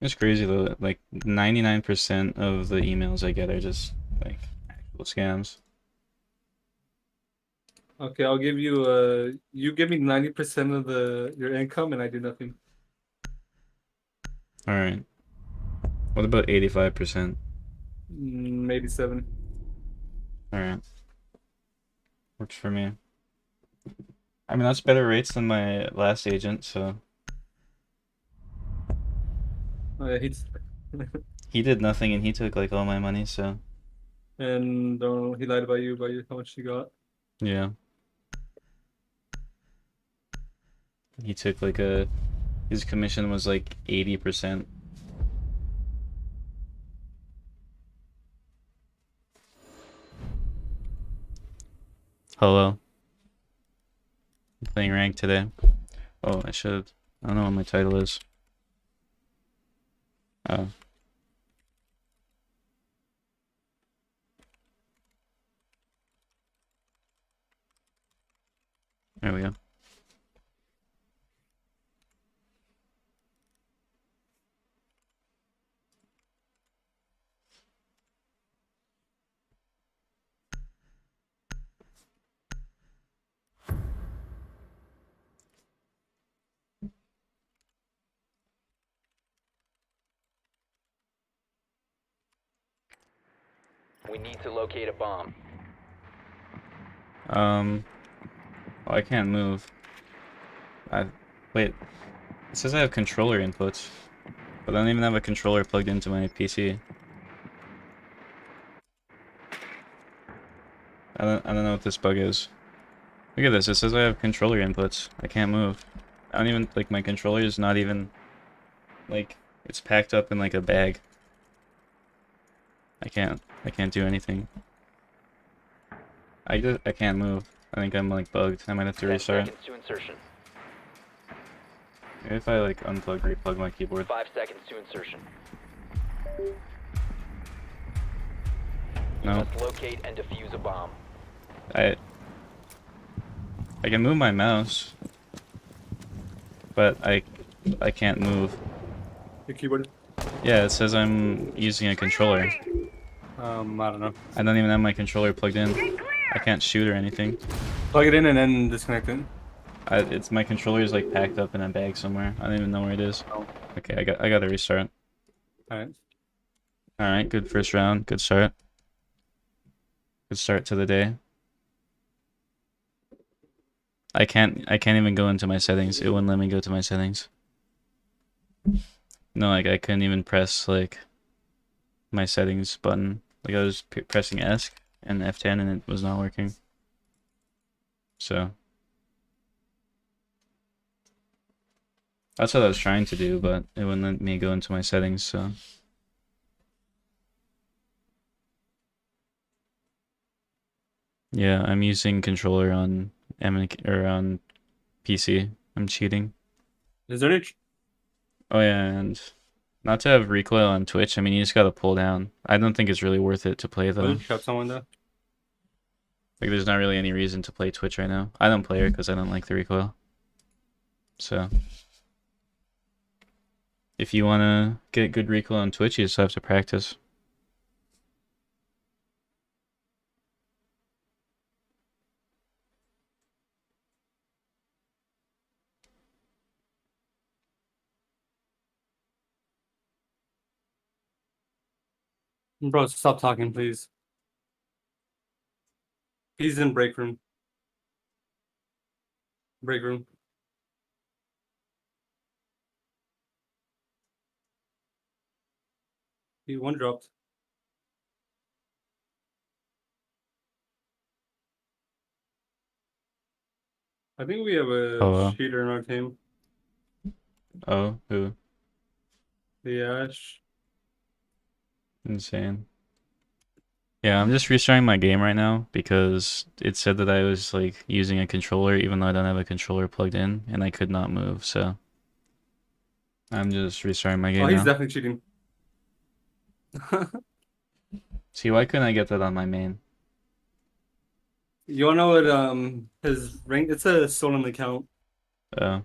It's crazy though. Like 99% of the emails I get are just like actual scams. Okay, I'll give you you give me 90% of the your income and I do nothing. All right. What about 85%? Maybe 7. All right. Works for me. I mean, that's better rates than my last agent, so Oh, yeah, he's he did nothing and he took like all my money, so and he lied about you how much you got. yeah. He took like a his commission was like 80%. Hello. I'm playing rank today. Oh, I don't know what my title is. Oh, there we go. We need to locate a bomb. Um, oh, I can't move. I wait. It says I have controller inputs, but I don't even have a controller plugged into my PC. I don't know what this bug is. Look at this. It says I have controller inputs. I can't move. I don't even like my controller is not even like it's packed up in like a bag. I can't do anything. I can't move. I think I'm like bugged. I might have to 10 restart. seconds to insertion. Maybe if I like unplug, replug my keyboard. 5 seconds to insertion. You No, must locate and defuse a bomb. I I can move my mouse, but I can't move. Your keyboard. Yeah, it says I'm using a controller. I don't know. I don't even have my controller plugged in. I can't shoot or anything. Plug it in and then disconnect it. It's my controller is like packed up in a bag somewhere. I don't even know where it is. Oh, Okay, I got to restart. all right. All right, good first round. Good start. Good start to the day. I can't even go into my settings. It wouldn't let me go to my settings. No, like I couldn't even press like my settings button. Like I was pressing S and F10 and it was not working. So that's what I was trying to do, but it wouldn't let me go into my settings, so yeah, I'm using controller on or on PC. I'm cheating. Is there any? Oh yeah, and not to have recoil on Twitch, I mean you just gotta pull down. I don't think it's really worth it to play Why though. did you trap someone though? Like there's not really any reason to play Twitch right now. I don't play it because I don't like the recoil. So if you wanna get good recoil on Twitch, you just have to practice. Bro, stop talking, please. He's in break room. Break room. He one dropped. I think we have a Oh, cheater in our team. oh, who? The Ash. Insane. Yeah, I'm just restarting my game right now because it said that I was like using a controller even though I don't have a controller plugged in and I could not move, so I'm just restarting my Oh, game he's now. definitely cheating. See, why couldn't I get that on my main? You wanna know what his rank? It's a stolen account. Oh,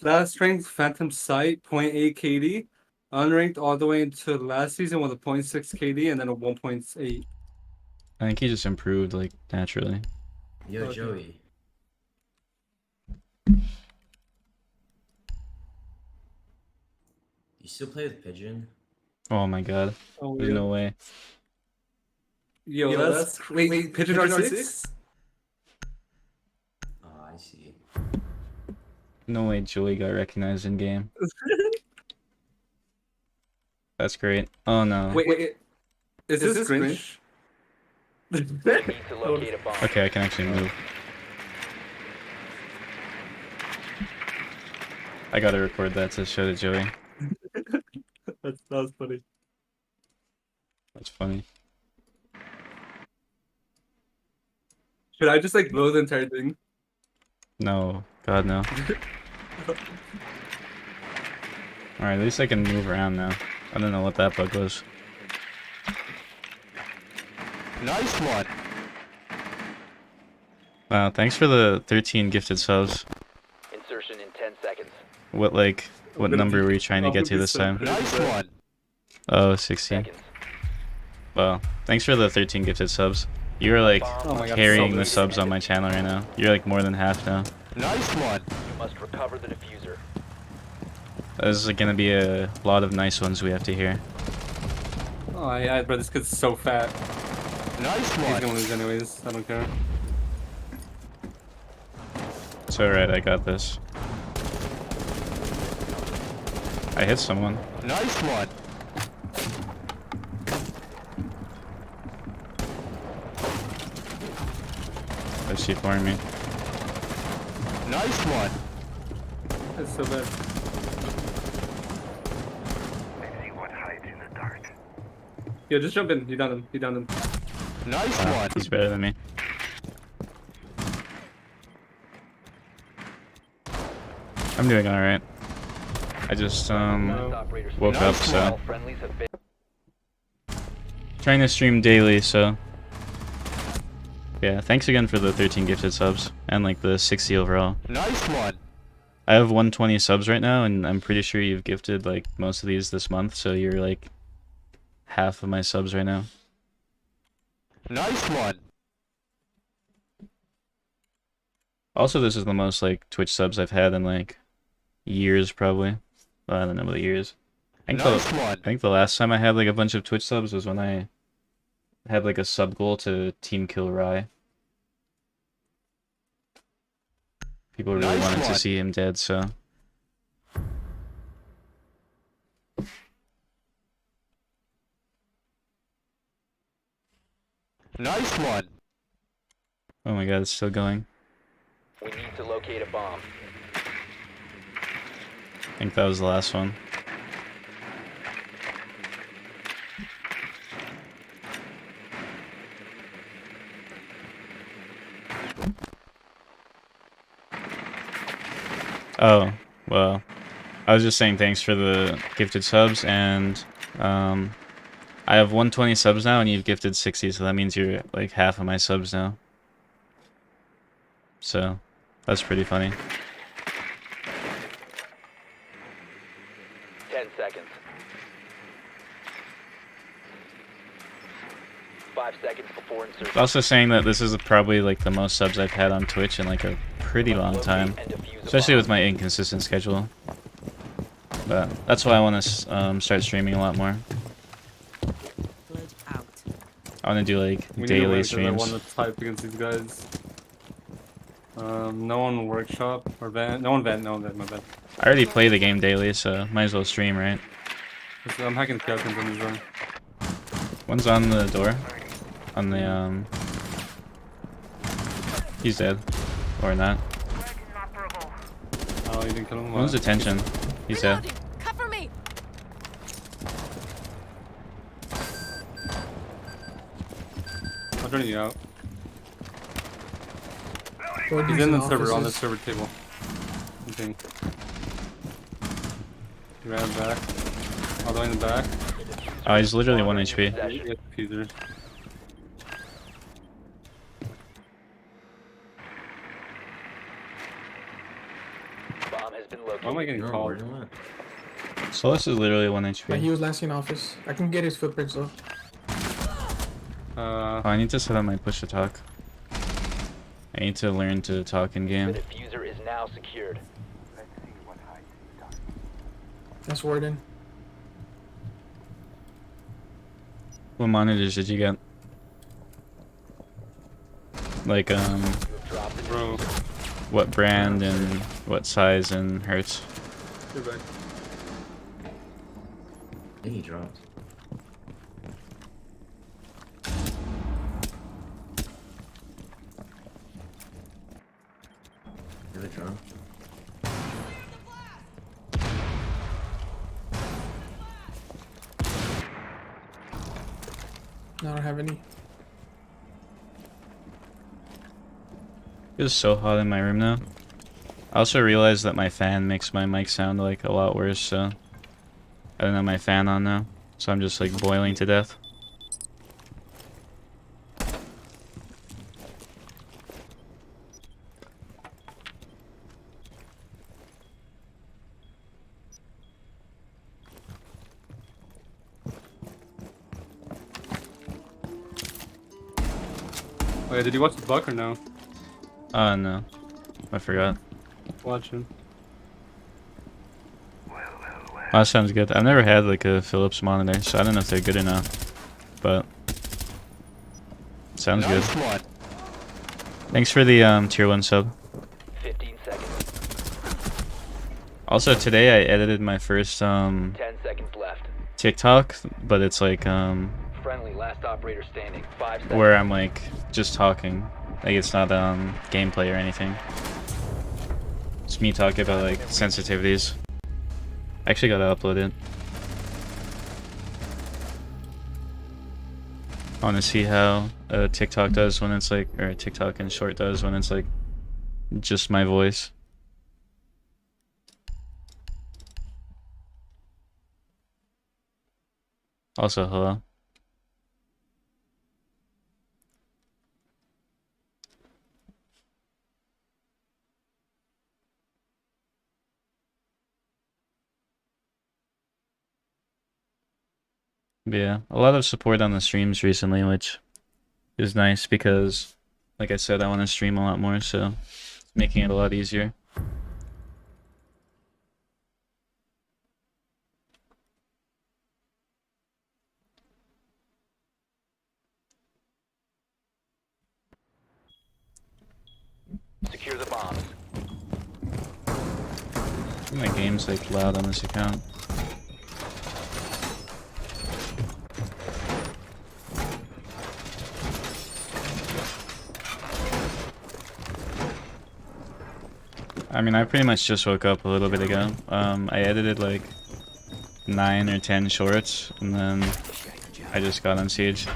Last strength, Phantom Sight, .8 KD. Unranked all the way into last season with a 0.6 KD and then a 1.8. I think he just improved like naturally. Yo, Okay. Joey. You still play with Pigeon? Oh my god. Oh, There's no way. Yo, that's wait, Pigeon R6? Oh, I see. No way Joey got recognized in game. That's great. Oh no. Wait, is this Grinch? We need to locate a bomb. Okay, I can actually move. I gotta record that to show to Joey. That was funny. That's funny. Should I just like blow the entire thing? No. God no. Alright, at least I can move around now. I don't know what that bug was. Nice one. Wow, thanks for the 13 gifted subs. Insertion in 10 seconds. What what gonna number be- were you trying to I'm get gonna to be this so time? good. Nice one. Oh, 16. Seconds. Well, thanks for the 13 gifted subs. You're like Oh my god, carrying so the good. subs on my channel right now. You're like more than half now. Nice one. You must recover the diffuser. There's gonna be a lot of nice ones we have to hear. Oh yeah, bro, this kid's so fat. Nice He's gonna one. lose anyways. I don't care. It's alright, I got this. I hit someone. Nice one. They're C4ing me. Nice one. That's so bad. Yo, just jump in. You down him. You down him. Nice Wow, one. he's better than me. I'm doing alright. I just Last operator woke standing. up, so All friendlies have been. trying to stream daily, so yeah, thanks again for the 13 gifted subs and like the 60 overall. Nice one. I have 120 subs right now, and I'm pretty sure you've gifted like most of these this month, so you're like half of my subs right now. Nice one. Also, this is the most like Twitch subs I've had in like years, probably. Well, I don't know about years. I think, Nice I one. think the last time I had like a bunch of Twitch subs was when I had like a sub goal to Team Kill Rye. People really Nice wanted to one. see him dead, so Nice one. oh my god, it's still going. We need to locate a bomb. I think that was the last one. Oh, well, I was just saying thanks for the gifted subs, and I have 120 subs now, and you've gifted 60, so that means you're like half of my subs now. So, that's pretty funny. 10 seconds. 5 seconds before insertion. Also saying that this is probably like the most subs I've had on Twitch in like a pretty long time, And defuse a especially bomb. with my inconsistent schedule. But that's why I want to start streaming a lot more. Split out. I want to do like We need to daily win 'cause I streams. want to type against these guys. No one workshop or vent. No one vent. No one vent. My bad. I already play the game daily, so might as well stream, right? I'm hacking captains on this run. One's on the door. On the he's dead. Or not. Oh, you didn't kill him. One's attention. He's dead. Reloading. Cover me. I'm turning you out. He's in the server on the server table. I think. He ran back. All the way in the back. Oh, he's literally 1 HP. He has diffusers. Bomb has been Why am I located. getting No, called? where do I? Solus is literally 1 Like, he HP. was last seen office. I can get his footprints though. Oh, I need to set up my push to talk. I need to learn to talk in The game. diffuser is now secured. That's Warden. What monitors did you get? Like, You have dropped the Bro, what brand and what size and hertz? you're back. I think he dropped. Give it drop. No, I don't have any. It's so hot in my room now. I also realized that my fan makes my mic sound like a lot worse, so I don't have my fan on now. So I'm just like boiling to death. Oh yeah, did you watch the buck or no? No. I forgot. Watch him. Oh, that sounds good. I've never had like a Philips monitor, so I don't know if they're good or not. But sounds good. Nice one. Thanks for the tier 1 sub. 15 seconds. Also today I edited my first 10 seconds left. TikTok, but it's like Friendly, last operator standing. 5 seconds. where I'm like just talking. Like it's not gameplay or anything. It's me talking about like sensitivities. I actually gotta upload it. I wanna see how TikTok does when it's like, or TikTok and short does when it's like just my voice. Also, hello. But yeah, a lot of support on the streams recently, which is nice because, like I said, I want to stream a lot more, so it's making it a lot easier. Secure the bombs. I think my game's like loud on this account. I mean, I pretty much just woke up a little bit ago. I edited like 9 or 10 shorts, and then I just got on Siege.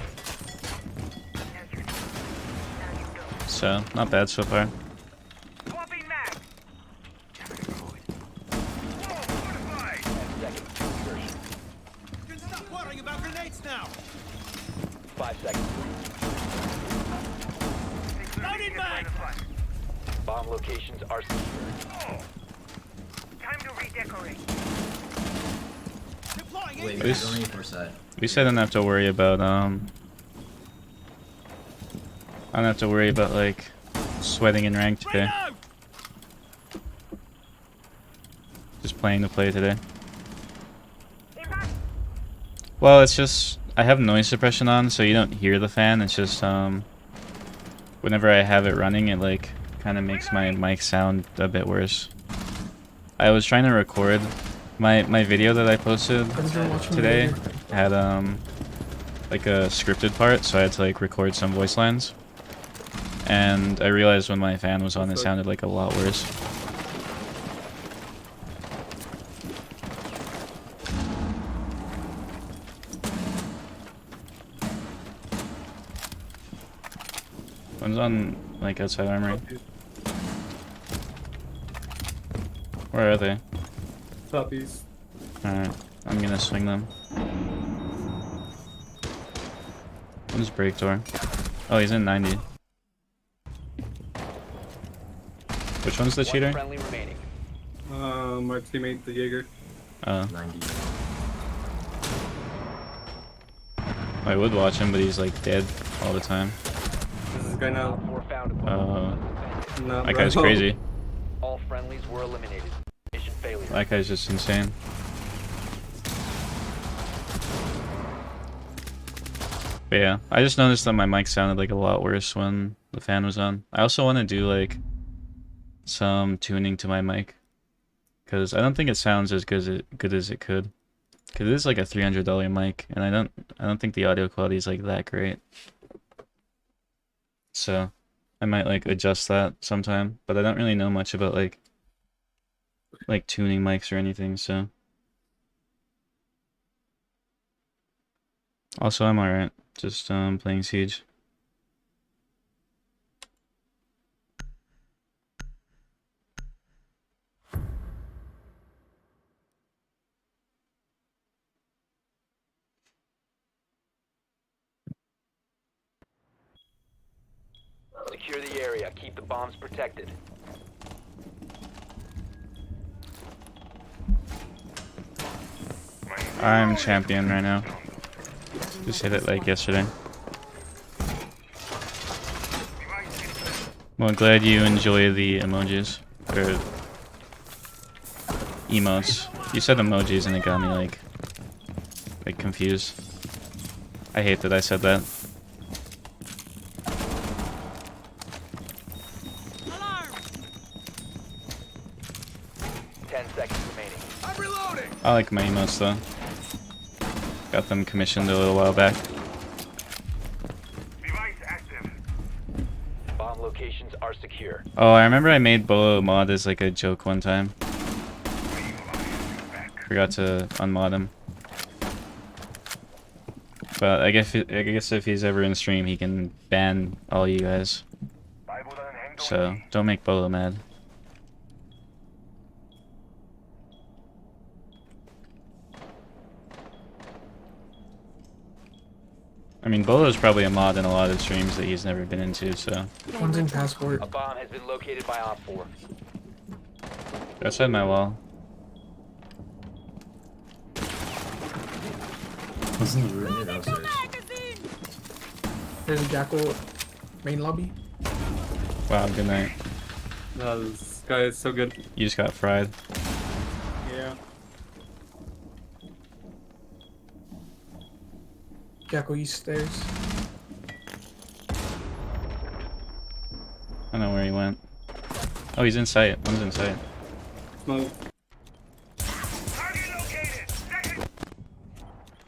So, not bad so far. Stop worrying about grenades now. 5 seconds. Loading mag. Bomb locations are secure. Time to redecorate. Wait, This- there's only 4 side. At least I don't have to worry about I don't have to worry about like sweating in ranked today. Just playing to play today. Well, it's just I have noise suppression on, so you don't hear the fan. It's just whenever I have it running, it like kind of makes my mic sound a bit worse. I was trying to record my video that I posted I just been watching today the video. had like a scripted part, so I had to like record some voice lines. And I realized when my fan was on, it sounded like a lot worse. One's on like outside armory. Where are they? Top east. Alright, I'm gonna swing them. One's break door. Oh, he's in 90. Which one's the One cheater? friendly remaining. Our teammate, the Jaeger. Uh, 90. I would watch him, but he's like dead all the time. This guy now. Op 4 found a bomb. No, That bro. guy's crazy. All friendlies were eliminated. Mission failure. That guy's just insane. But yeah, I just noticed that my mic sounded like a lot worse when the fan was on. I also want to do like some tuning to my mic, because I don't think it sounds as good as it could. Because it is like a $300 mic, and I don't think the audio quality is like that great. So I might like adjust that sometime, but I don't really know much about like tuning mics or anything, so. Also, I'm alright, just playing Siege. Secure the area. Keep the bombs protected. I'm champion right now. Just hit it like yesterday. Well, glad you enjoy the emojis. Or emotes. You said emojis and it got me like confused. I hate that I said that. Alarm! 10 seconds remaining. I like my emotes though. Got them commissioned a little while back. Device active. Bomb locations are secure. Oh, I remember I made Bolo a mod as like a joke one time. Forgot to unmod him. But I guess if he's ever in stream, he can ban all you guys. So don't make Bolo mad. I mean, Bolo's probably a mod in a lot of streams that he's never been into, so. One's in passport. A bomb has been located by Op 4. Go outside my wall. What's in the room? Downstairs. Magazine! There's a Jackal main lobby. Wow, good night. No, this guy is so good. You just got fried. Yeah. Jackal east stairs. I don't know where he went. Oh, he's in sight. One's in sight. Smoke. Target located. Second.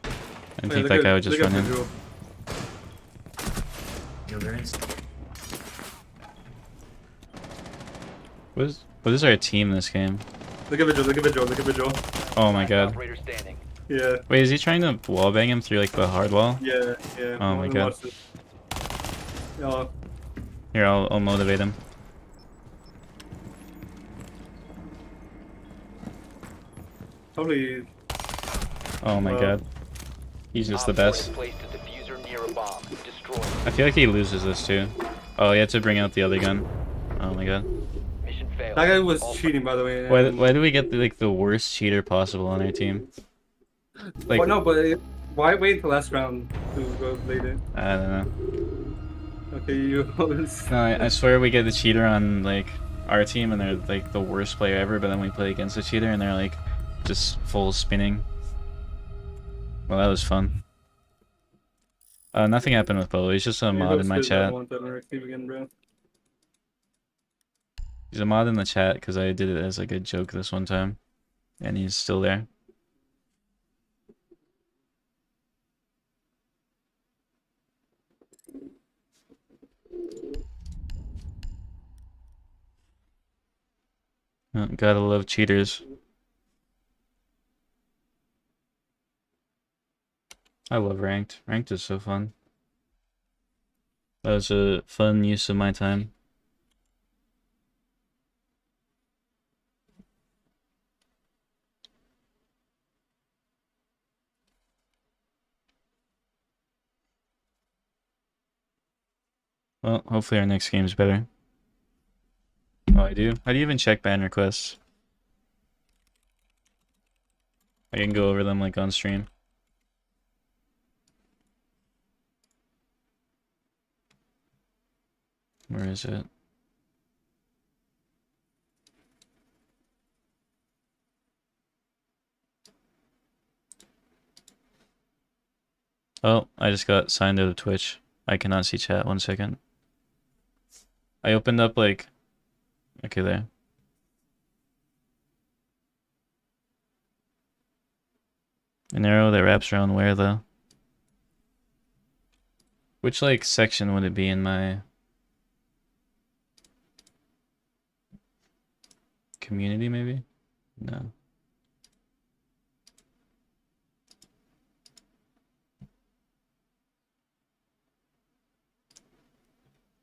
I didn't think that guy would just run in. Yo, there is. What is our team this game? Look at Vigil, look at Vigil, look at Vigil. Oh my god. Operator standing. Yeah, Wait, is he trying to wallbang him through like the hard wall? yeah, yeah. Oh my I god. watched it. Oh, Here, I'll motivate him. probably. Oh my Well, god. He's just the Op 4 has best. placed a diffuser near a bomb. Destroy it. I feel like he loses this too. Oh, he had to bring out the other gun. Oh my god. Mission failed. That guy was All cheating, by the way. Why do we get like the worst cheater possible on our team? Like, Well, no, but why wait till last round to go late it? I don't know. Okay, you always. No, I swear we get the cheater on like our team and they're like the worst player ever, but then we play against the cheater and they're like just full spinning. Well, that was fun. Nothing happened with Bolo. He's just a mod in my chat. He's a mod in the chat because I did it as like a joke this one time, and he's still there. Oh, gotta love cheaters. I love ranked. Ranked is so fun. That was a fun use of my time. Well, hopefully our next game's better. Oh, I do? How do you even check ban requests? I can go over them like on stream. Where is it? Oh, I just got signed out of Twitch. I cannot see chat. 1 second. I opened up like... Okay, there. An arrow that wraps around where though? Which like section would it be in my community maybe? No.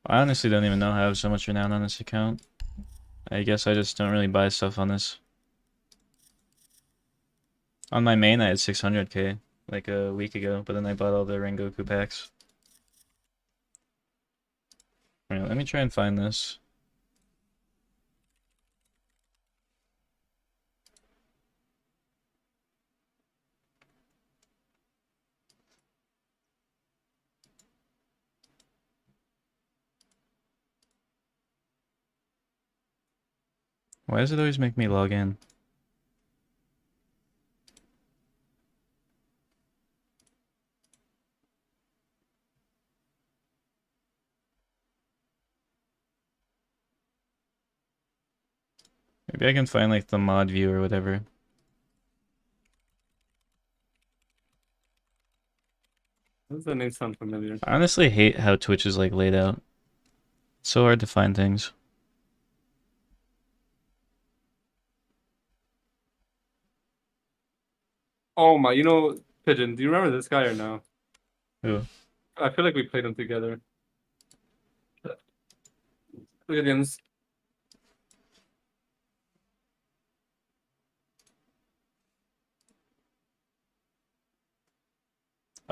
I honestly don't even know how I have so much renown on this account. I guess I just don't really buy stuff on this. On my main I had 600k like a week ago, but then I bought all the Rengoku packs. Alright, let me try and find this. Why does it always make me log in? Maybe I can find like the mod view or whatever. Does the name sound familiar? I honestly hate how Twitch is like laid out. It's so hard to find things. Oh my, you know, Pigeon, do you remember this guy or no? Who? I feel like we played him together. Look at him.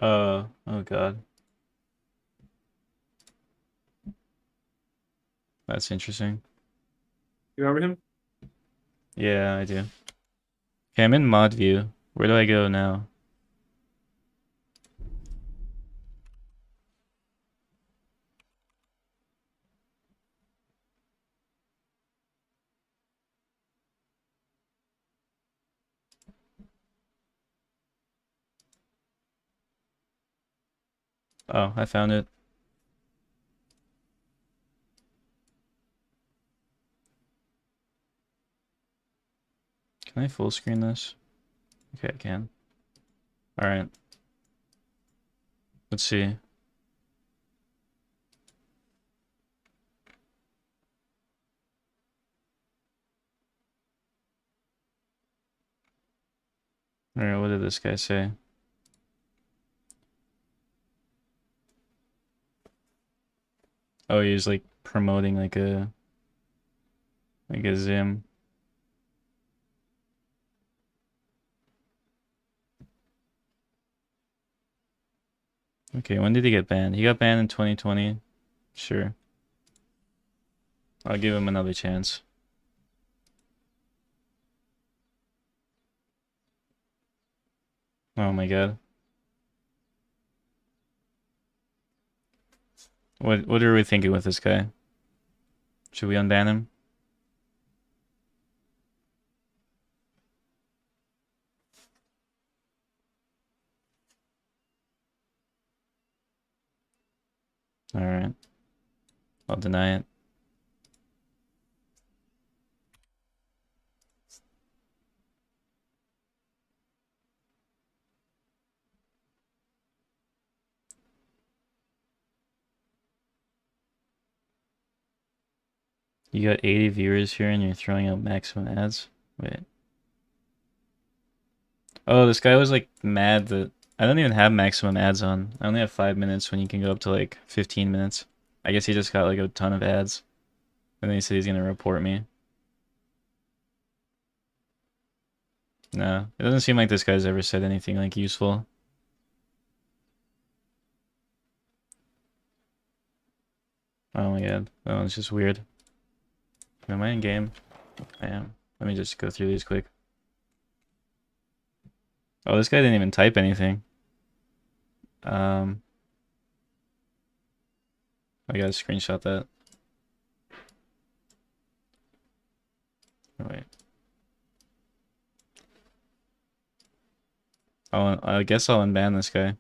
Oh god. That's interesting. You remember him? Yeah, I do. Okay, I'm in mod view. Where do I go now? Oh, I found it. Can I full screen this? Okay, I can. Alright. Let's see. Alright, what did this guy say? Oh, he's like promoting like a Zim. Okay, when did he get banned? He got banned in 2020. Sure. I'll give him another chance. Oh my god. What are we thinking with this guy? Should we unban him? Alright. I'll deny it. You got 80 viewers here and you're throwing out maximum ads? Wait. Oh, this guy was like mad that I don't even have maximum ads on. I only have 5 minutes when you can go up to like 15 minutes. I guess he just got like a ton of ads. And then he said he's gonna report me. No, it doesn't seem like this guy's ever said anything like useful. Oh my god. Oh, it's just weird. Am I in game? I am. Let me just go through these quick. Oh, this guy didn't even type anything. I gotta screenshot that. Oh, wait. Oh, I guess I'll unban this guy.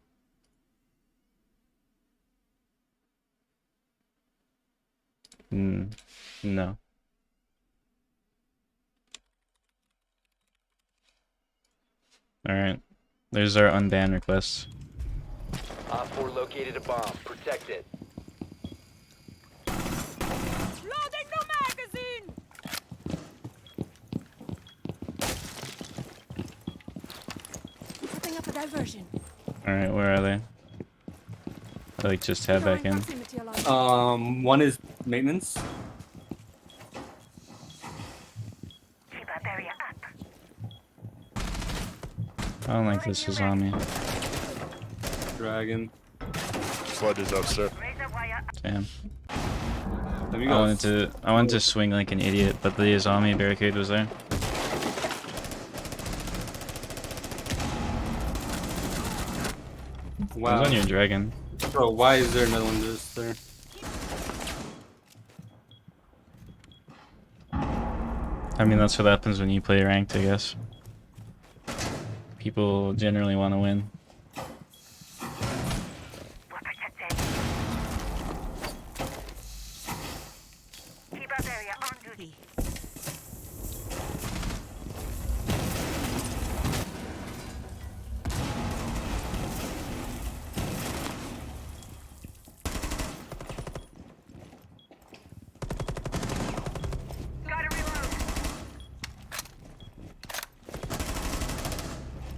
No. Alright. There's our unban request. Op 4 located a bomb. Protect it. Loading new magazine! Setting up a diversion. Alright, where are they? I like just tab back in. Proximity alarm. One is maintenance. I don't like this is on me. Dragon. Sludge is up, sir. Damn. Have you I guys- wanted to swing like an idiot, but the Izami barricade was there. I Wow. was on your dragon. Bro, why is there another one just there? I mean, that's what happens when you play ranked, I guess. People generally want to win.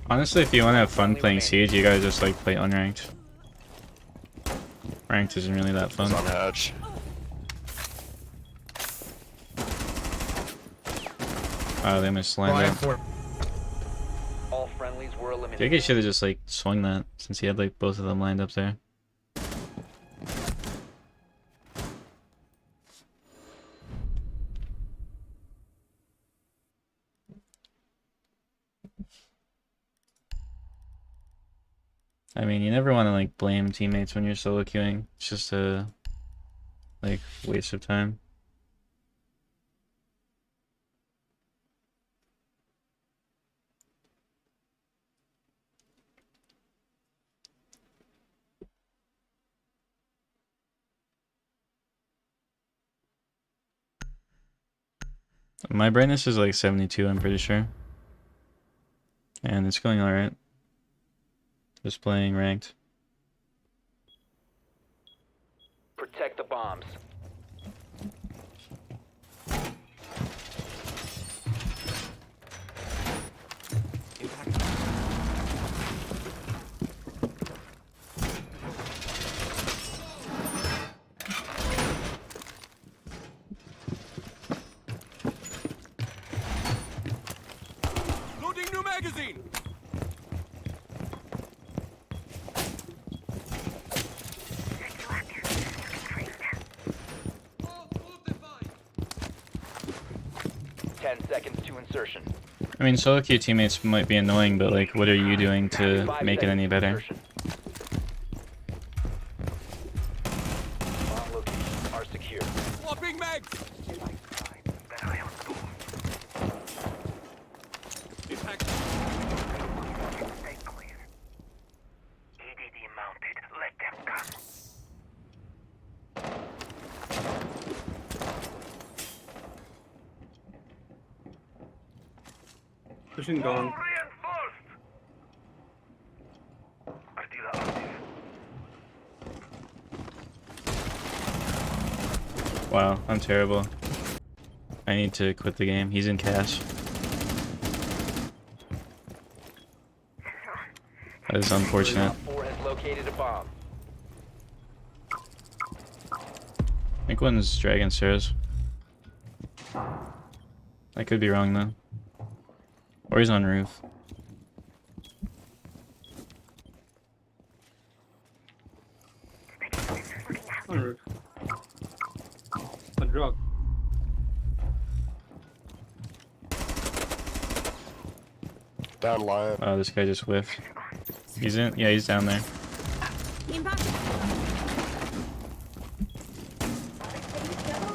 Honestly, if you want to have fun playing Siege, you gotta just like play unranked. Ranked isn't really that fun. It's on hatch. Oh, they missed Oh, I lined have up. 4. All friendlies were eliminated. JK should have just like swung that since he had like both of them lined up there. I mean, you never want to like blame teammates when you're solo queuing. It's just a like waste of time. My brightness is like 72, I'm pretty sure. And it's going alright. Just playing ranked. Protect the bombs. Loading new magazine. Ten seconds to insertion. I mean, solo queue teammates might be annoying, but like, what are you doing to 5 make it any seconds to better? insertion. Bomb locations are secure. Swapping mags. Impact. Pushing gone. Wow, I'm terrible. I need to quit the game. He's in cash. That is unfortunate. Op 4 has located a bomb. I think one's Dragon Stairs. I could be wrong though. Or he's on roof. On roof. A drug. Down lion. Oh, this guy just whiffed. He's in. Yeah, he's down there. Impact.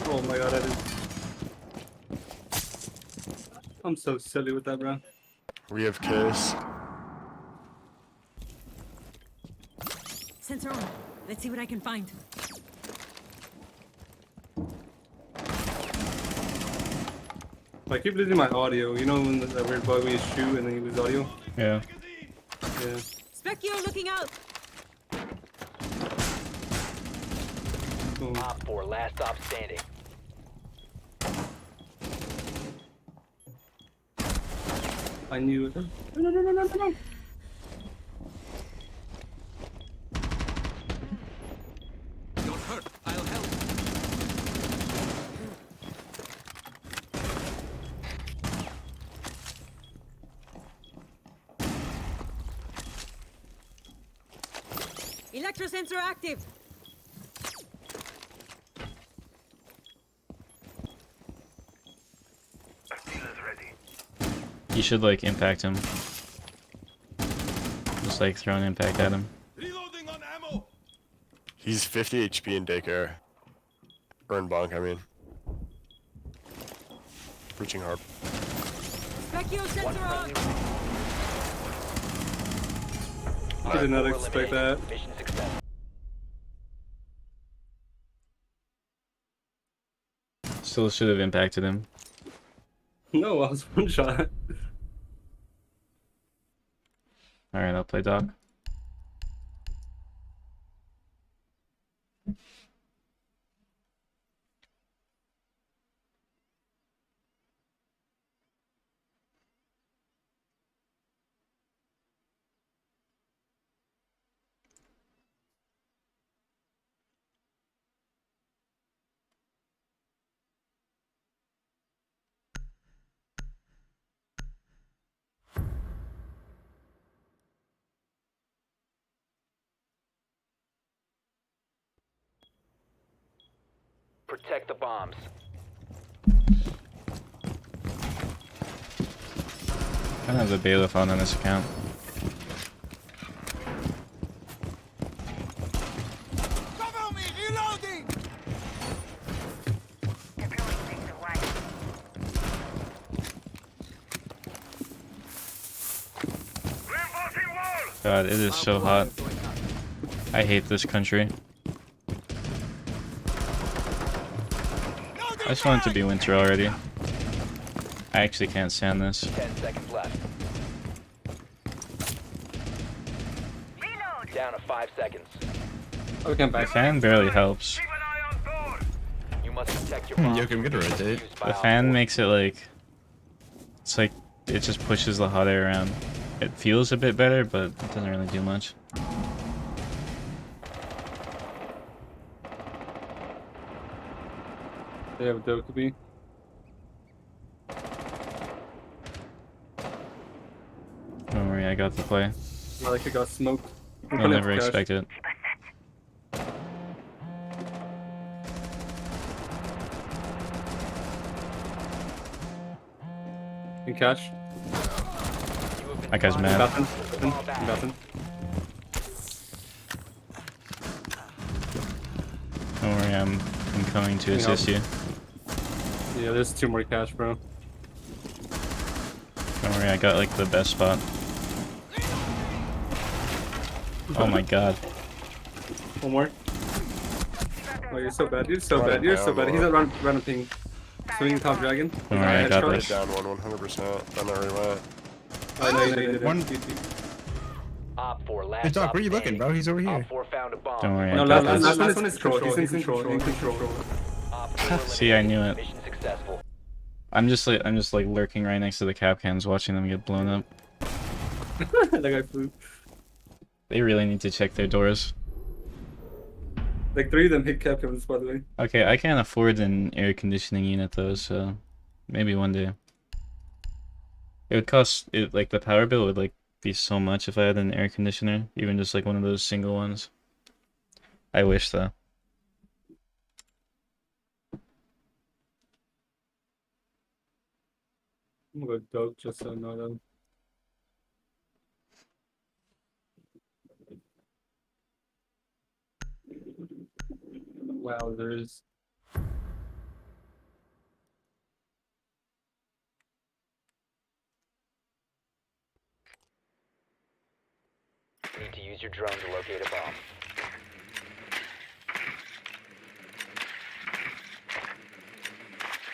Oh my god, that is. I'm so silly with that, bro. We have case. Sensor on. Let's see what I can find. I keep losing my audio. You know when that weird bug when you shoot and then you lose audio? Yeah. Yeah. Specchio looking out. Oh. Op 4, last stop standing. I knew it. No. Don't hurt. I'll help. Electrosensor active. You should like impact him. Just like throw an impact at him. Reloading on ammo. He's 50 HP in daycare. Or in bonk, I mean. Reaching hard. Specchio One sensor on. friendly I did not Op 4 expect eliminated. that. Mission success. Still should have impacted him. No, I was one shot. Alright, I'll play Doc. Protect the bombs. I don't have the bailiff on this account. Cover me. Reloading. God, it is so hot. I hate this country. I just want it to be winter already. I actually can't stand this. 10 seconds left. Down to 5 seconds. Oh, we can The back. fan barely helps. You must protect your bombs. You can get a rotate. Used by The Op fan 4. makes it like... It's like... It just pushes the hot air around. It feels a bit better, but it doesn't really do much. They have a dope to be. Don't worry, I got the play. I like it got smoked. I'm I'll putting it never for cash. expect it. In cash. That guy's mad. Nothing. Don't worry, I'm coming to assist you. Yeah, there's 2 more cash, bro. Don't worry, I got like the best spot. Oh my god. One more. Oh, you're so bad. You're so Run bad. it You're so down, bad. He's Laura. at random ping. Swinging top dragon. Don't worry, I got Headshot. this. Down one 100%. I know where he went. I know you did. One- Op 4, last Hey, Doc, stop where you looking, standing. bro? He's over here. Op 4 found a bomb. Don't worry, No, I got last this. one is control. He's in control. In control. Op 4 See, I knew it. Mission successful. I'm just like lurking right next to the cap cans, watching them get blown up. That guy flew. They really need to check their doors. Like 3 of them hit Capcom's, by the way. Okay, I can't afford an air conditioning unit though, so maybe one day. It would cost it like the power bill would like be so much if I had an air conditioner, even just like one of those single ones. I wish though. I'm gonna go dope just so I know them. Wowzers. Need to use your drone to locate a bomb.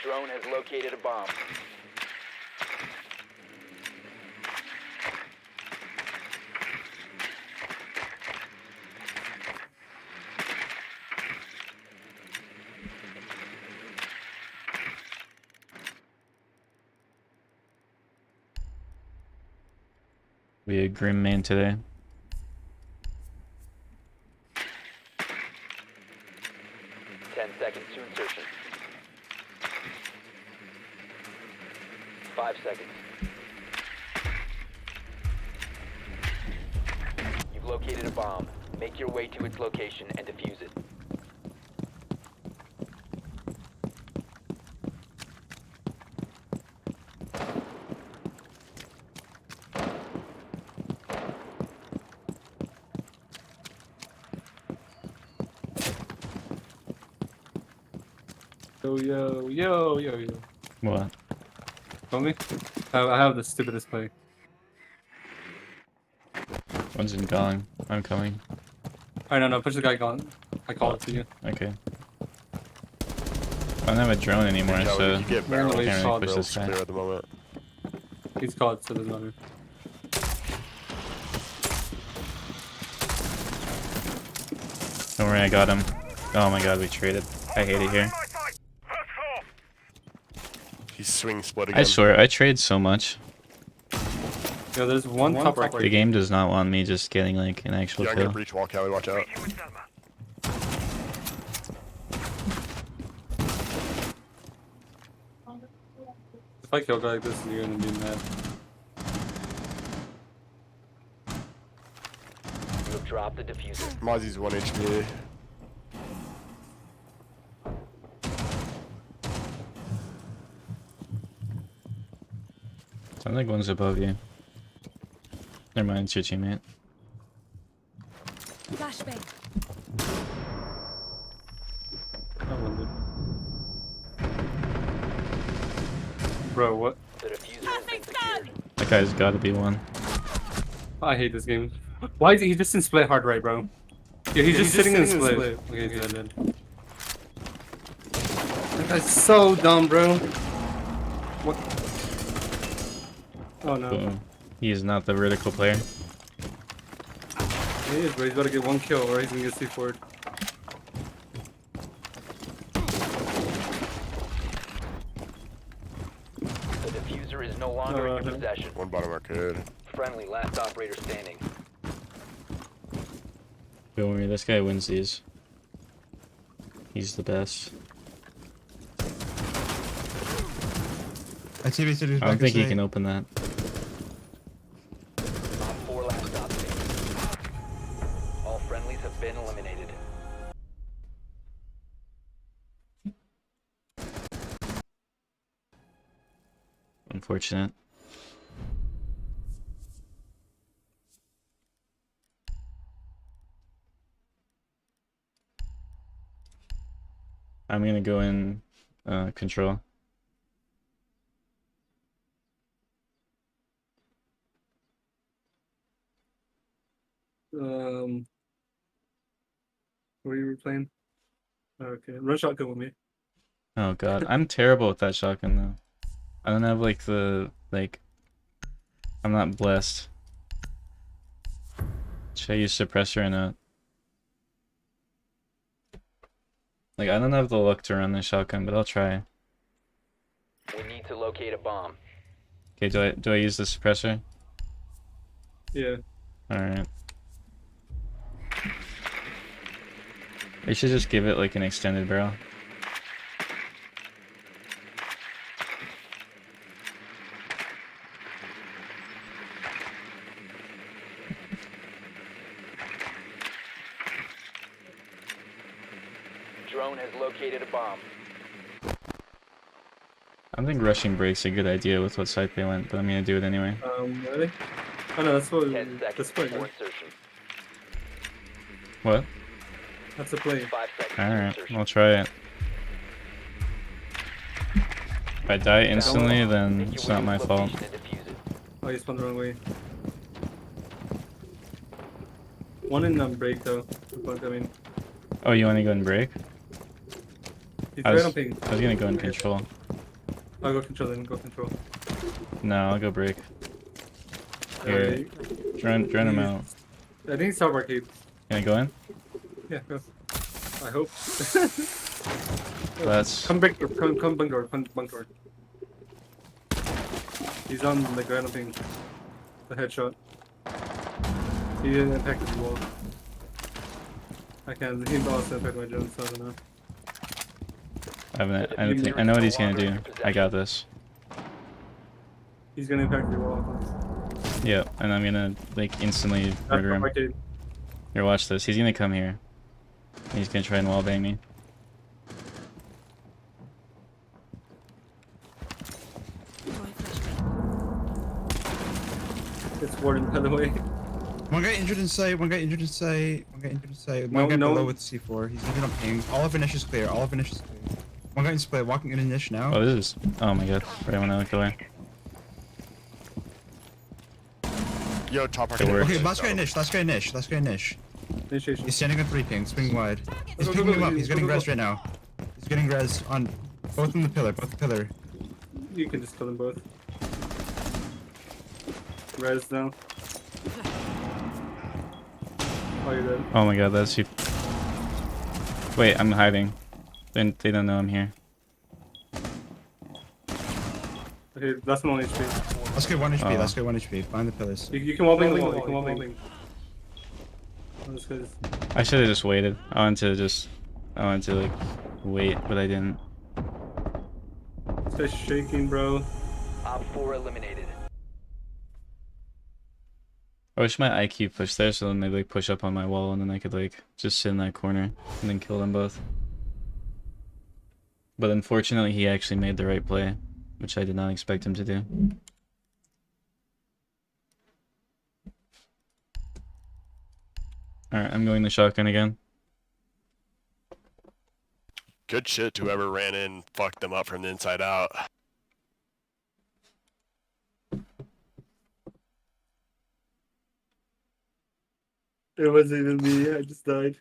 Drone has located a bomb. Be a grim man today. Seconds to insertion. 5 seconds. You've located a bomb. Make your way to its location and defuse it. Yo. What? Tell me? I have the stupidest play. One's in Gong. I'm coming. Alright, no, push the guy gone. I call it to you. Okay. I don't have a drone anymore, Joey, so you get Yeah, barrel. no, he's can't really solid, push bro. this guy. Clear at the moment. He's called, so it doesn't matter. Don't worry, I got him. Oh my god, we traded. I hate it here. He's swing split again. I swear, I trade so much. Yo, there's one top right. The game does not want me just getting like an actual Yeah, I'm gonna kill. breach wall, Callie. Watch out. If I kill a guy like this, you're gonna be mad. You have dropped the diffuser. Mozzie's 1 HP. Sounds like one's above you. Never mind, it's your teammate. Flashbang. I wonder. Bro, what? The diffuser has been secured. That guy's gotta be one. I hate this game. Why is he just in split hard right, bro? Yeah, he's just sitting in split. Okay, he's dead. That guy's so dumb, bro. What? Oh no. Uh-oh. He is not the vertical player. He is, bro. He's got to get one kill or he's gonna get C4'd. The diffuser is no longer in your possession. One bottom arcade. Friendly, last operator standing. Don't worry, this guy wins these. He's the best. I don't think he can open that. Op 4 last stop standing. All friendlies have been eliminated. Unfortunate. I'm gonna go in control. What you were playing? Okay, run shotgun with me. Oh god, I'm terrible with that shotgun though. I don't have like I'm not blessed. Should I use suppressor or not? Like I don't have the luck to run this shotgun, but I'll try. We need to locate a bomb. Okay, do I use the suppressor? Yeah. Alright. I should just give it like an extended barrel. Drone has located a bomb. I don't think rushing break's a good idea with what site they went, but I'm gonna do it anyway. Ready? Oh no, that's what. 10 seconds That's what. before insertion. What? That's a play. 5 seconds to Alright, insertion. I'll try it. If I die instantly, then Make your it's way not to my its fault. location and defuse it. Oh, he spawned the wrong way. One in break though. But, I mean, Oh, you want to go and break? he's I right was, on ping. I was gonna go in control. I'll go control then. Go control. No, I'll go break. Here, Alright. drone him out. I think it's top arcade. Can I go in? Yeah, go. I hope. That's Come back door. Come bunk door. Bunk door. He's on the ground on ping. The headshot. He didn't impact the wall. I can. He also impact my drone, so I don't know. I know what he's gonna do. I got this. He's gonna impact the wall. Yep, and I'm gonna like instantly That's murder top him. arcade. Here, watch this. He's gonna come here. He's gonna try and wallbang me. It's Warden, by the way. One guy injured in sight, one guy injured in sight, one guy injured in sight, No, one guy no. below with C4. He's injured on ping. All of Inish is clear, all of Inish is clear. One guy in split, walking in Inish now. Oh, this is. Oh my god. Right when I look away. Yo, top It arcade. works. Okay, last guy Inish, last guy Inish, last guy Inish. Initiation. He's standing on 3 ping, swing wide. He's Go, go, picking go, him up, go, he's go, getting go, res go. right now. He's getting res on both in the pillar, both the pillar. You can just kill them both. Res now. Oh, you're dead. Oh my god, that's you. Wait, I'm hiding. They don't know I'm here. Okay, that's one HP. Let's get 1 HP, Oh. let's get 1 HP. Find the pillars. You can wallbang the wall. You can wallbang. Oh, this guy's. I should have just waited. I wanted to like wait, but I didn't. This guy's shaking, bro. Op 4 eliminated. I wish my IQ pushed there so then they like push up on my wall and then I could like just sit in that corner and then kill them both. But unfortunately he actually made the right play, which I did not expect him to do. Alright, I'm going the shotgun again. Good shit to whoever ran in, fucked them up from the inside out. It wasn't even me. I just died.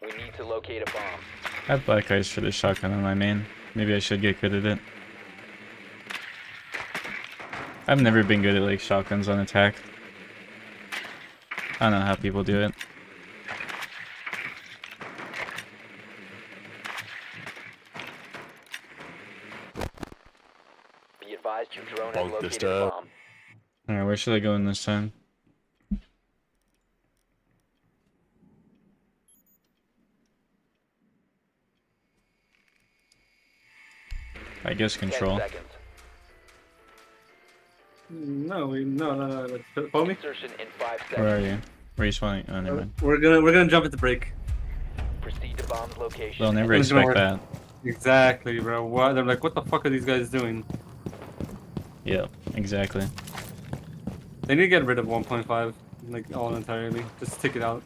We need to locate a bomb. I have black eyes for the shotgun on my main. Maybe I should get good at it. I've never been good at like shotguns on attack. I don't know how people do it. Be advised your drone has Bonk this located a up. bomb. Alright, where should I go in this time? I guess 10 control. seconds. No, no. Like, follow me. Insertion in 5 seconds. Where are you? Where are you spawning? Oh, never mind. We're gonna jump at the break. Proceed to bomb's location. They'll never It's gonna expect work. that. Exactly, bro. What? They're like, what the fuck are these guys doing? Yep, exactly. They need to get rid of 1.5, like all entirely. Just take it out.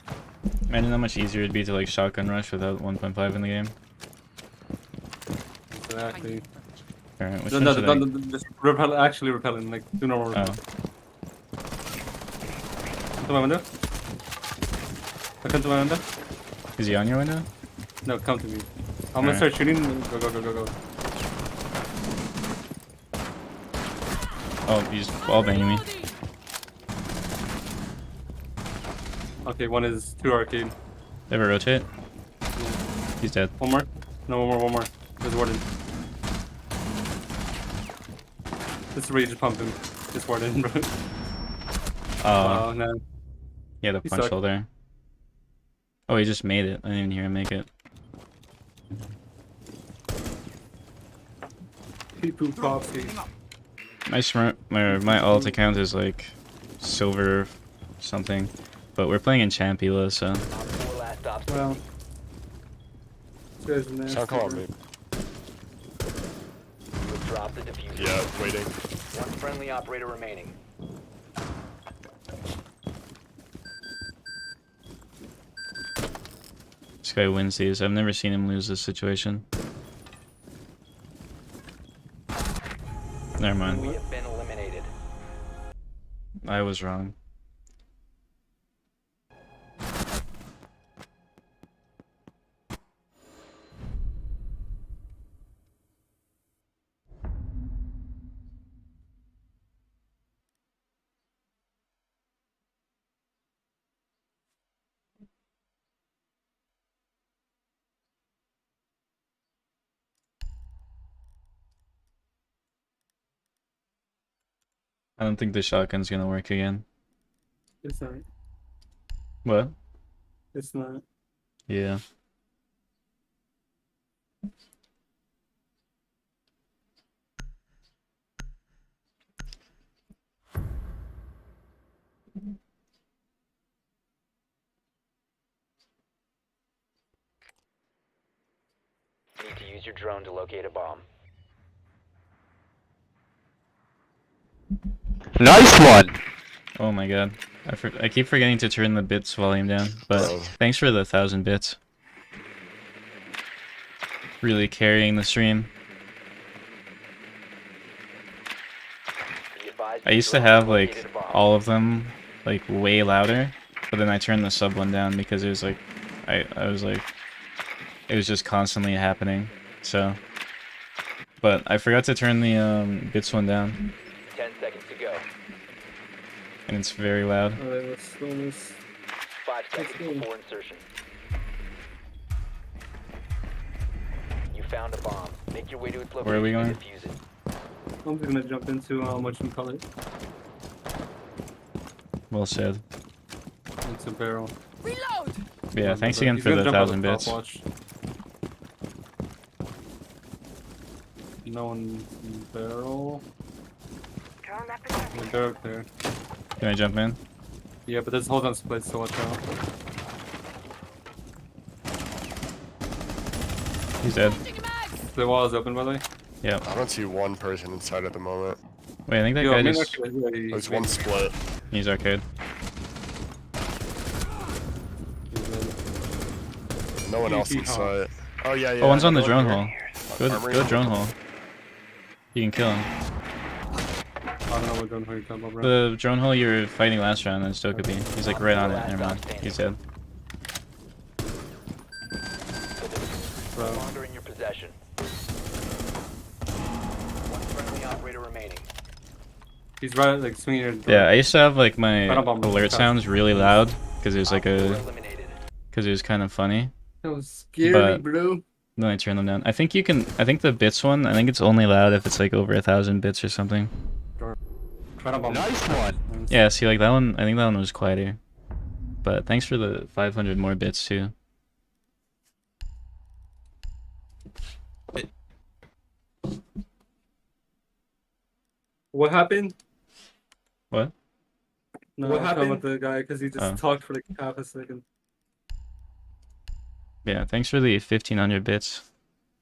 Imagine how much easier it'd be to like shotgun rush without 1.5 in the game. Exactly. Alright, which No, one no, should no, I... no, just repel, actually repelling, like do normal repel. Oh, Come to my window. Come to my window. is he on your window? No, come to me. I'm gonna Alright. start shooting. Go, go, go, go, go. Oh, he's wallbanging me. Okay, one is 2 arcade. They ever rotate? He's dead. One more. No, one more. There's Warden. This rage pumping. This Warden, bro. Oh, Oh no. he had a he punch sucked. hole there. Oh, he just made it. I didn't even hear him make it. People coffee. My alt account is like silver something, but we're playing in Champila, so Wow. This guy's nasty. Sound call on bro. me. You have dropped the diffuser. Yeah, waiting. One friendly operator remaining. This guy wins these. I've never seen him lose this situation. Never mind. We have been eliminated. I was wrong. I don't think the shotgun's gonna work again. It's not. What? It's not. Yeah. Need to use your drone to locate a bomb. Nice one. Oh my god. I keep forgetting to turn the bits volume down, but Oh. thanks for the 1,000 bits. Really carrying the stream. Be advised I your used to drone have has like located a bomb. all of them like way louder, but then I turned the sub one down because it was like I was like it was just constantly happening. So but I forgot to turn the bits one down 10 seconds to go. and it's very loud. Alright, let's go this. 5 seconds go. before insertion. You found a bomb. Make your way to its location Where are we and going? defuse it. I'm just gonna jump into what you call it. Well said. It's a barrel. Reload! Yeah, thanks again He's for gonna the jump out 1,000 the top, bits. watch. No one barrel. They're up there. Can I jump in? Yeah, but there's holes on splits, so watch out. He's dead. The wall is open, by the way. Yep. I don't see one person inside at the moment. Wait, I think that Yo, guy main just arcade, yeah, There's one split. he's arcade. No one else inside. Oh yeah, yeah. Oh, one's on the Go drone here. hole. Go Armory. go drone hole. You can kill him. I don't know what gun you're talking about, bro. The drone hole you were fighting last round, and still could be. He's like right on it. Never mind. He's dead. Bro. Longer in your possession. One friendly operator remaining. He's right, like swinging your Yeah, I used to have like my Bada bum, alert bum. sounds really loud because it was like Op four a eliminated. because it was kind of funny. That was scary, But- bro. Then I turned them down. I think you can. I think the bits one. I think it's only loud if it's like over 1,000 bits or something. Nice one. Yeah. See, like that one. I think that one was quieter. But thanks for the 500 more bits too. What happened? What? No, What I'm talking happened? about the guy because he just Oh. talked for like half a second. Yeah. Thanks for the 1,500 bits.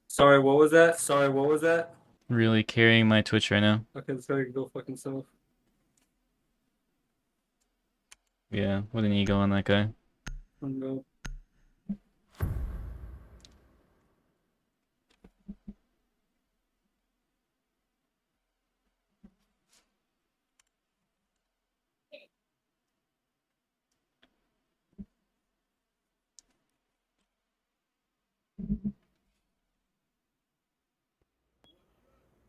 Sorry, what was that? Sorry, what was that? Really carrying my Twitch right now. Okay, this guy can go fuck himself. Yeah. What an ego on that guy. I'm go.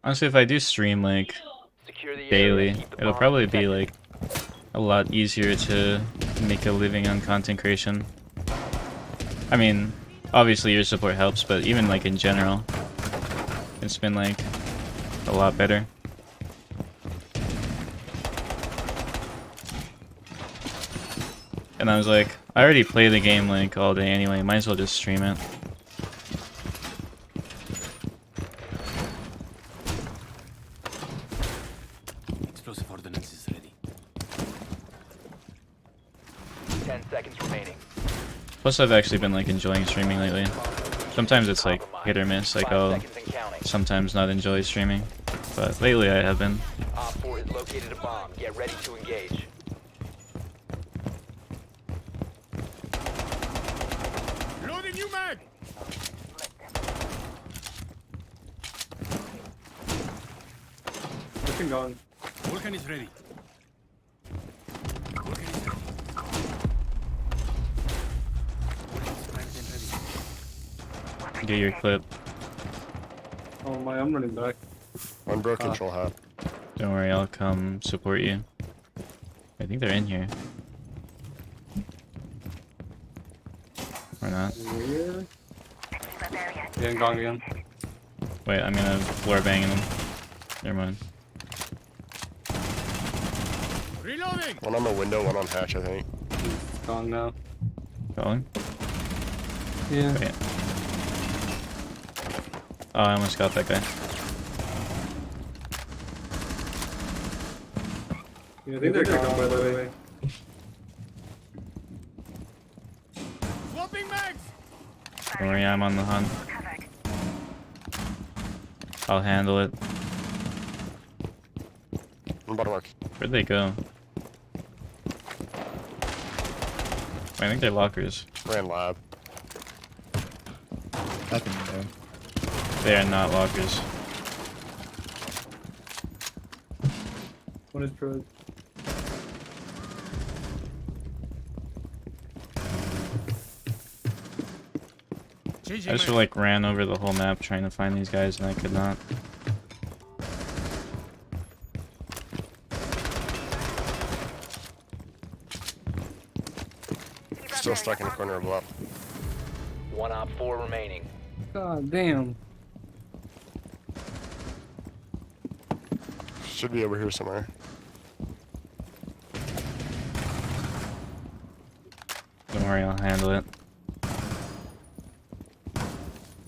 Honestly, if I do stream like Secure the area. daily, Keep the it'll bomb probably be protected. like a lot easier to make a living on content creation. I mean, obviously your support helps, but even like in general, it's been like a lot better. And I was like, I already play the game like all day anyway, might as well just stream it. Explosive ordnance is ready. 10 seconds remaining. Plus, I've actually been like enjoying streaming lately. Sometimes it's like hit or miss. Like 5 I'll seconds and counting. sometimes not enjoy streaming, but lately I have been. Op 4 has located a bomb. Get ready to engage. Loading new mag. Looking gone. Vulcan is ready. Vulcan is ready. Vulcan is primed and ready. Get your clip. Oh my, I'm running back. One broke control hat. Don't worry, I'll come support you. I think they're in here. Or not. Yeah. Getting gone again. Wait, I'm gonna floor bang them. Never mind. Reloading. One on the window, one on hatch, I think. He's gone now. Going? Yeah. Wait. Oh, I almost got that guy. Yeah, I think they're gone, by the way. Swapping mags. Don't worry, I'm on the hunt. I'll handle it. One bottom mark. Where'd they go? I think they're lockers. Ran lab. Nothing there. They are not lockers. One is pro. Changing I just mag. like ran over the whole map trying to find these guys and I could not. Still stuck in the corner of lab. One Op 4 remaining. God damn. Should be over here somewhere. Don't worry, I'll handle it.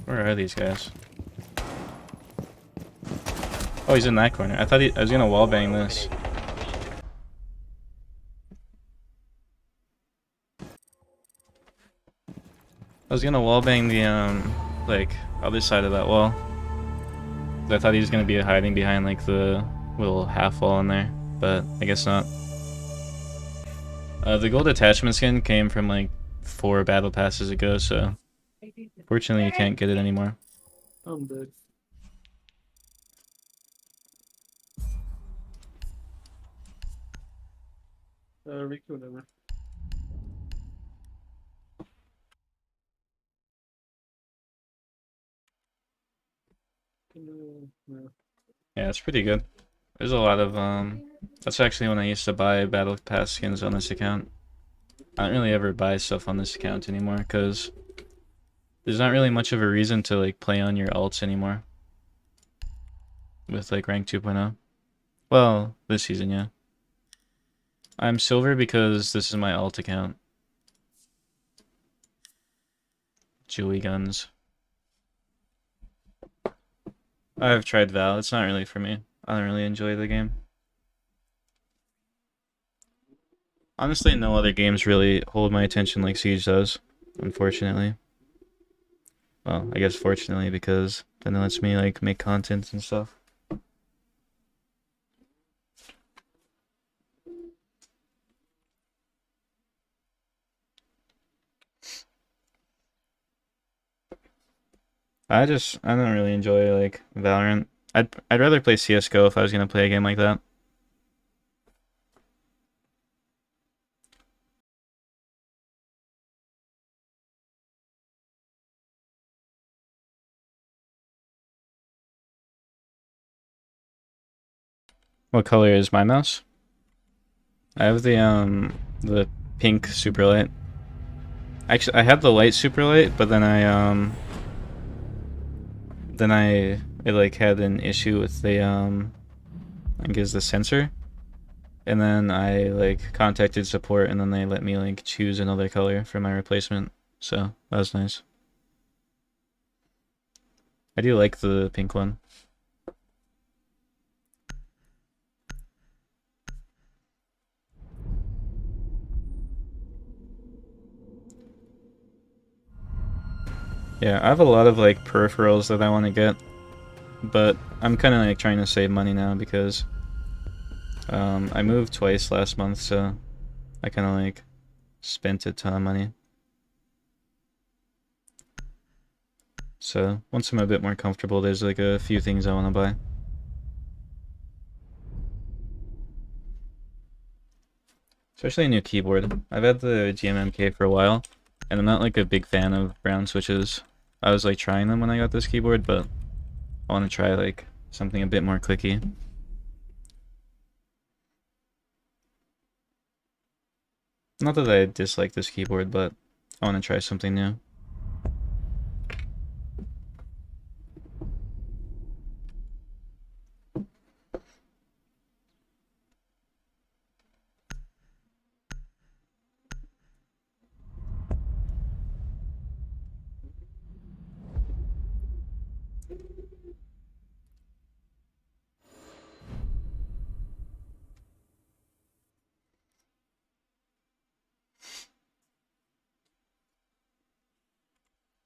Where are these guys? Oh, he's in that corner. I thought I was gonna wallbang this. I was gonna wallbang the like other side of that wall. I thought he was gonna be hiding behind like the little half wall in there, but I guess not. The gold attachment skin came from like 4 battle passes ago, so fortunately you can't get it anymore. I'm dead. Ricky, whatever. No. Yeah, it's pretty good. There's a lot of that's actually when I used to buy battle pass skins on this account. I don't really ever buy stuff on this account anymore because there's not really much of a reason to like play on your alts anymore with like rank 2.0. Well, this season, yeah. I'm silver because this is my alt account. Chewy guns. I've tried Val. It's not really for me. I don't really enjoy the game. Honestly, no other games really hold my attention like Siege does, unfortunately. Well, I guess fortunately, because then it lets me like make content and stuff. I don't really enjoy like Valorant. I'd rather play CS:GO if I was gonna play a game like that. What color is my mouse? I have the pink super light. Actually, I had the light super light, but then it like had an issue with the I guess the sensor, and then I like contacted support, and then they let me like choose another color for my replacement. So that was nice. I do like the pink one. Yeah, I have a lot of like peripherals that I want to get, but I'm kind of like trying to save money now because I moved twice last month, so I kind of like spent a ton of money. So once I'm a bit more comfortable, there's like a few things I want to buy. Especially a new keyboard. I've had the GMMK for a while, and I'm not like a big fan of brown switches. I was like trying them when I got this keyboard, but I want to try like something a bit more clicky. Not that I dislike this keyboard, but I want to try something new.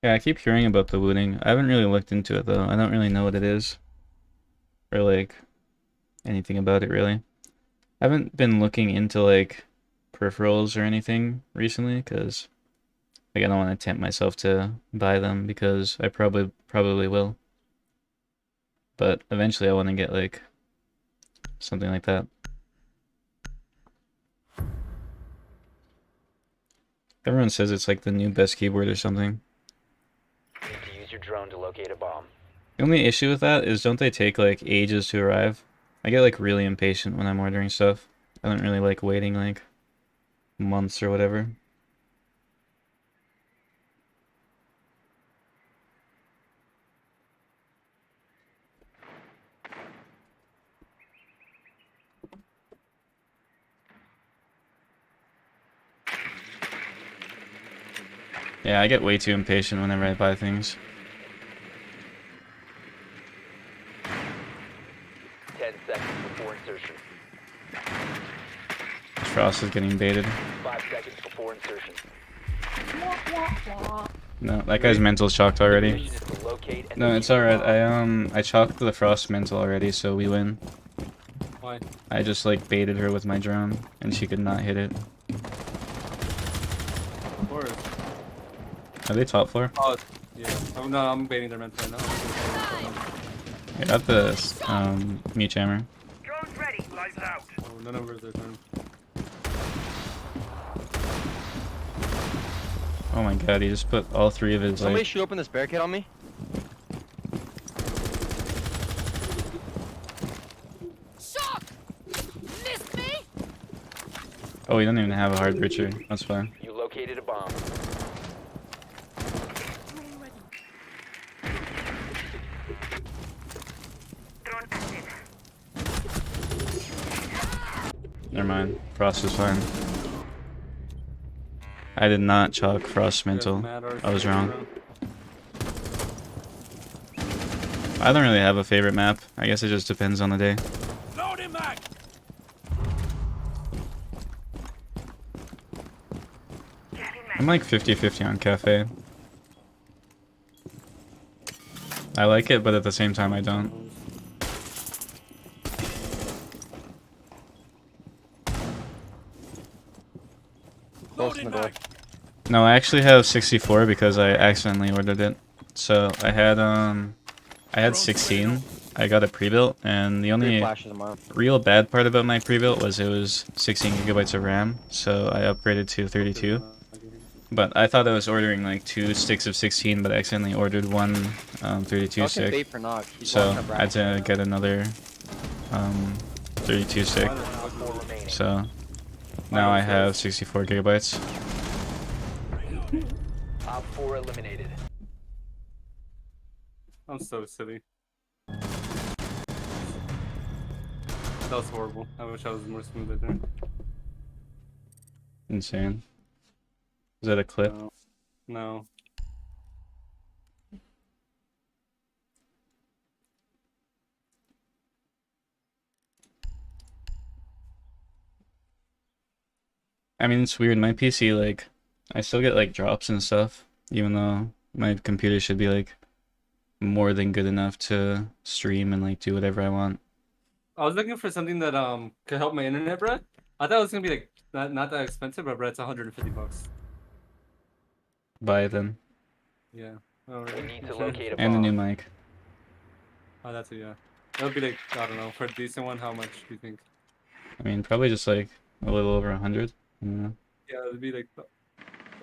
Yeah, I keep hearing about the looting. I haven't really looked into it though. I don't really know what it is. Or like anything about it really. I haven't been looking into like peripherals or anything recently because like I don't want to tempt myself to buy them because I probably will. But eventually I want to get like something like that. Everyone says it's like the new best keyboard or something. Need to use your drone to locate a bomb. The only issue with that is don't they take like ages to arrive? I get like really impatient when I'm ordering stuff. I don't really like waiting like months or whatever. Yeah, I get way too impatient whenever I buy things. 10 seconds before insertion. Frost is getting baited. 5 seconds before insertion. No, that guy's mental's chalked already. Mission is to locate and No, it's defuse the alright. bomb. I chalked the Frost mental already, so we win. Why? I just like baited her with my drone, and she could not hit it. Of course. Are they top floor? Oh, yeah. I'm baiting their mental right now. I got the mute jammer. Oh, none of us their turn. Oh my god, he just put all three of his Somebody like. shoot open this barricade on me. Shock! Missed me? Oh, he doesn't even have a hard breacher. That's fine. You located a bomb. Never mind. Frost is fine. I did not chalk Frost mental. I was wrong. I don't really have a favorite map. I guess it just depends on the day. Load him back. I'm like 50-50 on Cafe. I like it, but at the same time I don't. Close in the door. No, I actually have 64 because I accidentally ordered it. So I had 16. I got a pre-built, and the 3 only flashes a month. real bad part about my pre-built was it was 16 gigabytes of RAM, so I upgraded to 32. But I thought I was ordering like 2 sticks of 16, but I accidentally ordered one 32 Fucking stick. bait for knock. He's So walking up I had to bracket. get another 32 stick. Op 4 remaining. So now I have 64 gigabytes. Op 4 eliminated. I'm so silly. That was horrible. I wish I was more smooth right there. Insane. Is that a clip? No. No. I mean, it's weird. My PC, like, I still get like drops and stuff, even though My computer should be like more than good enough to stream and like do whatever I want. I was looking for something that could help my internet, bro. I thought it was gonna be like not that expensive, but bro, it's $150. Buy it then. Yeah. Oh, We really? need to locate a And a bomb. new mic. Oh, that's it. Yeah. That would be like, I don't know, for a decent one. How much do you think? I mean, probably just like a little over 100. Yeah. Yeah, it'd be like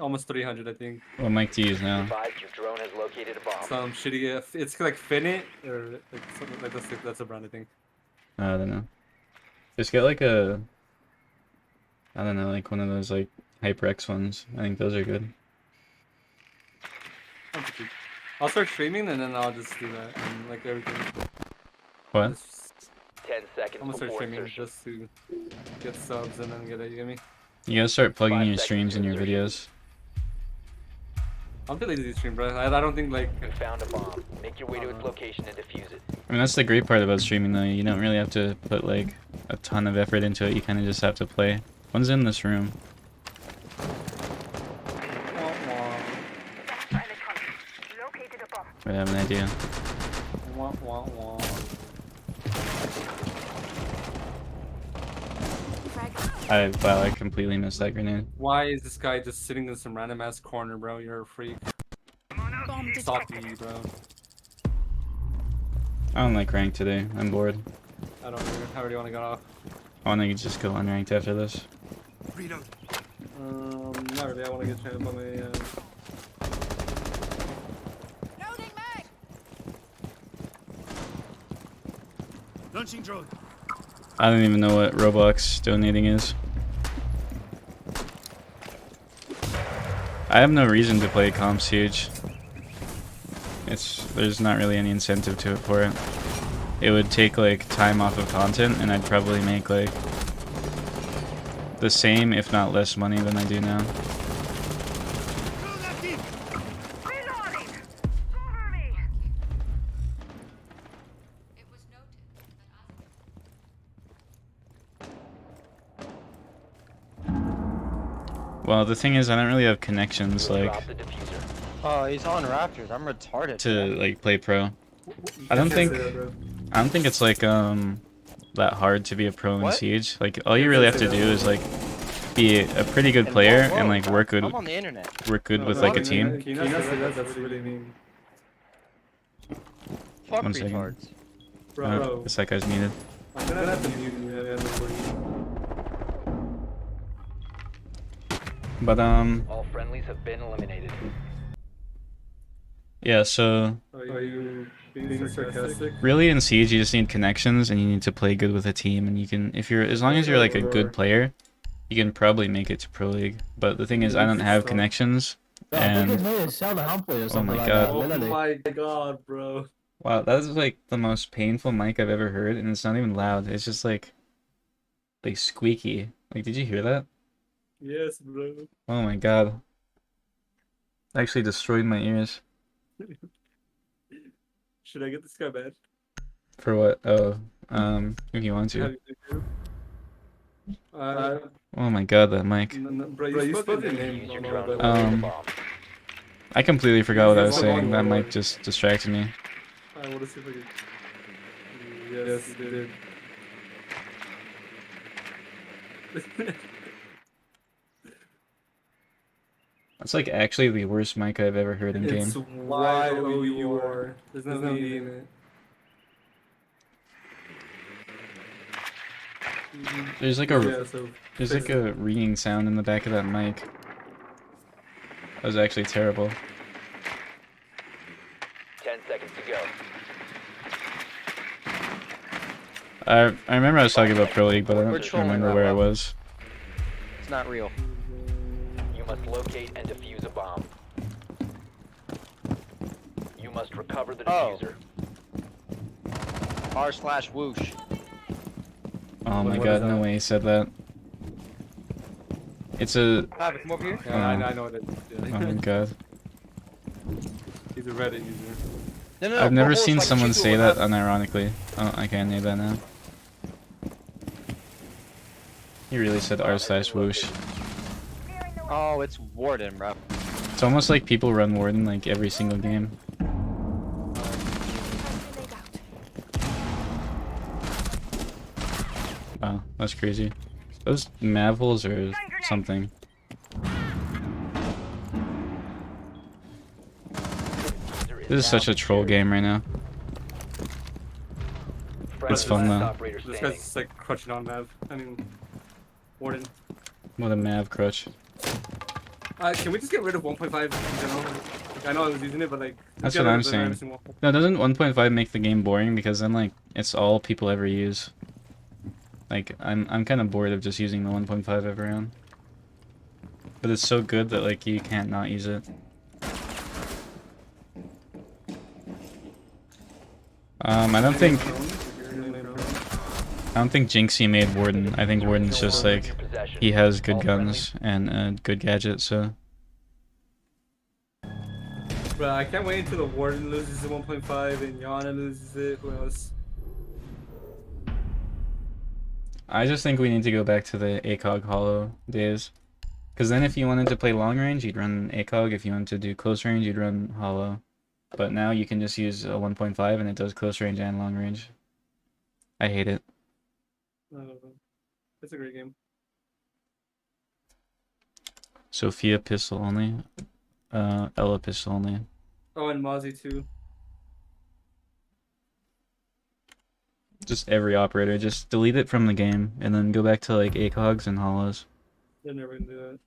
almost 300, I think. What mic do you use now? Advise your drone has located a bomb. Some shitty. It's like Finit or like something like that's a brand, I think. I don't know. Just get like a, I don't know, like one of those like HyperX ones. I think those are good. I'll start streaming and then I'll just do that and like everything. What? Just- 10 seconds I'm gonna start before streaming insertion. just to get subs and then get it. You get me? You gotta start plugging 5 your seconds streams to in your insertion. videos. I'm too lazy to stream, bro. I don't think like. You found a bomb. Make your way to its location and defuse it. I mean, that's the great part about streaming though. You don't really have to put like a ton of effort into it. You kind of just have to play. One's in this room. Wah, I have an idea. wah, wah, wah, wah. Wow, I completely missed that grenade. Why is this guy just sitting in some random ass corner, bro? You're a freak. Bomb Softy, detected. bro. I don't like rank today. I'm bored. I don't know. I already want to get off. I want to just go unranked after this. Reload. Not really. I want to get turned up on my. Loading mag. Launching drone. I don't even know what Roblox donating is. I have no reason to play Comp Siege. There's not really any incentive to it for it. It would take like time off of content and I'd probably make like the same if not less money than I do now. Throw that in. It was noted that Well, the thing is I don't really have connections You will like drop the diffuser. Oh, he's on Raptors. I'm retarded. to like play pro. I don't think it's like that hard to be a pro in What? Siege. Like all you really have to do is like be a pretty good player and like work good I'm on the internet. with like a team. That's really mean. Fuck One second. retards. Bro, This that guy's muted. I'm gonna have to mute you. But All friendlies have been eliminated. yeah, so Are you being sarcastic? really in Siege you just need connections and you need to play good with a team and you can as long as you're like a good player, you can probably make it to Pro League. But the thing is I don't have connections and oh my god. Oh my god, bro. Wow, that is like the most painful mic I've ever heard and it's not even loud. It's just like squeaky. Like did you hear that? Yes, bro. Oh my god. Actually destroyed my ears. Should I get this guy bad? For what? Oh, if you want to. Oh my god, that mic. Bro, you spelled your name. Use your No, drone to but- locate a bomb. I completely forgot what I was saying. That mic just distracted me. I want to see if I can. Yes, it did. That's like actually the worst mic I've ever heard in game. It's YOUR. There's no E in it. There's like Yeah, so there's like a ringing sound in the back of that mic. That was actually terrible. 10 seconds to go. I remember I was talking about Pro League, but I We're don't trolling remember that where I level. was. It's not real. You must locate and defuse a bomb. You must recover the Oh. diffuser. R/whoosh. Oh my What god, is no that? way he said that. It's a Havoc, come over here. yeah, I know what it is. oh Yeah. my god. He's a Reddit user. No, I've never bubbles, seen like, someone shoot say one that up. unironically. Oh, I can't name that now. He really said r/whoosh. Oh, it's Warden, bro. It's almost like people run Warden like every single game. Grenade out. Wow, that's crazy. Those Mavholes or something. This is such a troll game right now. It's fun though. This guy's just like crutching on Mav. I mean, Warden. What a Mav crutch. Can we just get rid of 1.5 in general? Like, I know I was using it, but like. That's get what rid I'm of it saying. every single- No, doesn't 1.5 make the game boring? Because then like it's all people ever use. Like I'm kind of bored of just using the 1.5 every round. But it's so good that like you can't not use it. I don't think Jinxie made Warden. I think Warden's just like he has good guns and a good gadget, so But I can't wait until the Warden loses it 1.5 and Yana loses it. Who else? I just think we need to go back to the ACOG Hollow days. Because then if you wanted to play long range, you'd run ACOG. If you wanted to do close range, you'd run Hollow. But now you can just use a 1.5 and it does close range and long range. I hate it. I don't know. It's a great game. Sophia pistol only. Ella pistol only. Oh, and Mozzie too. Just every operator. Just delete it from the game and then go back to like ACOGs and Hollows. They're never gonna do that.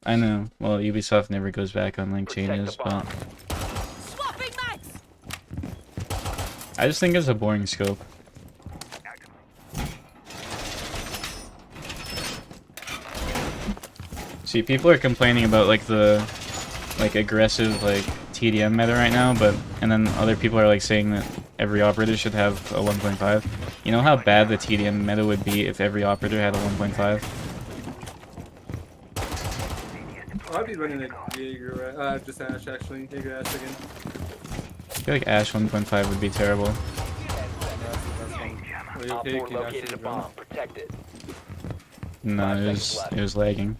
I know. Well, Ubisoft never goes back on like changes, but Swapping mags. I just think it's a boring scope. See, people are complaining about like the aggressive like TDM meta right now, and then other people are like saying that every operator should have a 1.5. You know how bad the TDM meta would be if every operator had a 1.5? Oh, I'd be running a Jaeger, just Ash actually. Jaeger Ash again. I feel like Ash 1.5 would be terrible. Are you Op okay? 4 Can you located a actually run? bomb. Protect it. No, it was lagging.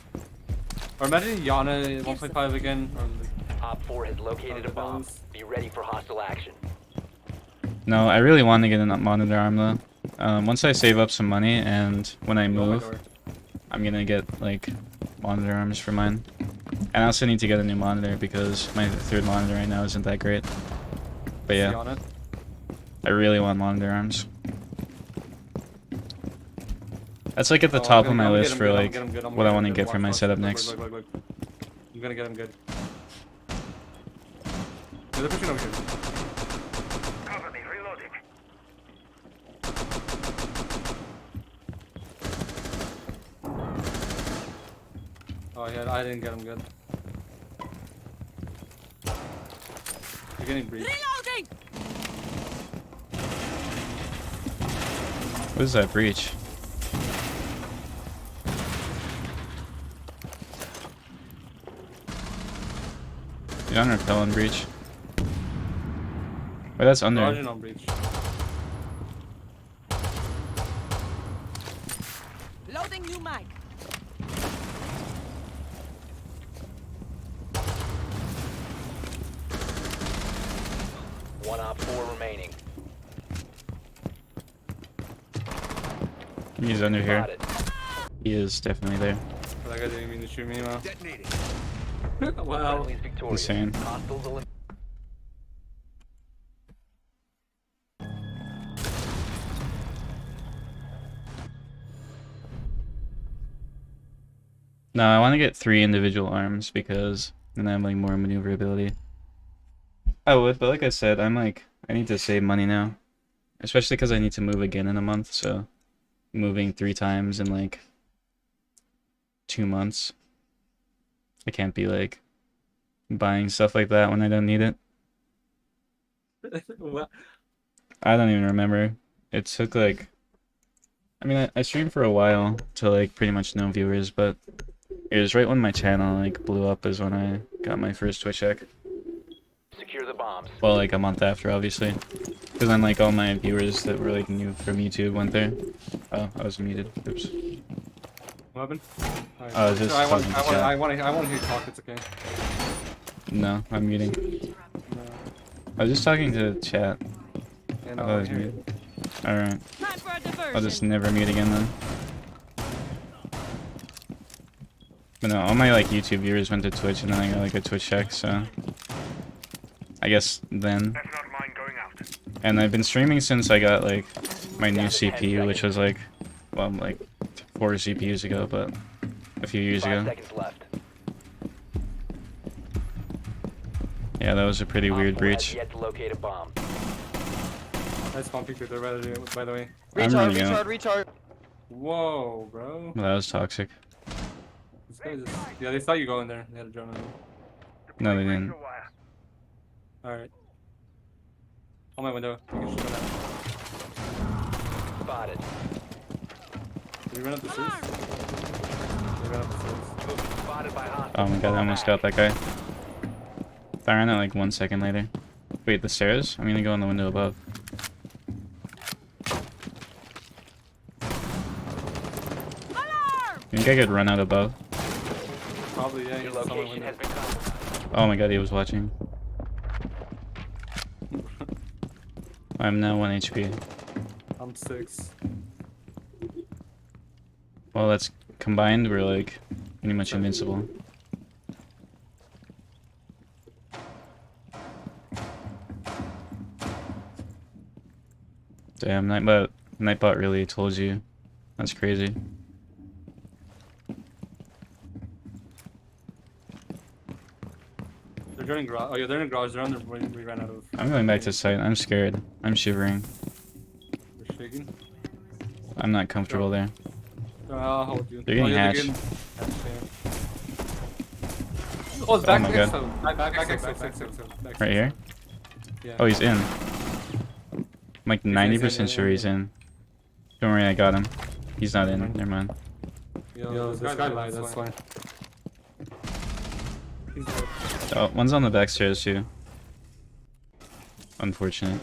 Or imagine Yana 1.5 again. Or like, Op 4 has located a bomb. Be ready for hostile action. No, I really want to get a monitor arm though. Once I save up some money and when I oh my move, God. I'm gonna get like monitor arms for mine. And I also need to get a new monitor because my third monitor right now isn't that great. But yeah, Yana. I really want monitor arms. That's like at the Oh, top I'm of my gonna get list him for good, I'm like gonna get him good, I'm what I gonna want to him get good. for my Watch, setup look, next. look. I'm gonna get him good. Yeah, they're pushing over here. Cover me, reloading. Oh yeah, I didn't get him good. You're getting breached. Reloading. What is that breach? You're on repel and breach. Wait, that's under. Dodging on breach. Loading new mag. One Op 4 remaining. He's under here. Spotted. He is definitely there. That guy didn't mean to shoot me, you know. Detonating. Wow. Friendly's victorious. Insane. Hostiles eliminated. No, I want to get 3 individual arms because then I have like more maneuverability. I would, but like I said, I need to save money now. Especially because I need to move again in a month, so moving 3 times in like 2 months. I can't be like buying stuff like that when I don't need it. What? I don't even remember. It took like, I mean, I streamed for a while to like pretty much no viewers, but it was right when my channel like blew up is when I got my first Twitch check. Secure the bombs. Well, like a month after, obviously. Because then like all my viewers that were like new from YouTube went there. Oh, I was muted. Oops. What happened? Alright. Oh, just I want talking to chat. to hear you talk. It's okay. No, I'm muting. No. I was just talking to chat. Yeah, I no, thought it was I hear me. you. Alright. Time for a diversion. I'll just never mute again then. But no, all my like YouTube viewers went to Twitch and then I got like a Twitch check, so I guess then. That's not mine going out. And I've been streaming since I got like my new CPU, which was like, well, like 4 CPUs ago, but a few years 5 ago. seconds left. Yeah, that was a pretty Op weird 4 has breach. yet to locate a bomb. Nice spawn picture there, by the way. I'm Retard, running out. retard. Whoa, bro. Well, that was toxic. This guy just... Yeah, they saw you go in there. They had a drone on you. No, they didn't. Razor wire. Alright. On my window. You can shoot him out. Spotted. Did he run up the stairs? He ran up the stairs. Spotted by hostiles. Oh my god, I almost got that guy. If I ran it like 1 second later. Wait, the stairs? I'm gonna go in the window above. Alarm! You think I could run out above? Probably, yeah. Your He's on my location window. has been compromised. Oh my god, he was watching. I'm now 1 HP. I'm 6. Well, that's combined, we're like pretty much invincible. Damn, Nightbot really told you. That's crazy. They're joining garage. Oh yeah, they're in the garage. They're on the we ran out of. I'm going back to site. I'm scared. I'm shivering. They're shaking. I'm not comfortable there. I'll hold you. They're getting yeah, hatched. Oh, it's back my next God. to back Right here? Yeah. Oh, he's in. I'm like in, 90% yeah, sure yeah, he's yeah. in. Don't worry, I got him. He's not in. Never mind. Yo, this guy lied. That's fine. He's dead. Oh, one's on the back stairs too. Unfortunate.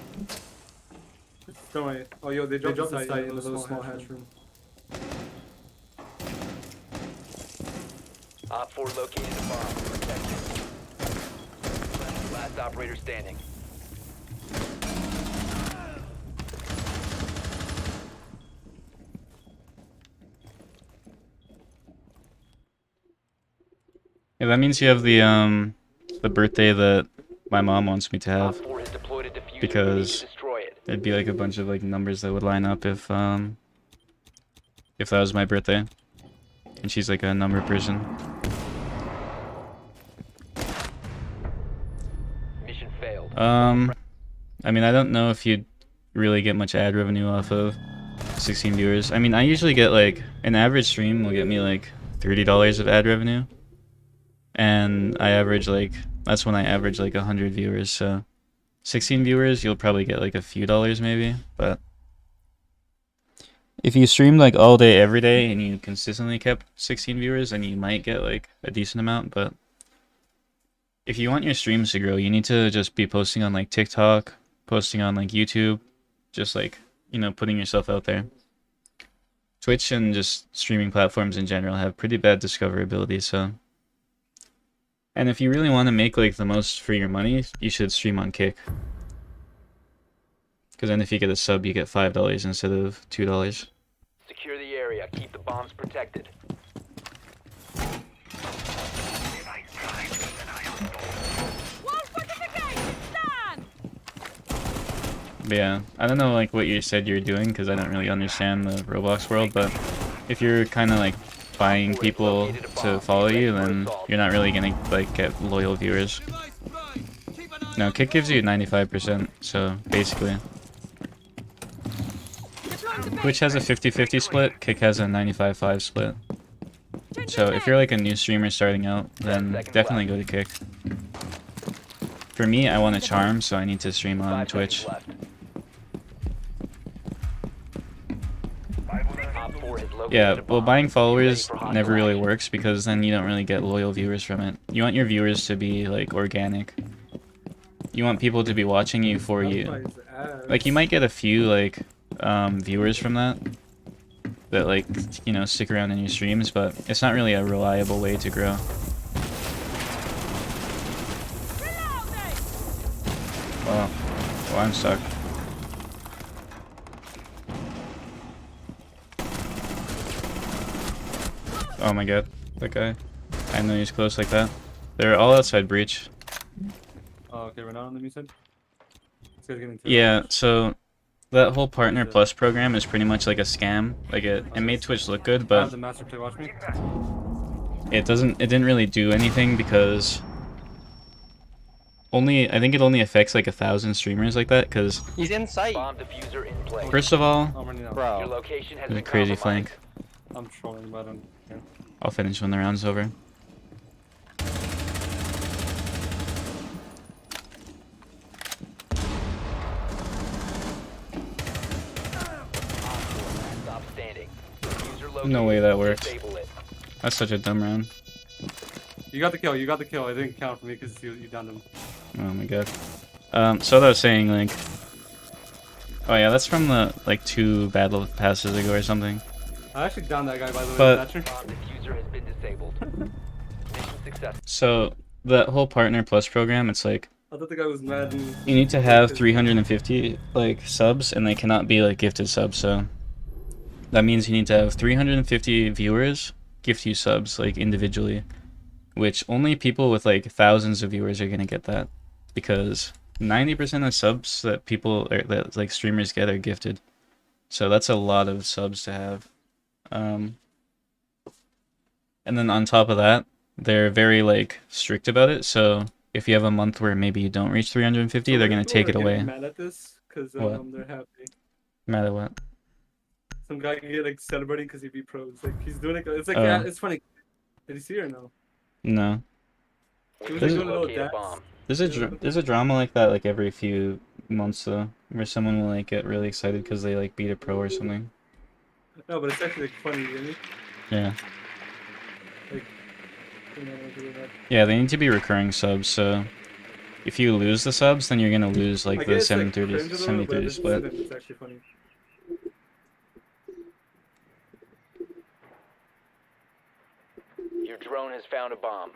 Don't worry. Oh, yo, they dropped the site in the little small hatch room. Op 4 located a bomb. Protect it. Last operator standing. Yeah, that means you have the birthday that my mom wants me to Op have. 4 has deployed a diffuser. Because You need to destroy it. It'd be like a bunch of like numbers that would line up if that was my birthday. And she's like a number person. Mission failed. I mean, I don't know if you'd really get much ad revenue off of 16 viewers. I mean, I usually get like an average stream will get me like $30 of ad revenue. And I average like, that's when I average like 100 viewers, so 16 viewers, you'll probably get like a few dollars maybe, but if you streamed like all day every day and you consistently kept 16 viewers, then you might get like a decent amount. But if you want your streams to grow, you need to just be posting on like TikTok, posting on like YouTube, just like, you know, putting yourself out there. Twitch and just streaming platforms in general have pretty bad discoverability, so. And if you really want to make like the most for your money, you should stream on Kick. Because then if you get a sub, you get $5 instead of $2. Secure the area. Keep the bombs protected. Wall fortification, stand! But yeah, I don't know like what you said you're doing because I don't really understand the Roblox world, but if you're kind of like buying people to follow you, then you're not really gonna like get loyal viewers. No, Kick gives you 95%, so basically. Twitch has a 50-50 split, Kick has a 95-5 split. So if you're like a new streamer starting out, then definitely go to Kick. For me, I want a charm, so I need to stream on 5 Twitch. seconds left. Op 4 has located Yeah, a well, bomb. buying Be followers ready for never really hostile works because then you don't really get loyal viewers from it. You want your viewers to be like organic. You want people to be watching you for you. Like you might get a few like viewers from that like, you know, stick around in your streams, but it's not really a reliable way to grow. Oh, I'm stuck. Oh my god, that guy. I know he's close like that. They're all outside breach. Oh, okay, we're not on the me side. This guy's getting Yeah, so that whole Partner Plus program is pretty much like a scam. Like it made Twitch look good, I have but the master play, watch me. it didn't really do anything because I think it only affects like 1,000 streamers like that, because He's in sight. Bomb diffuser in place. first of all, I'm running out. Bro. Your location has there's a been crazy compromised. flank. I'm trolling, but I don't care. I'll finish when the round's over. Stop standing. Diffuser No way that located. worked. Disable it. That's such a dumb round. You got the kill, you got the kill. It didn't count for me because you downed him. Oh my god. So what I was saying, like, oh yeah, that's from the like 2 battle passes ago or something. I actually downed that guy, by the way, But- Thatcher. Bomb diffuser has been disabled. Mission success. So that whole Partner Plus program, it's like I thought the guy was mad and... you need to have 350 like subs, and they cannot be like gifted subs. So that means you need to have 350 viewers gift you subs like individually, which only people with like thousands of viewers are gonna get that, because 90% of subs that people or that like streamers get are gifted. So that's a lot of subs to have. And then on top of that, they're very like strict about it. So if you have a month where maybe you don't reach 350, they're gonna take it away. Mad at this because What? they're happy. Matter what? Some guy can get like celebrating because he beat pros. Like he's doing it. It's like Oh. yeah, it's funny. Did you see it or no? No. He was This like is- doing a little Locate a dance. bomb. There's a drama like that like every few months though, where someone will like get really excited because they like beat a pro or something. No, but it's actually like funny, you know? Yeah. You know, doing that. Yeah, they need to be recurring subs. So if you lose the subs, then you're gonna lose I like get the it's, 70-30 cringe a little, but 70-30 it's split. It's actually funny. Your drone has found a bomb.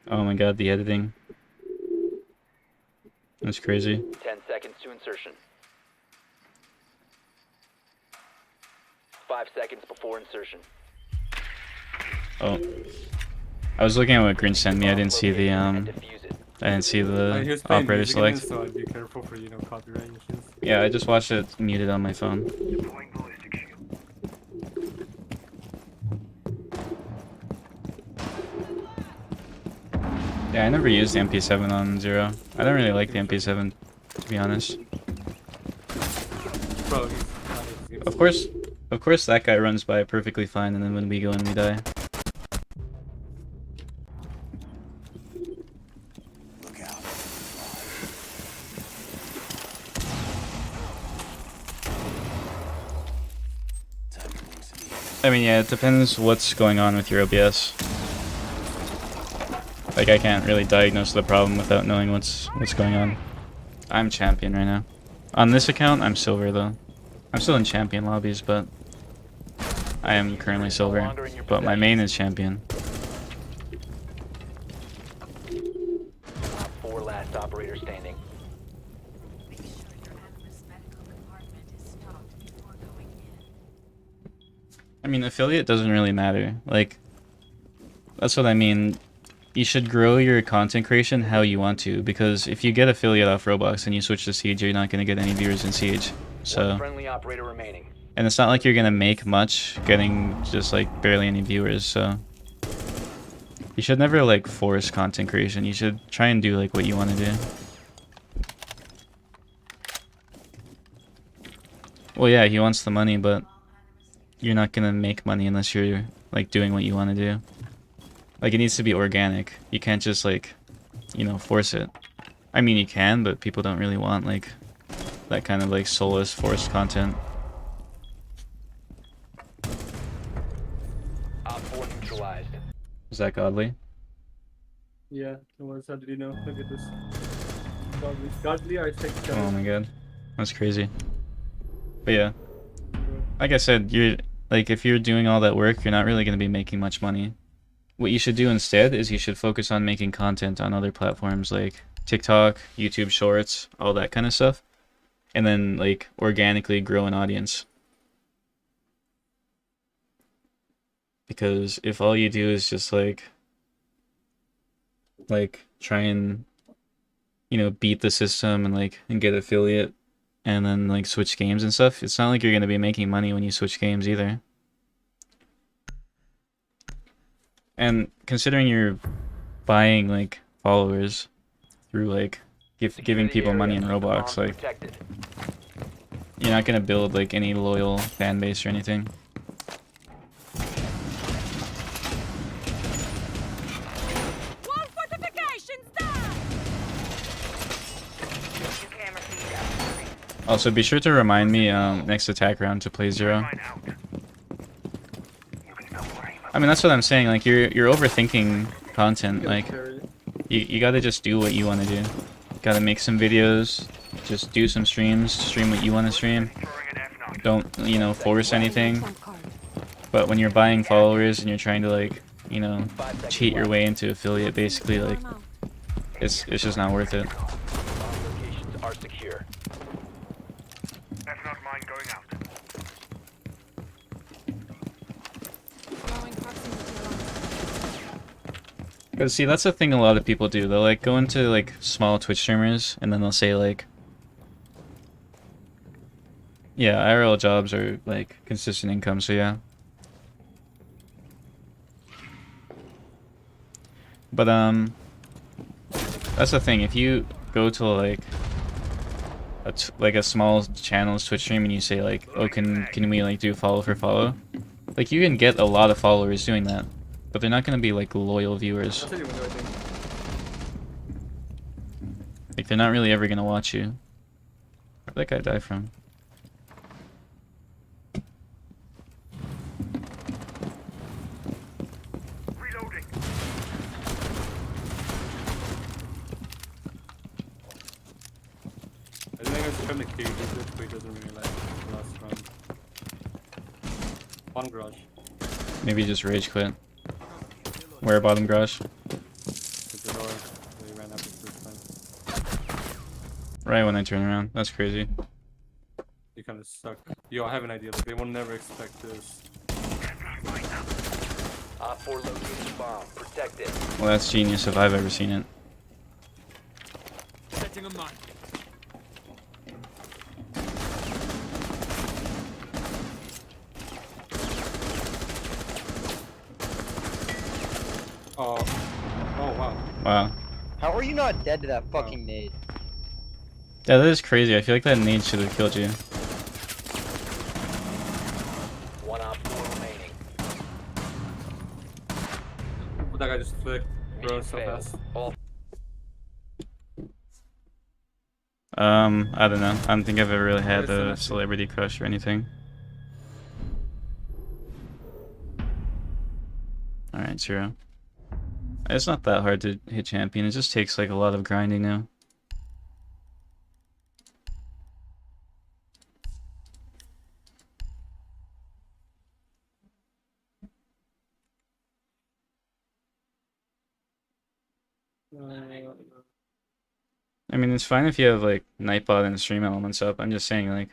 Oh my god, the editing. That's crazy. 10 seconds to insertion. 5 seconds before insertion. Oh. I was looking at what Grinch sent me. I Bomb didn't see the located and defuse it. I didn't see He the was playing operator music in select. this, so I'd be careful for, you know, copyright issues. Yeah, I just watched it muted on my phone. Deploying ballistic shield. Yeah, I never used the MP7 on Zero. I don't really like the MP7, to be honest. Bro, he's Of course that guy runs by perfectly fine, and then when we go in, we die. I mean, yeah, it depends what's going on with your OBS. Like, I can't really diagnose the problem without knowing what's going on. I'm champion right now. On this account, I'm silver though. I'm still in champion lobbies, but I am currently silver. But my main is champion. Top 4 last operator standing. Make sure your Atlas medical compartment is stocked before going in. I mean, affiliate doesn't really matter. Like, that's what I mean. You should grow your content creation how you want to, because if you get affiliate off Roblox and you switch to Siege, you're not going to get any viewers in Siege. One So, friendly operator remaining. and it's not like you're going to make much getting just like barely any viewers, so you should never like force content creation. You should try and do like what you want to do. Well, yeah, he wants the money, but you're not going to make money unless you're like doing what you want to do. Like, it needs to be organic. You can't just, like, you know, force it. I mean, you can, but people don't really want, like, that kind of, like, soulless, forced content. Op 4 neutralized. Is that godly? Yeah, no worries. How did you know? Look at this. Godly. Godly, I take Oh my god. That's crazy. But yeah. Like I said, you're, like, if you're doing all that work, you're not really going to be making much money. What you should do instead is you should focus on making content on other platforms like TikTok, YouTube Shorts, all that kind of stuff, and then like organically grow an audience. Because if all you do is just like try and beat the system and get affiliate and then like switch games and stuff, it's not like you're gonna be making money when you switch games either. And considering you're buying like followers through like giving people money in Roblox, like Protected. you're not gonna build like any loyal fan base or anything. Wall fortifications down! Also, be sure to remind me next attack round to play Zero. Mine out. You can stop worrying about I mean, that's what I'm saying. Like you're overthinking content. Like Carry. you gotta just do what you want to do. Gotta make some videos. Just do some streams. Stream what you want to stream. throwing an F-naught. Don't force anything. But when you're buying followers and you're trying to like cheat your way into affiliate, basically, like it's just not worth it. Bomb locations are secure. F-naught mine going out. Because see, that's the thing a lot of people do. They'll like go into like small Twitch streamers and then they'll say like, yeah, IRL jobs are like consistent income, so yeah. But that's the thing. If you go to like a small channel's Twitch stream and you say like, oh, can we like do follow for follow? Like you can get a lot of followers doing that, but they're not gonna be like loyal viewers. I'll tell you when I think. Like they're not really ever gonna watch you. Where'd that guy die from? Reloading. I think I was trying to kill this, but he doesn't really like the last round. One garage. Maybe just rage quit. Where bottom garage? Hit the door. They ran up the first time. Right when I turn around. That's crazy. You kind of suck. Yo, I have an idea. Like, they will never expect this. Op 4 located bomb. Protect it. Well, that's genius if I've ever seen it. Setting a mine. Oh. Oh, wow. Wow. How are you not dead to that fucking nade? Yeah, that is crazy. I feel like that nade should have killed you. One Op 4 remaining. That guy just flicked. Bro, Mission so failed. fast. All I don't know. I don't think I've ever really had It's a a messy. celebrity crush or anything. Alright, Zero. It's not that hard to hit champion. It just takes like a lot of grinding now. I mean, it's fine if you have like Nightbot and stream elements up. I'm just saying like,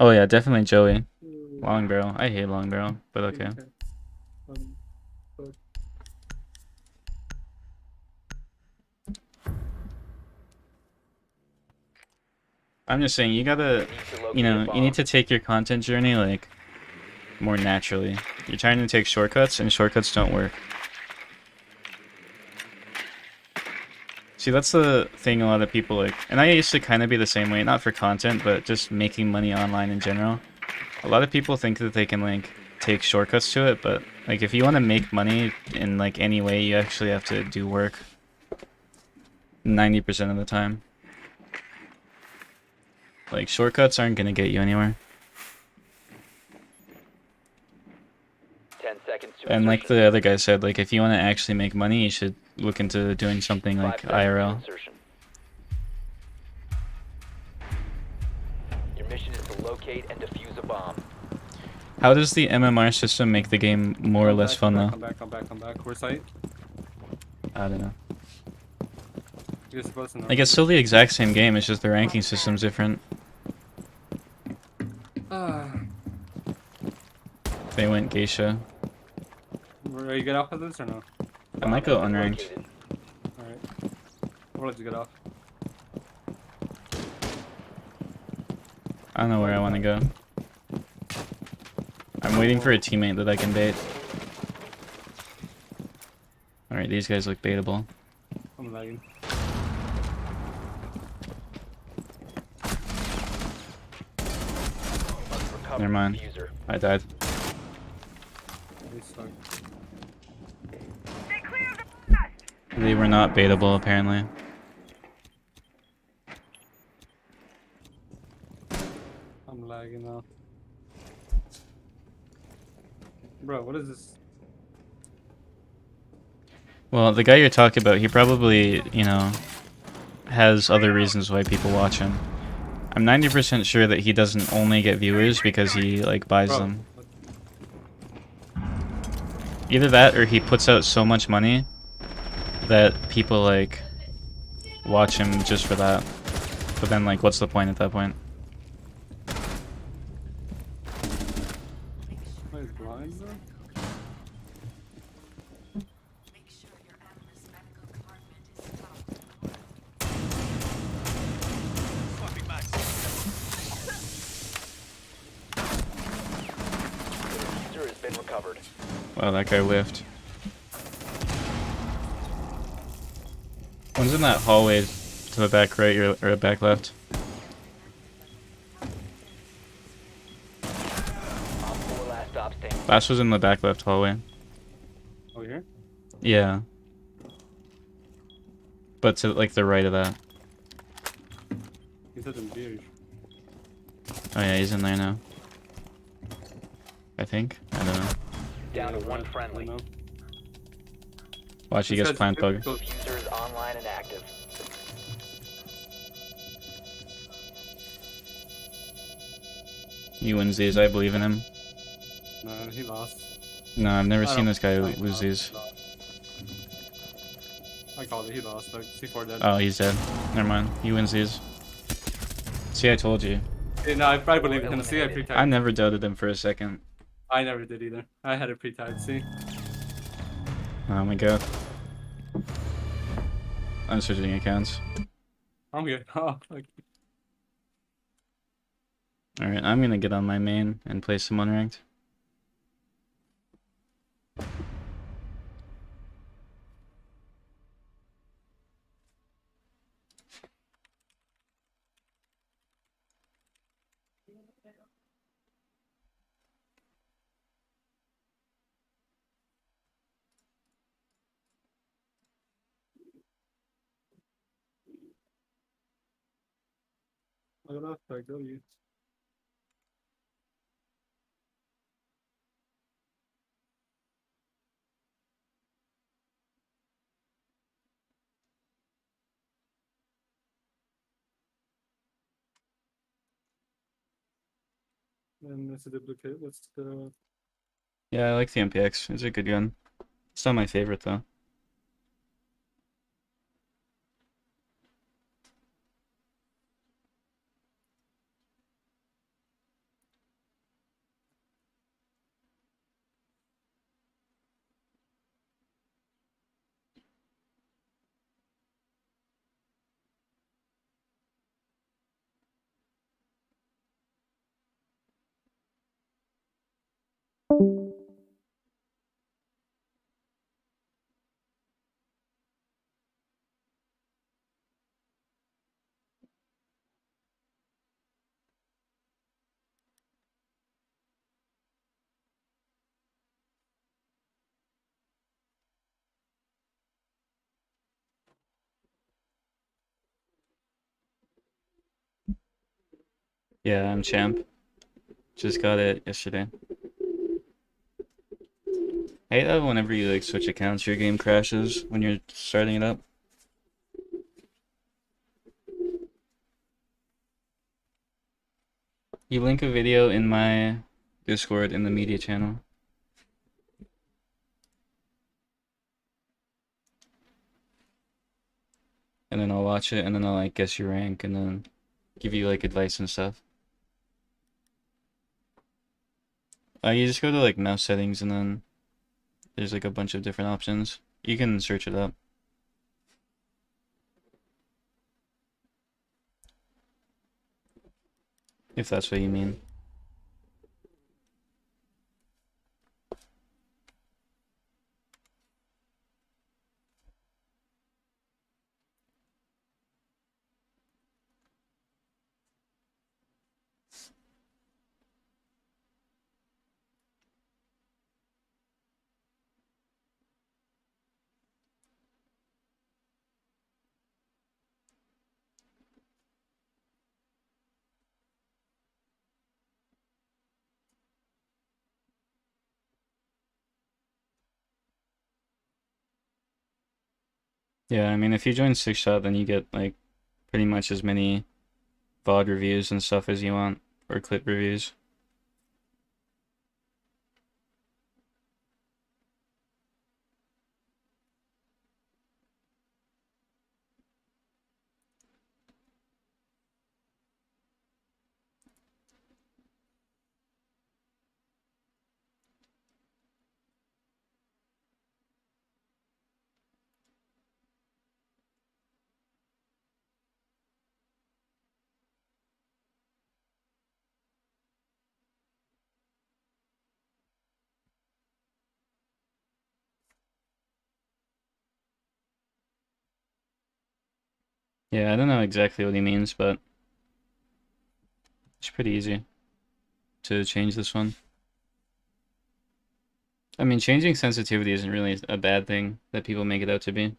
oh yeah, definitely Joey. Long barrel. I hate long barrel, but okay. Um, I'm just saying you gotta, need to locate you a know, you bomb. need to take your content journey like more naturally. You're trying to take shortcuts and shortcuts don't work. See, that's the thing a lot of people like, and I used to kind of be the same way, not for content, but just making money online in general. A lot of people think that they can like take shortcuts to it, but like if you want to make money in like any way, you actually have to do work 90% of the time. Like shortcuts aren't gonna get you anywhere. 10 seconds to And like insertion. the other guy said, like if you want to actually make money, you should look into doing something 5 like seconds to IRL. insertion. Your mission is to locate and defuse a bomb. How does the MMR system make the game more or less fun though? Come back. Where's site? I don't know. You're supposed to know. Like it's still the exact same game. It's just the ranking system's different. They went geisha. Are you get off of this or no? I might go Bomb has been unranked. located. Alright. We'll let you get off. I don't know where I want to go. I'm waiting for a teammate that I can bait. Alright, these guys look baitable. I'm lagging. Must recover Never mind. the diffuser. I died. They suck. They were not baitable, apparently. I'm lagging now. Bro, what is this? Well, the guy you're talking about, he probably, you know, has other reasons why people watch him. I'm 90% sure that he doesn't only get viewers because he, like, buys Bro, them. Either that or he puts out so much money that people, like, watch him just for that. But then, like, what's the point at that point? what is blind, bro? Make sure your analyst medical compartment is stocked. The diffuser has been recovered. Wow, that guy whiffed. One's in that hallway to the back right or back left. Op 4 last stop standing. Last was in the back left hallway. Oh, here? Yeah. But to, like, the right of that. He said in beers. Oh yeah, he's in there now. I think. I don't know. Down to one I friendly. know. Watch, he This gets guy's plant bug. difficult. Diffuser is online and active. He wins these, I believe in him. No, he lost. No, I've never I seen don't- this guy I lose lost, these. he lost. I called it, he lost. Like, C4 dead. Oh, he's dead. Never mind. He wins these. See, I told you. Yeah, no, I probably believe in him. See, I pre-typed. I never doubted him for a second. I never did either. I had it pre-typed, see? Oh my god. I'm switching accounts. I'm good. Oh, like, Alright, I'm gonna get on my main and play some unranked. I don't know if I go you. And it's a duplicate. What's the... Yeah, I like the MPX. It's a good gun. It's not my favorite though. Yeah, I'm champ. Just got it yesterday. I hate that whenever you like switch accounts, your game crashes when you're starting it up. You link a video in my Discord in the media channel. and then I'll watch it, and then I'll like guess your rank, and then give you like advice and stuff. You just go to like mouse settings, and then there's like a bunch of different options. You can search it up. If that's what you mean. Yeah, I mean, if you join Six Shot, then you get like pretty much as many VOD reviews and stuff as you want, or clip reviews. Yeah, I don't know exactly what he means, but it's pretty easy to change this one. I mean, changing sensitivity isn't really a bad thing that people make it out to be.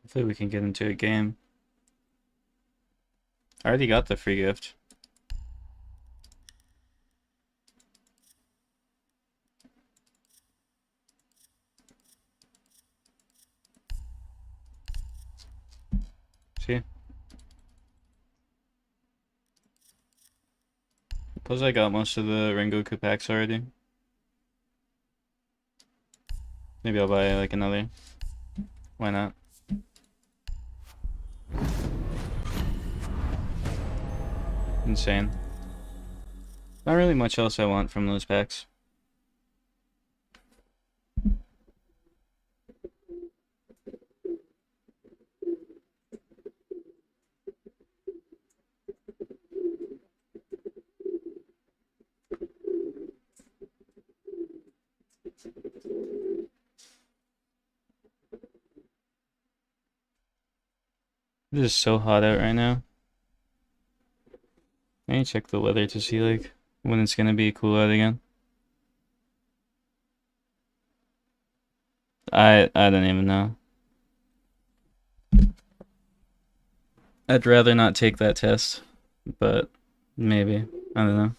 Hopefully we can get into a game. I already got the free gift. See? Plus I got most of the Rengoku packs already. Maybe I'll buy like another. Why not? Insane. Not really much else I want from those packs. It is so hot out right now. I need to check the weather to see like when it's gonna be cool out again. I don't even know. I'd rather not take that test, but maybe. I don't know.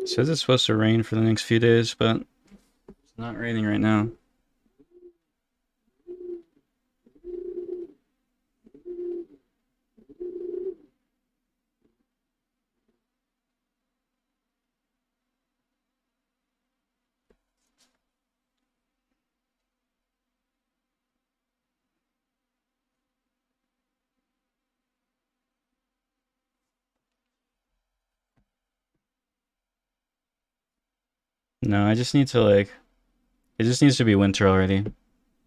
It says it's supposed to rain for the next few days, but it's not raining right now. No, I just need to like, it just needs to be winter already.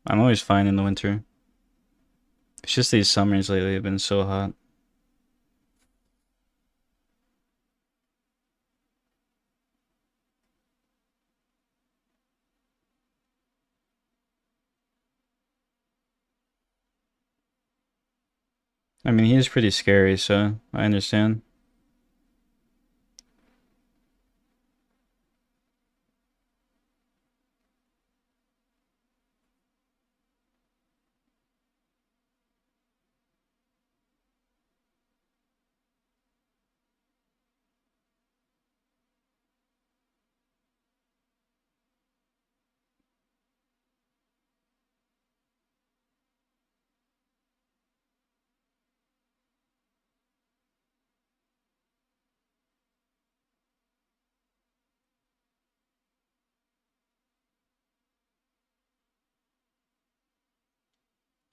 I'm always fine in the winter. It's just these summers lately have been so hot. I mean, he is pretty scary, so I understand.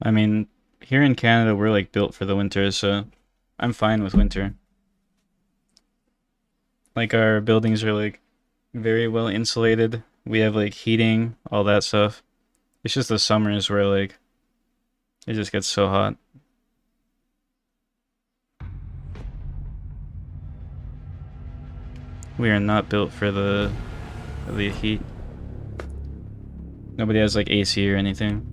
I mean, here in Canada, we're like built for the winter, so I'm fine with winter. Like our buildings are like very well insulated. We have like heating, all that stuff. It's just the summers where like it just gets so hot. We are not built for the heat. Nobody has like AC or anything.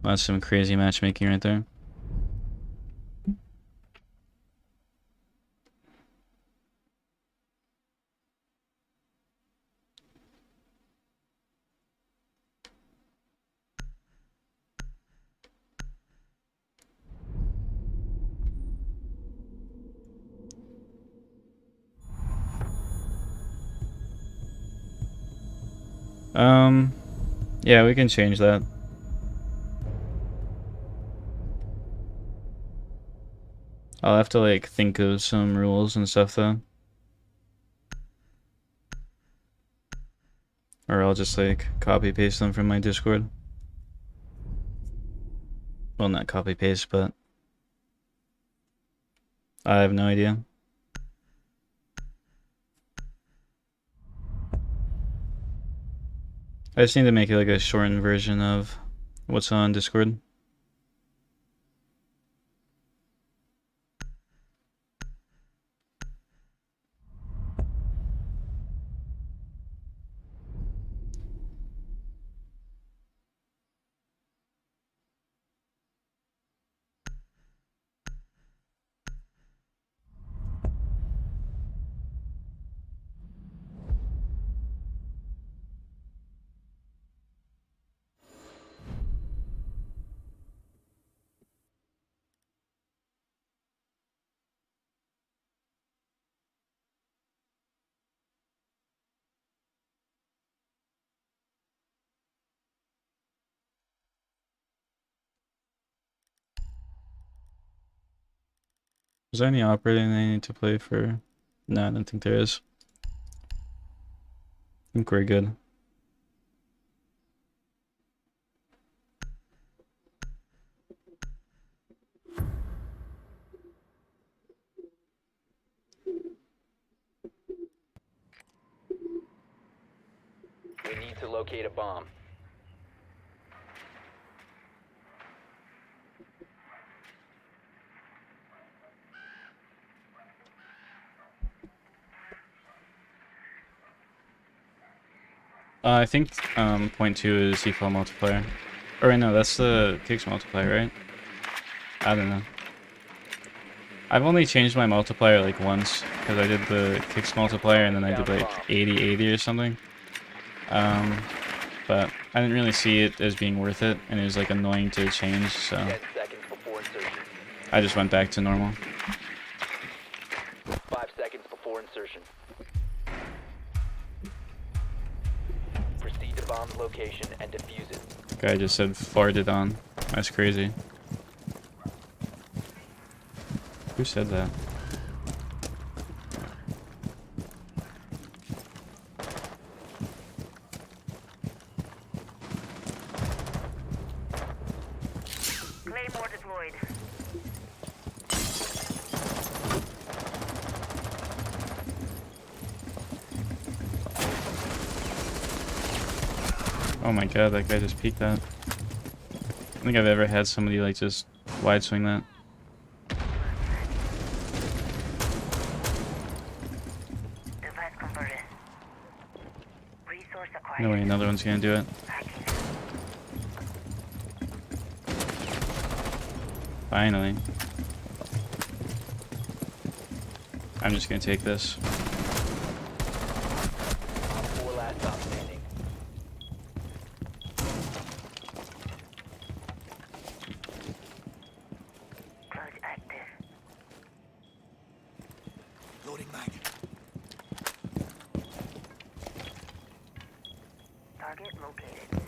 That's some crazy matchmaking right there. Yeah, we can change that. I'll have to like think of some rules and stuff though. Or I'll just like copy paste them from my Discord. Well, not copy paste, but I have no idea. I just need to make it like a shortened version of what's on Discord. Is there any operating I need to play for? No, I don't think there is. I think we're good. We need to locate a bomb. I think point 2 is equal multiplier. Or wait, no, that's the kicks multiplier, right? I don't know. I've only changed my multiplier like once because I did the kicks multiplier and then I did like 80-80 or something. But I didn't really see it as being worth it, and it was like annoying to change, so 10 seconds before insertion. I just went back to normal. 5 seconds before insertion. Proceed to bomb's location and defuse it. Guy just said farted on. That's crazy. Who said that? Claymore deployed. Oh my god, that guy just peeked that. I don't think I've ever had somebody like just wide swing that. Device converted. Resource acquired. No way another one's gonna do it. Finally. I'm just gonna take this. Op 4 last stop standing. Close active. Loading mag. Target located.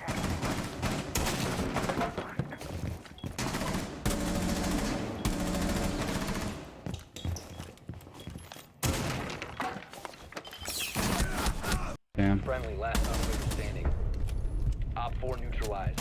Damn. Friendly last operator standing. Op 4 neutralized.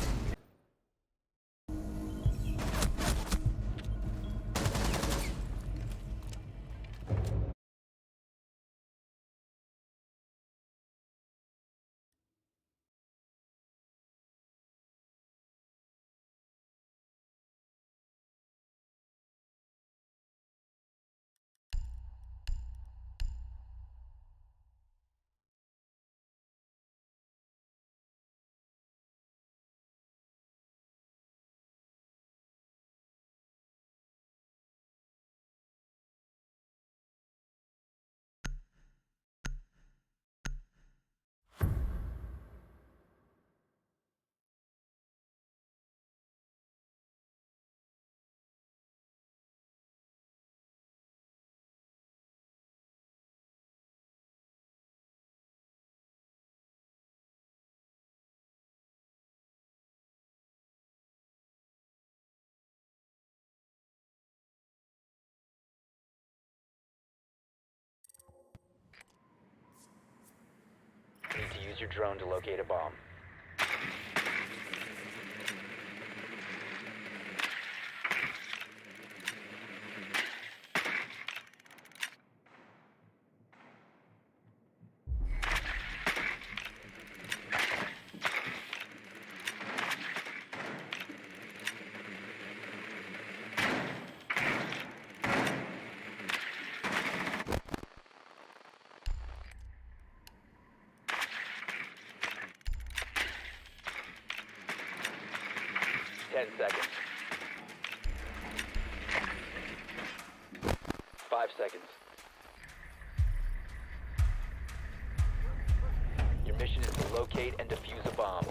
Need to use your drone to locate a bomb. Ten seconds. 5 seconds. Your mission is to locate and defuse a bomb.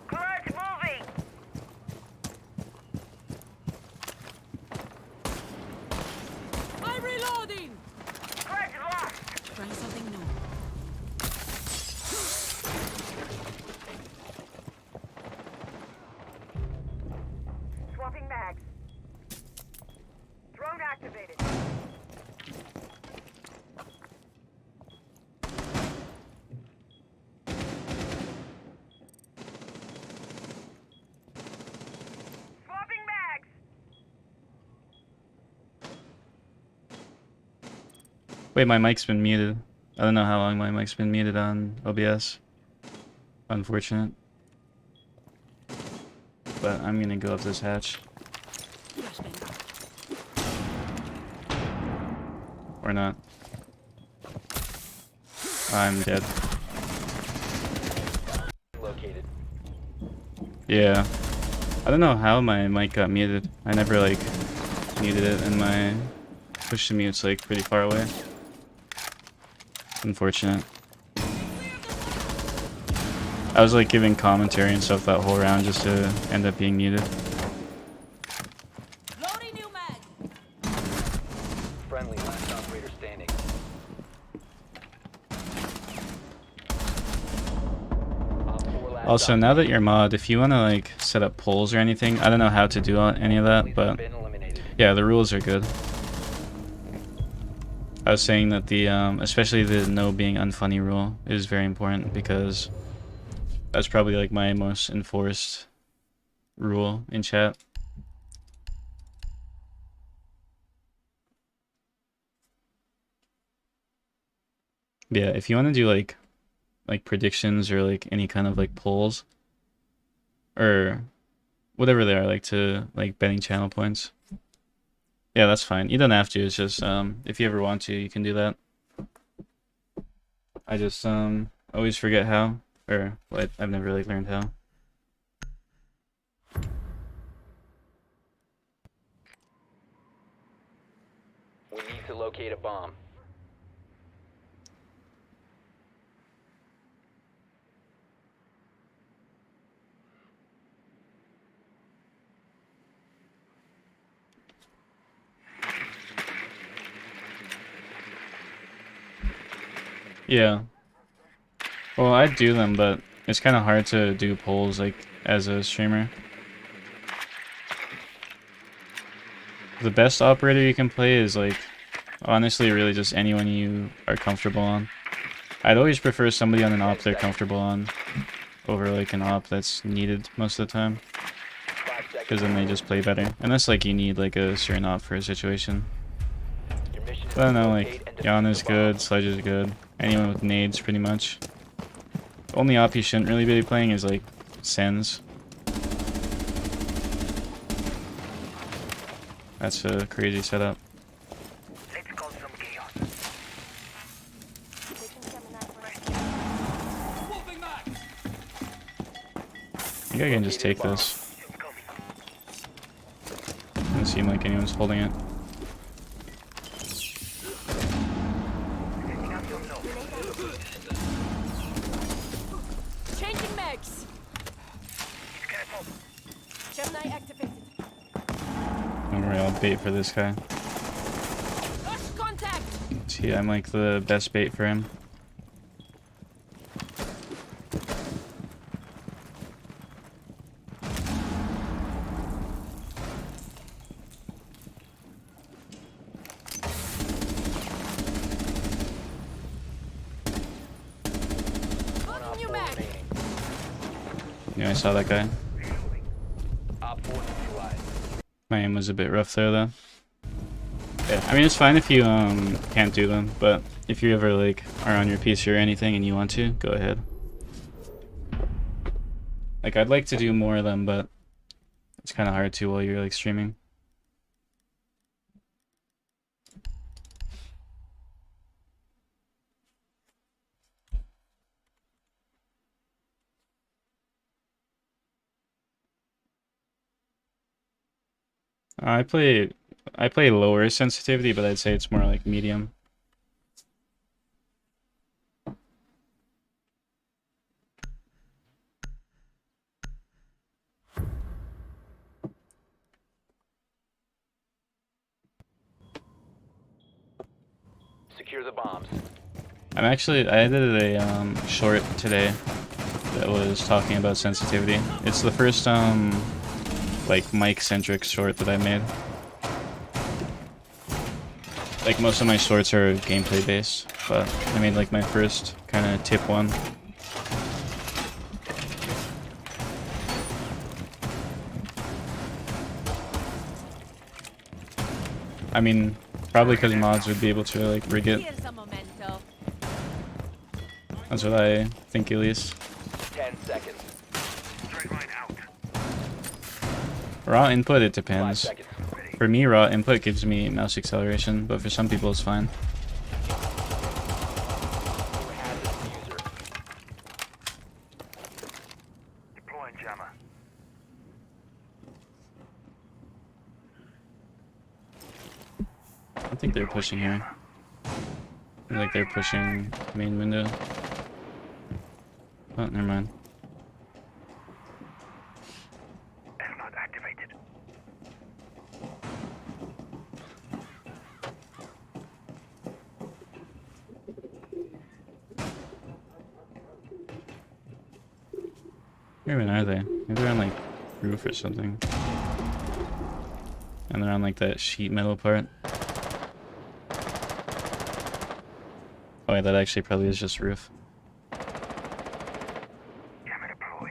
Clutch moving. I'm reloading! Clutch lost. Trying something new. Swapping mags. Drone activated. Swapping mags. Wait, my mic's been muted. I don't know how long my mic's been muted on OBS. Unfortunate. But I'm gonna go up this hatch. Or not. I'm dead. Located. Yeah. I don't know how my mic got muted. I never like muted it and my push to mute's like pretty far away. Unfortunate. I was like giving commentary and stuff that whole round just to end up being muted. Loading new mag! Friendly last operator standing. Op 4 last Also, op- now that you're mod, if you want to like set up polls or anything, I don't know how to do any of that, friendlies have but been eliminated. yeah, the rules are good. I was saying that the especially the no being unfunny rule is very important because that's probably like my most enforced rule in chat. Yeah, if you want to do like predictions or like any kind of like polls or whatever they are, like to like betting channel points. Yeah, that's fine. You don't have to. It's just if you ever want to, you can do that. I just always forget how, or well, I've never really learned how. We need to locate a bomb. Yeah. Well, I do them, but it's kind of hard to do polls like as a streamer. The best operator you can play is like honestly really just anyone you are comfortable on. I'd always prefer somebody on an op they're comfortable on over like an op that's needed most of the time, 5 seconds. because then they just play better. Unless like you need like a certain op for a situation. Your mission is I don't to know, locate like and defuse Yana's the bomb. good, Sledge is good. Anyone with nades pretty much. Only op you shouldn't really be playing is like Sens. That's a crazy setup. Let's call some chaos. I think I can just take this. Doesn't seem like anyone's holding it. Setting up your node. Changing mags. Be careful. Gemini activated. Don't worry, I'll bait for this guy. Rush contact. See, I'm like the best bait for him. Loading new mag. Yeah, I saw that guy. Op 4 neutralized. My aim was a bit rough there though. Yeah, I mean it's fine if you can't do them, but if you ever like are on your PC or anything and you want to, go ahead. Like I'd like to do more of them, but it's kind of hard to while you're like streaming. I play lower sensitivity, but I'd say it's more like medium. Secure the bombs. I did a short today that was talking about sensitivity. It's the first like mic-centric short that I made. Like most of my shorts are gameplay based, but I made like my first kind of tip one. I mean, probably because mods would be able to like rig it. Here's a memento. That's what I think at least. 10 seconds. Straight line out. Raw input, it 5 depends. seconds. For me, raw input gives me mouse acceleration, but for some people it's fine. You have the diffuser. Deploying jammer. I think they're pushing here. I feel like they're pushing main window. Oh, never mind. Airlock activated. Where even are they? Maybe they're on like roof or something. And they're on like that sheet metal part. Oh yeah, that actually probably is just roof. Jammer deployed.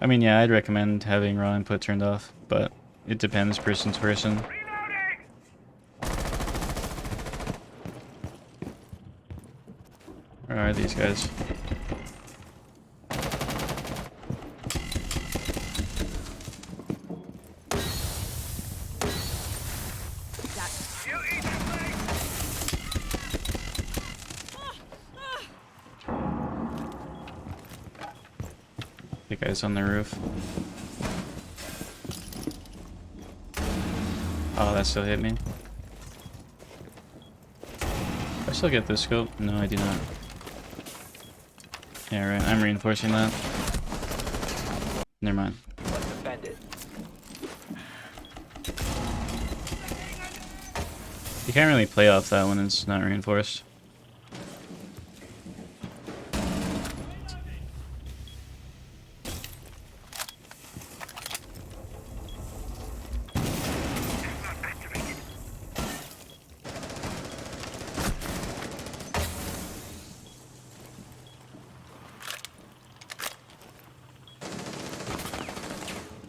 I mean, yeah, I'd recommend having raw input turned off, but it depends person to person. Reloading! Where are these guys? Guy's on the roof. Oh, that still hit me. I still get this scope? No, I do not. Yeah, right. I'm reinforcing that. Never mind. Let's defend it. You can't really play off that when it's not reinforced.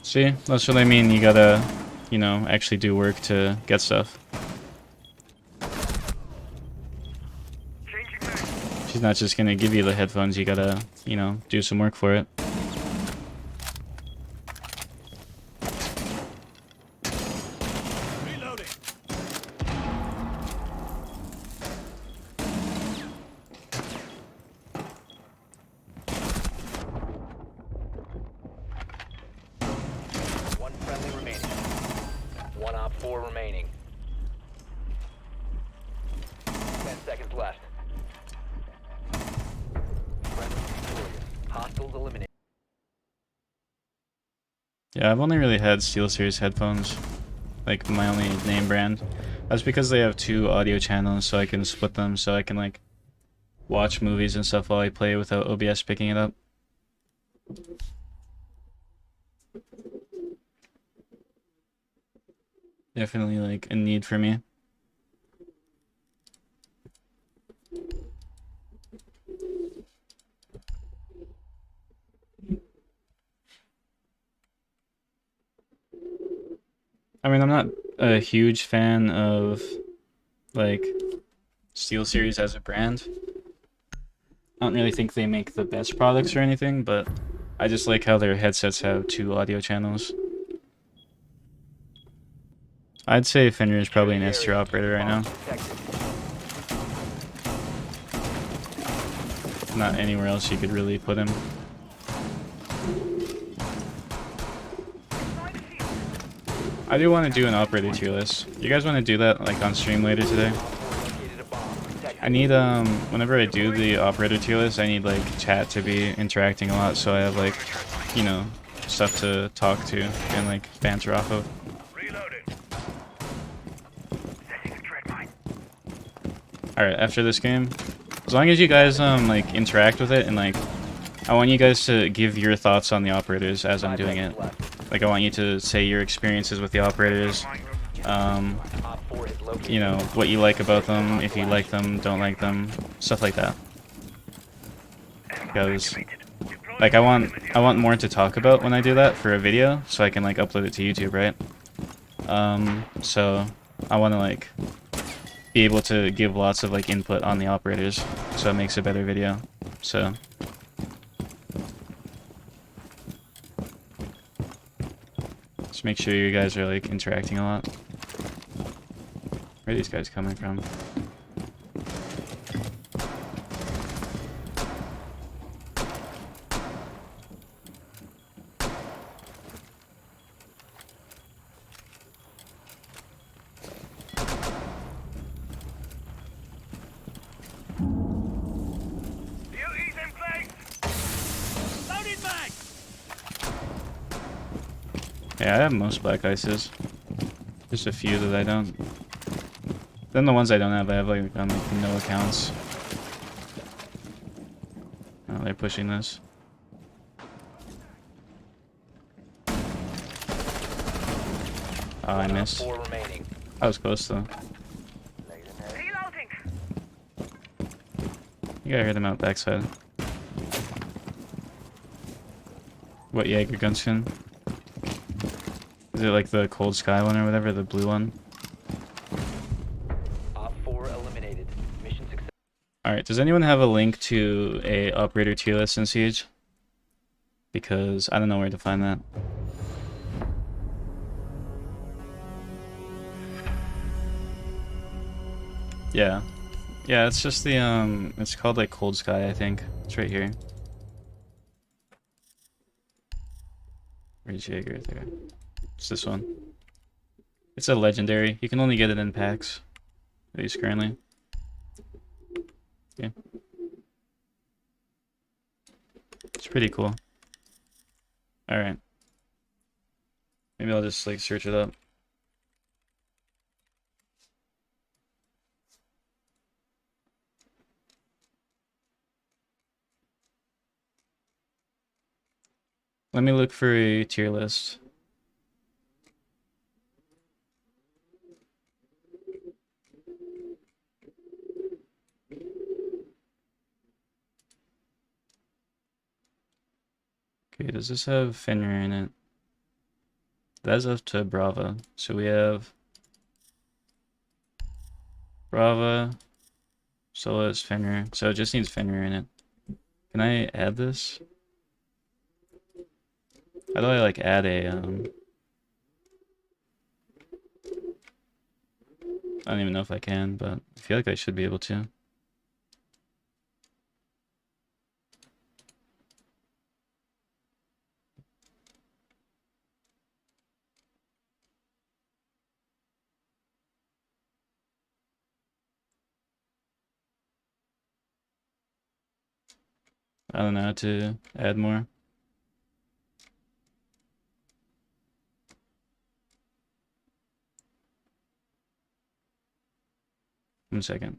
See, that's what I mean. You gotta, you know, actually do work to get stuff. She's not just gonna give you the headphones. You gotta, you know, do some work for it. One friendly remaining. One op 4 remaining. 10 seconds left. Friendly victorious. Hostiles eliminated. Yeah, I've only really had SteelSeries headphones, like my only name brand. That's because they have 2 audio channels, so I can split them, so I can like watch movies and stuff while I play without OBS picking it up. Definitely like a need for me. I mean, I'm not a huge fan of like SteelSeries as a brand. I don't really think they make the best products or anything, but I just like how their headsets have 2 audio channels. I'd say Fenrir is probably an S tier operator right now. Not anywhere else you could really put him. I do want to do an operator tier list. You guys want to do that like on stream later today? I need whenever I do the operator tier list, I need like chat to be interacting a lot, so I have like, you know, stuff to talk to and like banter off of. Alright, after this game, as long as you guys like interact with it and like, I want you guys to give your thoughts on the operators as I'm doing it. Like I want you to say your experiences with the operators, you know, what you like about them, if you like them, don't like them, stuff like that. Because like I want more to talk about when I do that for a video, so I can like upload it to YouTube, right? So I want to like be able to give lots of like input on the operators, so it makes a better video. So just make sure you guys are like interacting a lot. Where are these guys coming from? Yeah, I have most black ices. Just a few that I don't. Then the ones I don't have, I have like on like no accounts. Oh, they're pushing this. Oh, I missed. 4 remaining. I was close though. You gotta hear them out backside. What Jaeger gun skin? Is it like the Cold Sky one or whatever, the blue one? Op 4 eliminated. Mission success. Alright, does anyone have a link to a operator tier list in Siege? Because I don't know where to find that. Yeah. Yeah, it's just the it's called like Cold Sky, I think. It's right here. Where's Jaeger there? It's this one. It's a legendary. You can only get it in packs. At least currently. Yeah. It's pretty cool. Alright. Maybe I'll just like search it up. Let me look for a tier list. Okay, does this have Fenrir in it? That's up to Brava. So we have Brava, Solus, Fenrir. So it just needs Fenrir in it. Can I add this? How do I like add a I don't even know if I can, but I feel like I should be able to. I don't know how to add more. One second.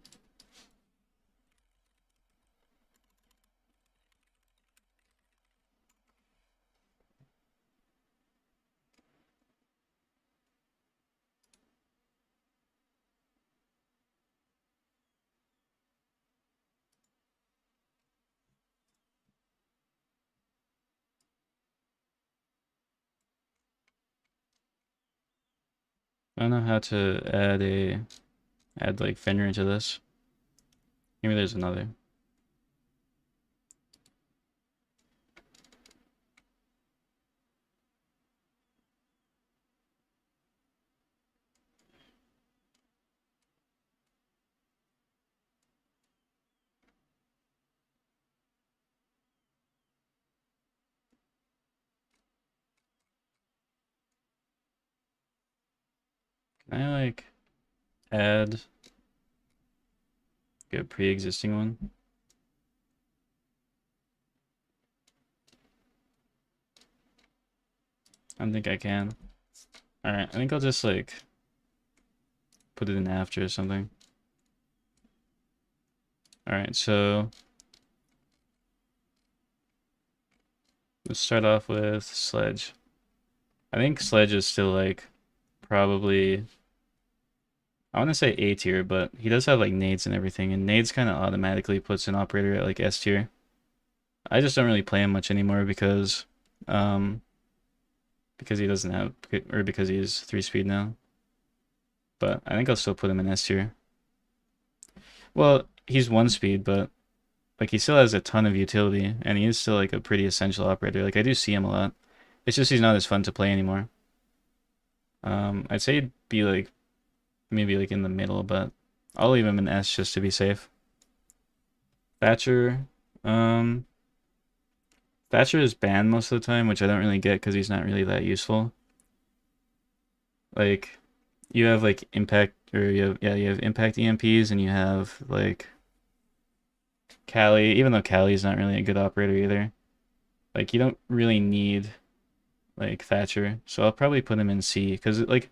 I don't know how to add like Fenrir into this. Maybe there's another. Can I like add a pre-existing one? I don't think I can. Alright, I think I'll just like put it in after or something. Alright, so let's start off with Sledge. I think Sledge is still like probably, I want to say A tier, but he does have like nades and everything, and nades kind of automatically puts an operator at like S tier. I just don't really play him much anymore because he doesn't have, or because he's 3 speed now. But I think I'll still put him in S tier. Well, he's 1 speed, but like he still has a ton of utility, and he is still like a pretty essential operator. Like I do see him a lot. It's just he's not as fun to play anymore. I'd say he'd be like maybe like in the middle, but I'll leave him in S just to be safe. Thatcher, Thatcher is banned most of the time, which I don't really get because he's not really that useful. Like you have like impact, or you have impact EMPs, and you have like Kali, even though Kali is not really a good operator either. Like you don't really need like Thatcher, so I'll probably put him in C, because like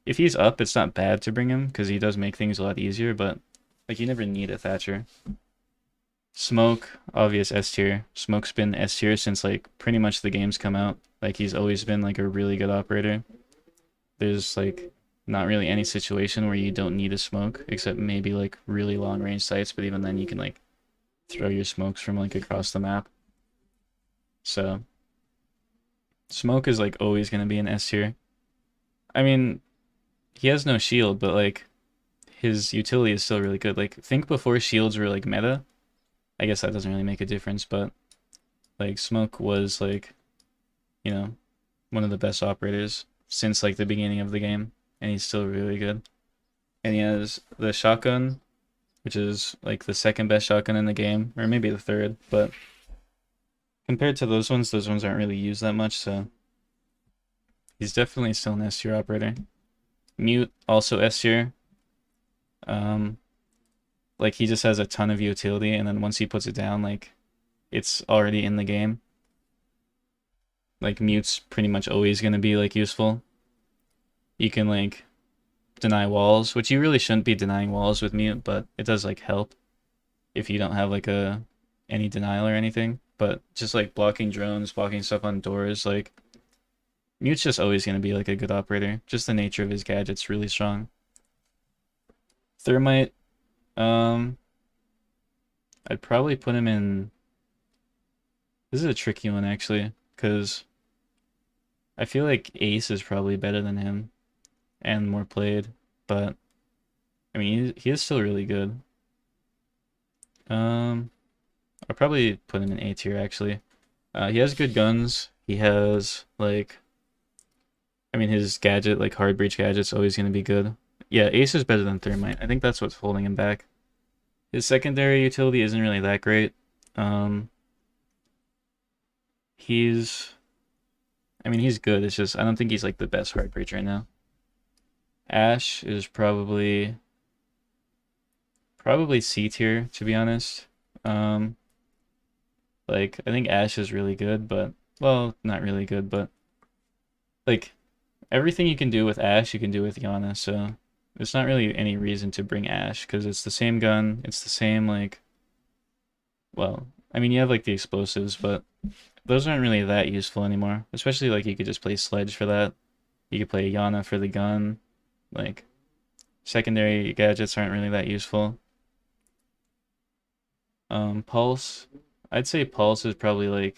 if he's up, it's not bad to bring him because he does make things a lot easier, but like you never need a Thatcher. Smoke, obvious S tier. Smoke's been S tier since like pretty much the game's come out. Like he's always been like a really good operator. There's like not really any situation where you don't need a smoke, except maybe like really long range sites, but even then you can like throw your smokes from like across the map. So Smoke is like always gonna be an S tier. I mean, he has no shield, but like his utility is still really good. Like think before shields were like meta. I guess that doesn't really make a difference, but like Smoke was like, you know, one of the best operators since like the beginning of the game, and he's still really good. And he has the shotgun, which is like the second best shotgun in the game, or maybe the third, but compared to those ones aren't really used that much, so He's definitely still an S tier operator. Mute also S tier. Like he just has a ton of utility, and then once he puts it down, like it's already in the game. Like Mute's pretty much always gonna be like useful. You can like deny walls, which you really shouldn't be denying walls with Mute, but it does like help if you don't have like any denial or anything. But just like blocking drones, blocking stuff on doors, like Mute's just always gonna be like a good operator. Just the nature of his gadget's really strong. Thermite, I'd probably put him in. This is a tricky one actually, because I feel like Ace is probably better than him and more played, but I mean he is still really good. I'll probably put him in A tier actually. He has good guns. He has like, I mean his gadget, like hard breach gadget's always gonna be good. Yeah, Ace is better than Thermite. I think that's what's holding him back. His secondary utility isn't really that great. I mean, he's good. It's just, I don't think he's like the best hard breach right now. Ash is probably C tier, to be honest. Like, I think Ash is really good, but, well, not really good, but, like, everything you can do with Ash, you can do with Yana, so there's not really any reason to bring Ash, because it's the same gun, it's the same, like, well, I mean, you have, like, the explosives, but those aren't really that useful anymore, especially, like, you could just play Sledge for that. You could play Yana for the gun, like, secondary gadgets aren't really that useful. Pulse, I'd say Pulse is probably, like,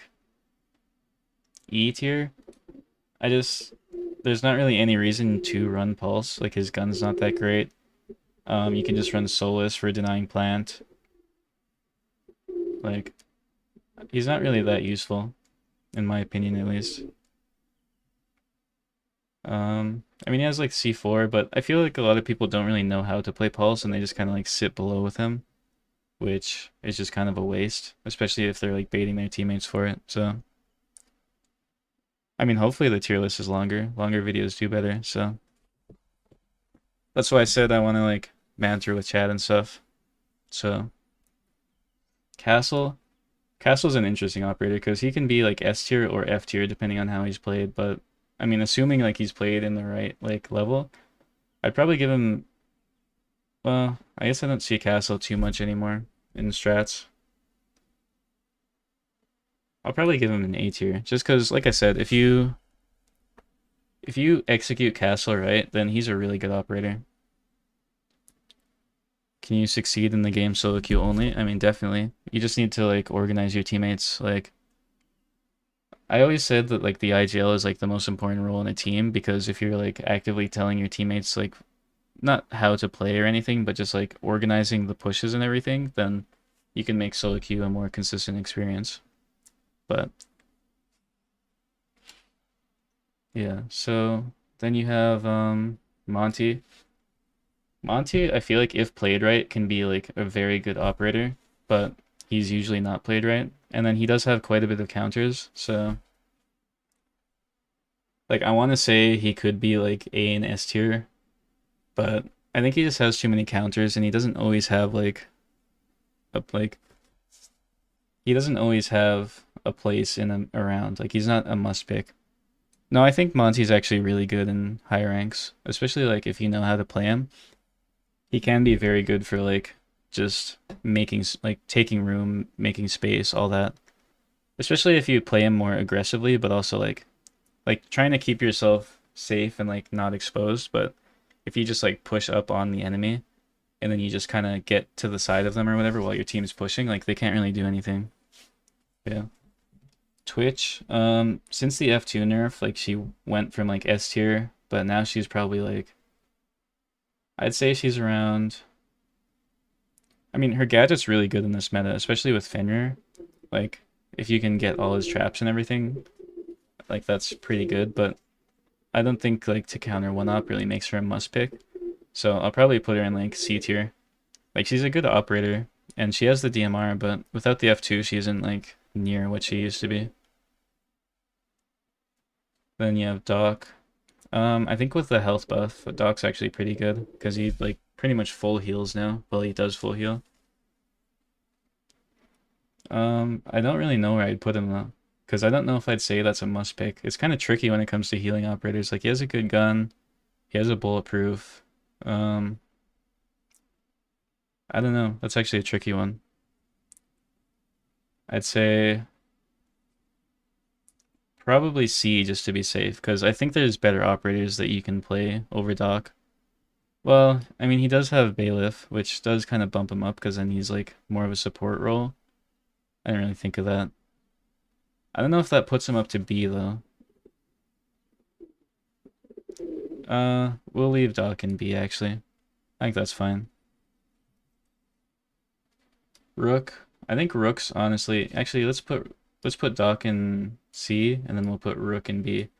E tier. There's not really any reason to run Pulse, like, his gun's not that great. You can just run Solus for denying plant. Like, he's not really that useful, in my opinion at least. I mean, he has like C4, but I feel like a lot of people don't really know how to play Pulse, and they just kind of like sit below with him, which is just kind of a waste, especially if they're like baiting their teammates for it. So, I mean, hopefully the tier list is longer. Longer videos do better, so. That's why I said I want to like banter with chat and stuff. So, Castle's an interesting operator because he can be like S tier or F tier depending on how he's played, but I mean, assuming like he's played in the right like level, I'd probably give him, well, I guess I don't see Castle too much anymore in strats. I'll probably give him an A tier just because, like I said, if you execute Castle right, then he's a really good operator. Can you succeed in the game solo queue only? I mean, definitely. You just need to like organize your teammates. Like, I always said that like the IGL is like the most important role in a team, because if you're like actively telling your teammates like not how to play or anything, but just like organizing the pushes and everything, then you can make solo queue a more consistent experience. But yeah, so then you have Monty. Monty, I feel like if played right, can be like a very good operator, but he's usually not played right. And then he does have quite a bit of counters, so like I want to say he could be like A and S tier, but I think he just has too many counters, and he doesn't always have like a place in a round. Like, he's not a must pick. No, I think Monty's actually really good in higher ranks, especially like if you know how to play him. He can be very good for like just making like taking room, making space, all that. Especially if you play him more aggressively, but also like trying to keep yourself safe and like not exposed. But if you just like push up on the enemy and then you just kind of get to the side of them or whatever while your team's pushing, like they can't really do anything. Yeah. Twitch, since the F2 nerf, like she went from like S tier, but now she's probably like, I'd say she's around, I mean, her gadget's really good in this meta, especially with Fenrir. Like, if you can get all his traps and everything, like that's pretty good, but I don't think like to counter 1-up really makes her a must pick. So I'll probably put her in like C tier. Like, she's a good operator, and she has the DMR, but without the F2, she isn't like near what she used to be. Then you have Doc. I think with the health buff, Doc's actually pretty good because he like pretty much full heals now. Well, he does full heal. I don't really know where I'd put him though, because I don't know if I'd say that's a must pick. It's kind of tricky when it comes to healing operators. Like he has a good gun, he has a bulletproof. I don't know. That's actually a tricky one. I'd say probably C just to be safe, because I think there's better operators that you can play over Doc. Well, I mean, he does have Bailiff, which does kind of bump him up, because then he's like more of a support role. I didn't really think of that. I don't know if that puts him up to B, though. We'll leave Doc in B, actually. I think that's fine. Rook. I think Rook's honestly... Actually, let's put Doc in C, and then we'll put Rook in B.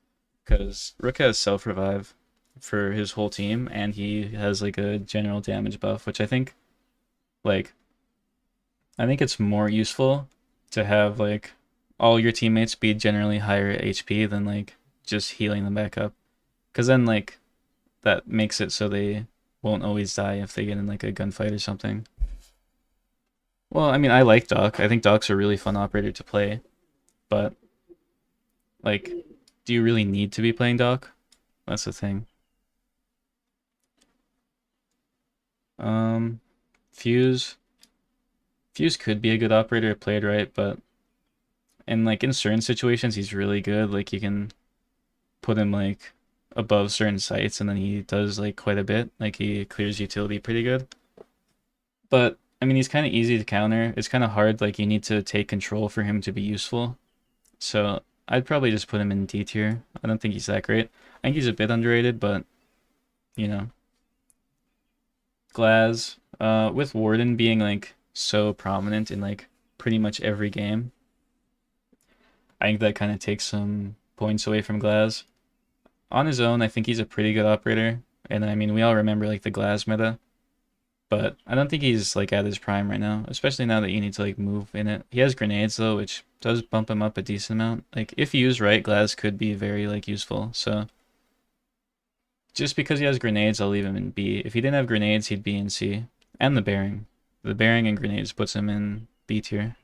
Because Rook has self-revive for his whole team, and he has like a general damage buff, which I think, like... I think it's more useful to have like all your teammates be generally higher HP than like just healing them back up. Because then like that makes it so they won't always die if they get in like a gunfight or something. Well, I mean, I like Doc. I think Doc's a really fun operator to play. But like, do you really need to be playing Doc? That's the thing. Fuse. Fuse could be a good operator if played right, but in certain situations he's really good. Like you can put him like above certain sites and then he does like quite a bit. Like he clears utility pretty good. But I mean, he's kind of easy to counter. It's kind of hard, like you need to take control for him to be useful. So I'd probably just put him in D tier. I don't think he's that great. I think he's a bit underrated, but you know. Glaz, with Warden being like so prominent in like pretty much every game, I think that kind of takes some points away from Glaz. On his own, I think he's a pretty good operator, and I mean we all remember like the Glaz meta, but I don't think he's like at his prime right now, especially now that you need to like move in it. He has grenades though, which does bump him up a decent amount. Like if used right, Glaz could be very like useful. So just because he has grenades, I'll leave him in B. If he didn't have grenades, he'd be in C. And the bearing. The bearing and grenades puts him in B tier.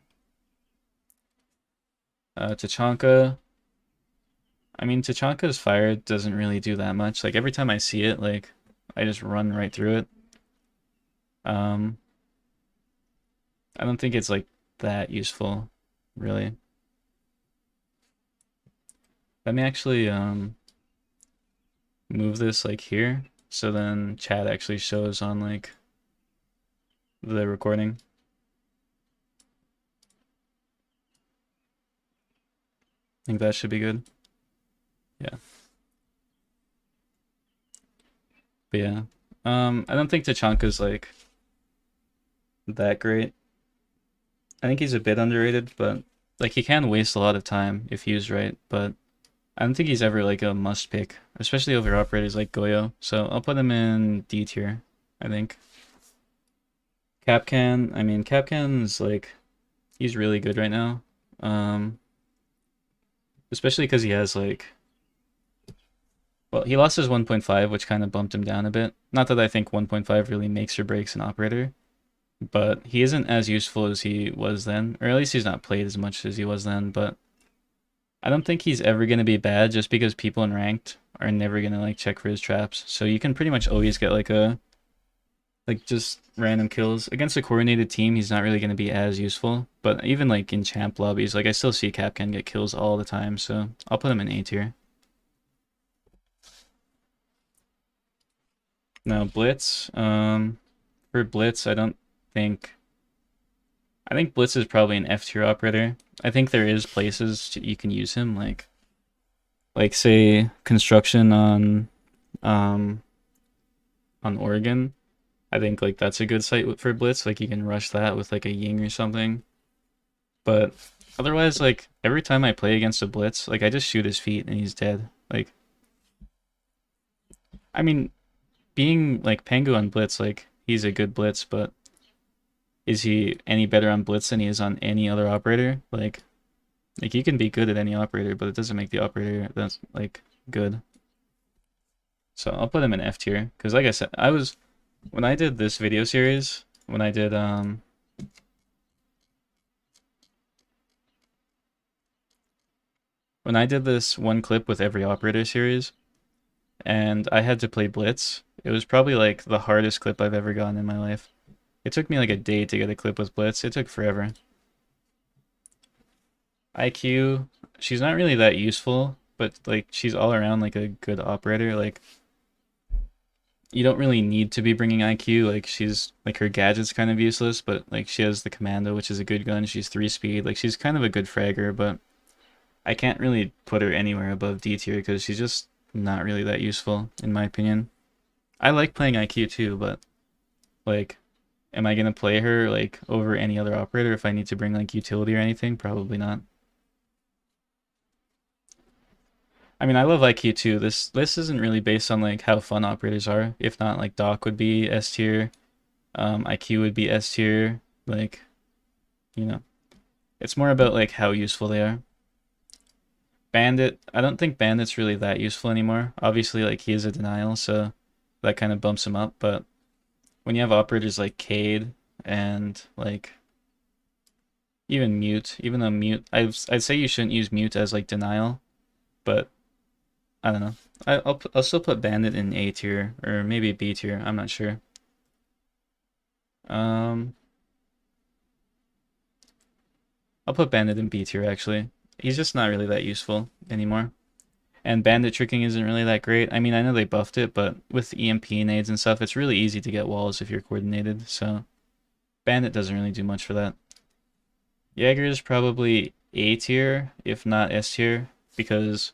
Tachanka. I mean, Tachanka's fire doesn't really do that much. Like, every time I see it, like, I just run right through it. I don't think it's, like, that useful, really. Let me actually, move this, like, here. So then chat actually shows on, like, the recording. I think that should be good. Yeah. But yeah. I don't think Tachanka's like that great. I think he's a bit underrated, but like he can waste a lot of time if used right, but I don't think he's ever like a must pick, especially over operators like Goyo. So I'll put him in D tier, I think. Kapkan, I mean Kapkan's like he's really good right now. Especially because he has like, well, he lost his 1.5, which kind of bumped him down a bit. Not that I think 1.5 really makes or breaks an operator, but he isn't as useful as he was then, or at least he's not played as much as he was then. But I don't think he's ever going to be bad just because people in ranked are never going to like check for his traps. So you can pretty much always get like a, like just random kills. Against a coordinated team, he's not really going to be as useful. But even like in champ lobbies, like I still see Kapkan get kills all the time. So I'll put him in A tier. Now Blitz, for Blitz, I think Blitz is probably an F tier operator. I think there is places you can use him, like say construction on Oregon. I think like that's a good site for Blitz. Like you can rush that with like a Ying or something. But otherwise, like every time I play against a Blitz, like I just shoot his feet and he's dead. Like, I mean, being like Pengu on Blitz, like he's a good Blitz, but is he any better on Blitz than he is on any other operator? Like you can be good at any operator, but it doesn't make the operator that's like good. So I'll put him in F tier because, like I said, when I did this video series, when I did this one clip with every operator series, and I had to play Blitz, it was probably like the hardest clip I've ever gotten in my life. It took me like a day to get a clip with Blitz. It took forever. IQ, she's not really that useful, but like she's all around like a good operator. Like you don't really need to be bringing IQ. Like she's like her gadget's kind of useless, but like she has the commando, which is a good gun. She's 3 speed. Like she's kind of a good fragger, but I can't really put her anywhere above D tier because she's just not really that useful in my opinion. I like playing IQ too, but like am I gonna play her like over any other operator if I need to bring like utility or anything? Probably not. I mean, I love IQ too. This list isn't really based on like how fun operators are. If not, like Doc would be S tier, IQ would be S tier. Like, you know, it's more about like how useful they are. Bandit, I don't think Bandit's really that useful anymore. Obviously, like he is a denial, so that kind of bumps him up. But when you have operators like Cade and like even Mute, even though Mute, I'd say you shouldn't use Mute as like denial, but I don't know. I'll still put Bandit in A tier or maybe B tier. I'm not sure. I'll put Bandit in B tier actually. He's just not really that useful anymore. And bandit tricking isn't really that great. I mean, I know they buffed it, but with EMP nades and stuff, it's really easy to get walls if you're coordinated. So bandit doesn't really do much for that. Jaeger is probably A tier, if not S tier, because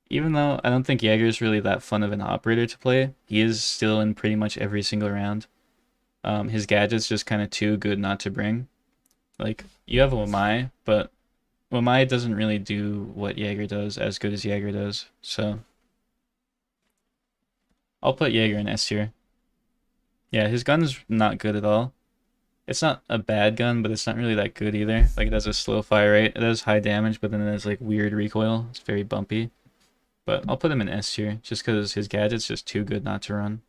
even though I don't think Jaeger is really that fun of an operator to play, he is still in pretty much every single round. His gadget's just kind of too good not to bring. Like, you have Wamai, but Wamai doesn't really do what Jaeger does as good as Jaeger does, so I'll put Jaeger in S tier. Yeah, his gun's not good at all. It's not a bad gun, but it's not really that good either. Like, it has a slow fire rate, it has high damage, but then it has like weird recoil. It's very bumpy. But I'll put him in S tier, just because his gadget's just too good not to run.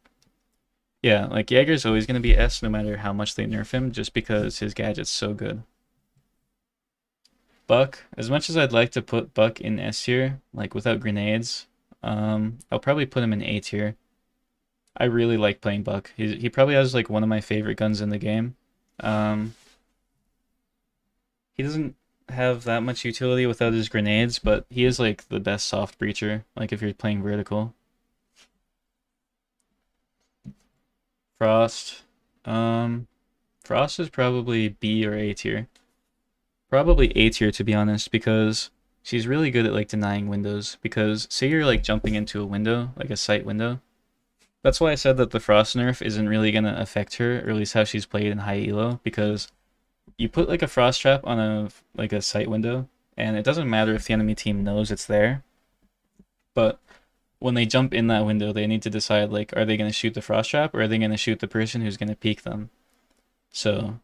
Yeah, like Jaeger's always going to be S no matter how much they nerf him, just because his gadget's so good. Buck, as much as I'd like to put Buck in S tier, like without grenades, I'll probably put him in A tier. I really like playing Buck. He probably has like one of my favorite guns in the game. He doesn't have that much utility without his grenades, but he is like the best soft breacher, like if you're playing vertical. Frost. Frost is probably B or A tier. Probably A tier to be honest, because she's really good at like denying windows. Because say you're like jumping into a window, like a sight window. That's why I said that the Frost nerf isn't really gonna affect her, or at least how she's played in high elo, because you put like a frost trap on a sight window, and it doesn't matter if the enemy team knows it's there. But when they jump in that window, they need to decide like, are they gonna shoot the frost trap or are they gonna shoot the person who's gonna peek them? So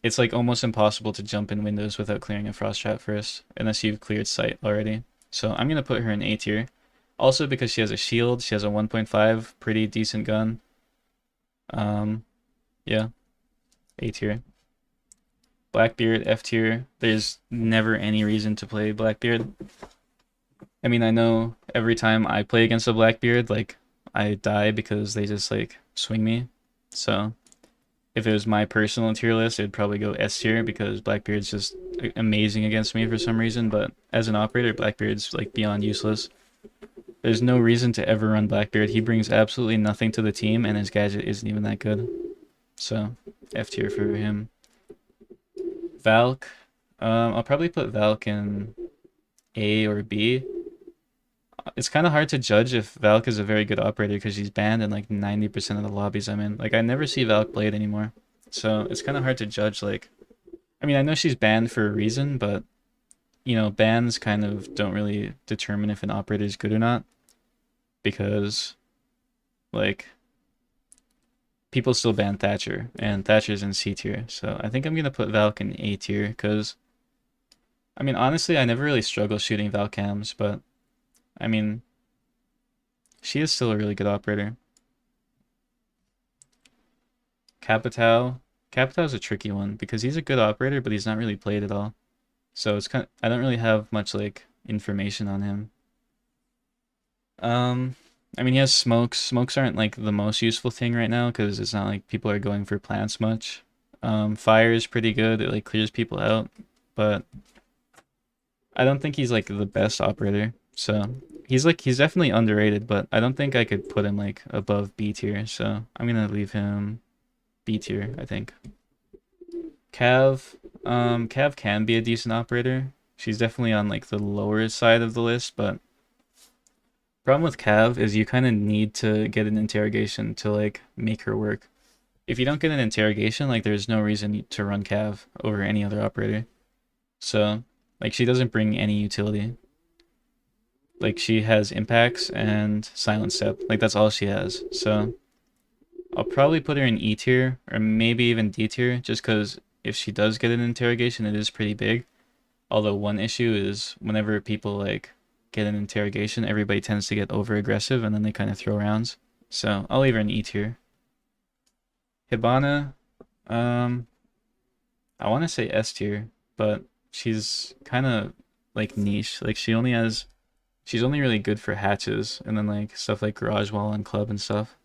it's like almost impossible to jump in windows without clearing a frost trap first, unless you've cleared sight already. So I'm gonna put her in A tier. Also because she has a shield, she has a 1.5, pretty decent gun. Yeah, A tier. Blackbeard, F tier. There's never any reason to play Blackbeard. I mean, I know every time I play against a Blackbeard, like, I die because they just, like, swing me. So, if it was my personal tier list, it'd probably go S tier because Blackbeard's just amazing against me for some reason. But as an operator, Blackbeard's, like, beyond useless. There's no reason to ever run Blackbeard. He brings absolutely nothing to the team, and his gadget isn't even that good. So, F tier for him. Valk. I'll probably put Valk in A or B. It's kind of hard to judge if Valk is a very good operator because he's banned in like 90% of the lobbies I'm in. Like, I never see Valk played anymore. So, it's kind of hard to judge, like... I mean, I know she's banned for a reason, but... You know, bans kind of don't really determine if an operator is good or not. Because... Like... People still ban Thatcher, and Thatcher's in C tier, so I think I'm gonna put Valk in A tier, because, I mean, honestly, I never really struggle shooting Valk cams, but, I mean, she is still a really good operator. Capitao. Capitao's a tricky one because he's a good operator, but he's not really played at all. So it's kind of, I don't really have much like information on him. I mean, he has smokes. Smokes aren't like the most useful thing right now because it's not like people are going for plants much. Fire is pretty good. It like clears people out, but I don't think he's like the best operator. So he's definitely underrated, but I don't think I could put him like above B tier. So I'm gonna leave him B tier, I think. Cav, Cav can be a decent operator. She's definitely on like the lower side of the list, but problem with Cav is you kind of need to get an interrogation to like make her work. If you don't get an interrogation, like there's no reason to run Cav over any other operator. So like she doesn't bring any utility. Like she has impacts and silent step. Like that's all she has. So I'll probably put her in E tier or maybe even D tier just because if she does get an interrogation, it is pretty big. Although one issue is whenever people like get an interrogation, everybody tends to get over aggressive and then they kind of throw rounds. So I'll leave her in E tier. Hibana, I want to say S tier, but she's kind of like niche. Like she's only really good for hatches and then like stuff like garage wall and club and stuff.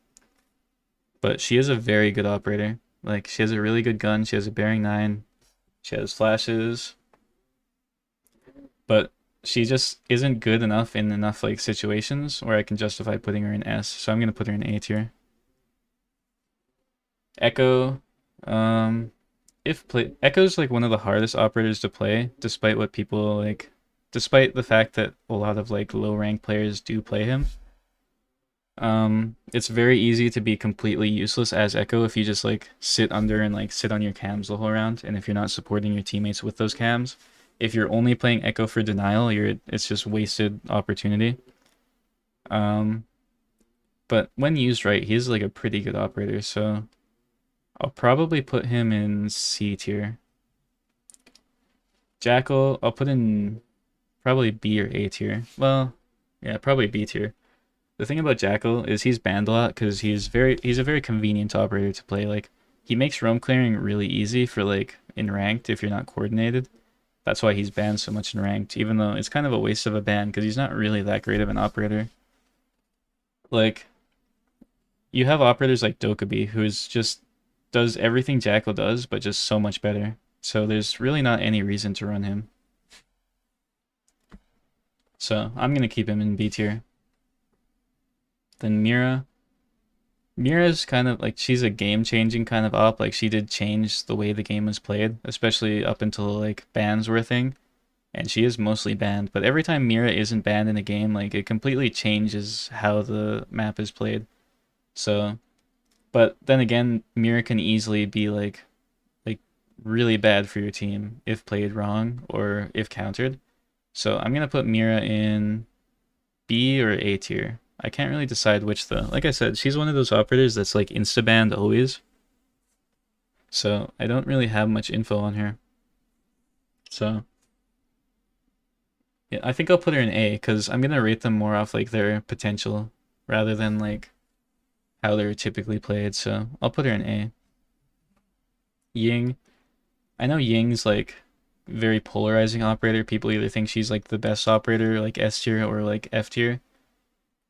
But she is a very good operator. Like she has a really good gun. She has a bearing 9. She has flashes. But she just isn't good enough in enough like situations where I can justify putting her in S. So I'm gonna put her in A tier. Echo, Echo's like one of the hardest operators to play, despite what people like, despite the fact that a lot of like low rank players do play him. It's very easy to be completely useless as Echo if you just like sit under and like sit on your cams the whole round, and if you're not supporting your teammates with those cams. If you're only playing Echo for denial, it's just wasted opportunity. But when used right, he's like a pretty good operator, so I'll probably put him in C tier. Jackal, I'll put in probably B or A tier. Well, yeah, probably B tier. The thing about Jackal is he's banned a lot because he's a very convenient operator to play. Like he makes roam clearing really easy for like in ranked if you're not coordinated. That's why he's banned so much in ranked, even though it's kind of a waste of a ban because he's not really that great of an operator. Like you have operators like Dokkaebi who's just does everything Jackal does, but just so much better. So there's really not any reason to run him. So I'm gonna keep him in B tier. Then Mira. Mira's kind of like, she's a game-changing kind of op. Like she did change the way the game was played, especially up until like bans were a thing. And she is mostly banned, but every time Mira isn't banned in a game, like it completely changes how the map is played. So, but then again, Mira can easily be like really bad for your team if played wrong or if countered. So I'm gonna put Mira in B or A tier. I can't really decide which though. Like I said, she's one of those operators that's like insta-banned always. So I don't really have much info on her. So yeah, I think I'll put her in A because I'm gonna rate them more off like their potential rather than like how they're typically played. So I'll put her in A. Ying. I know Ying's like very polarizing operator. People either think she's like the best operator, like S tier or like F tier.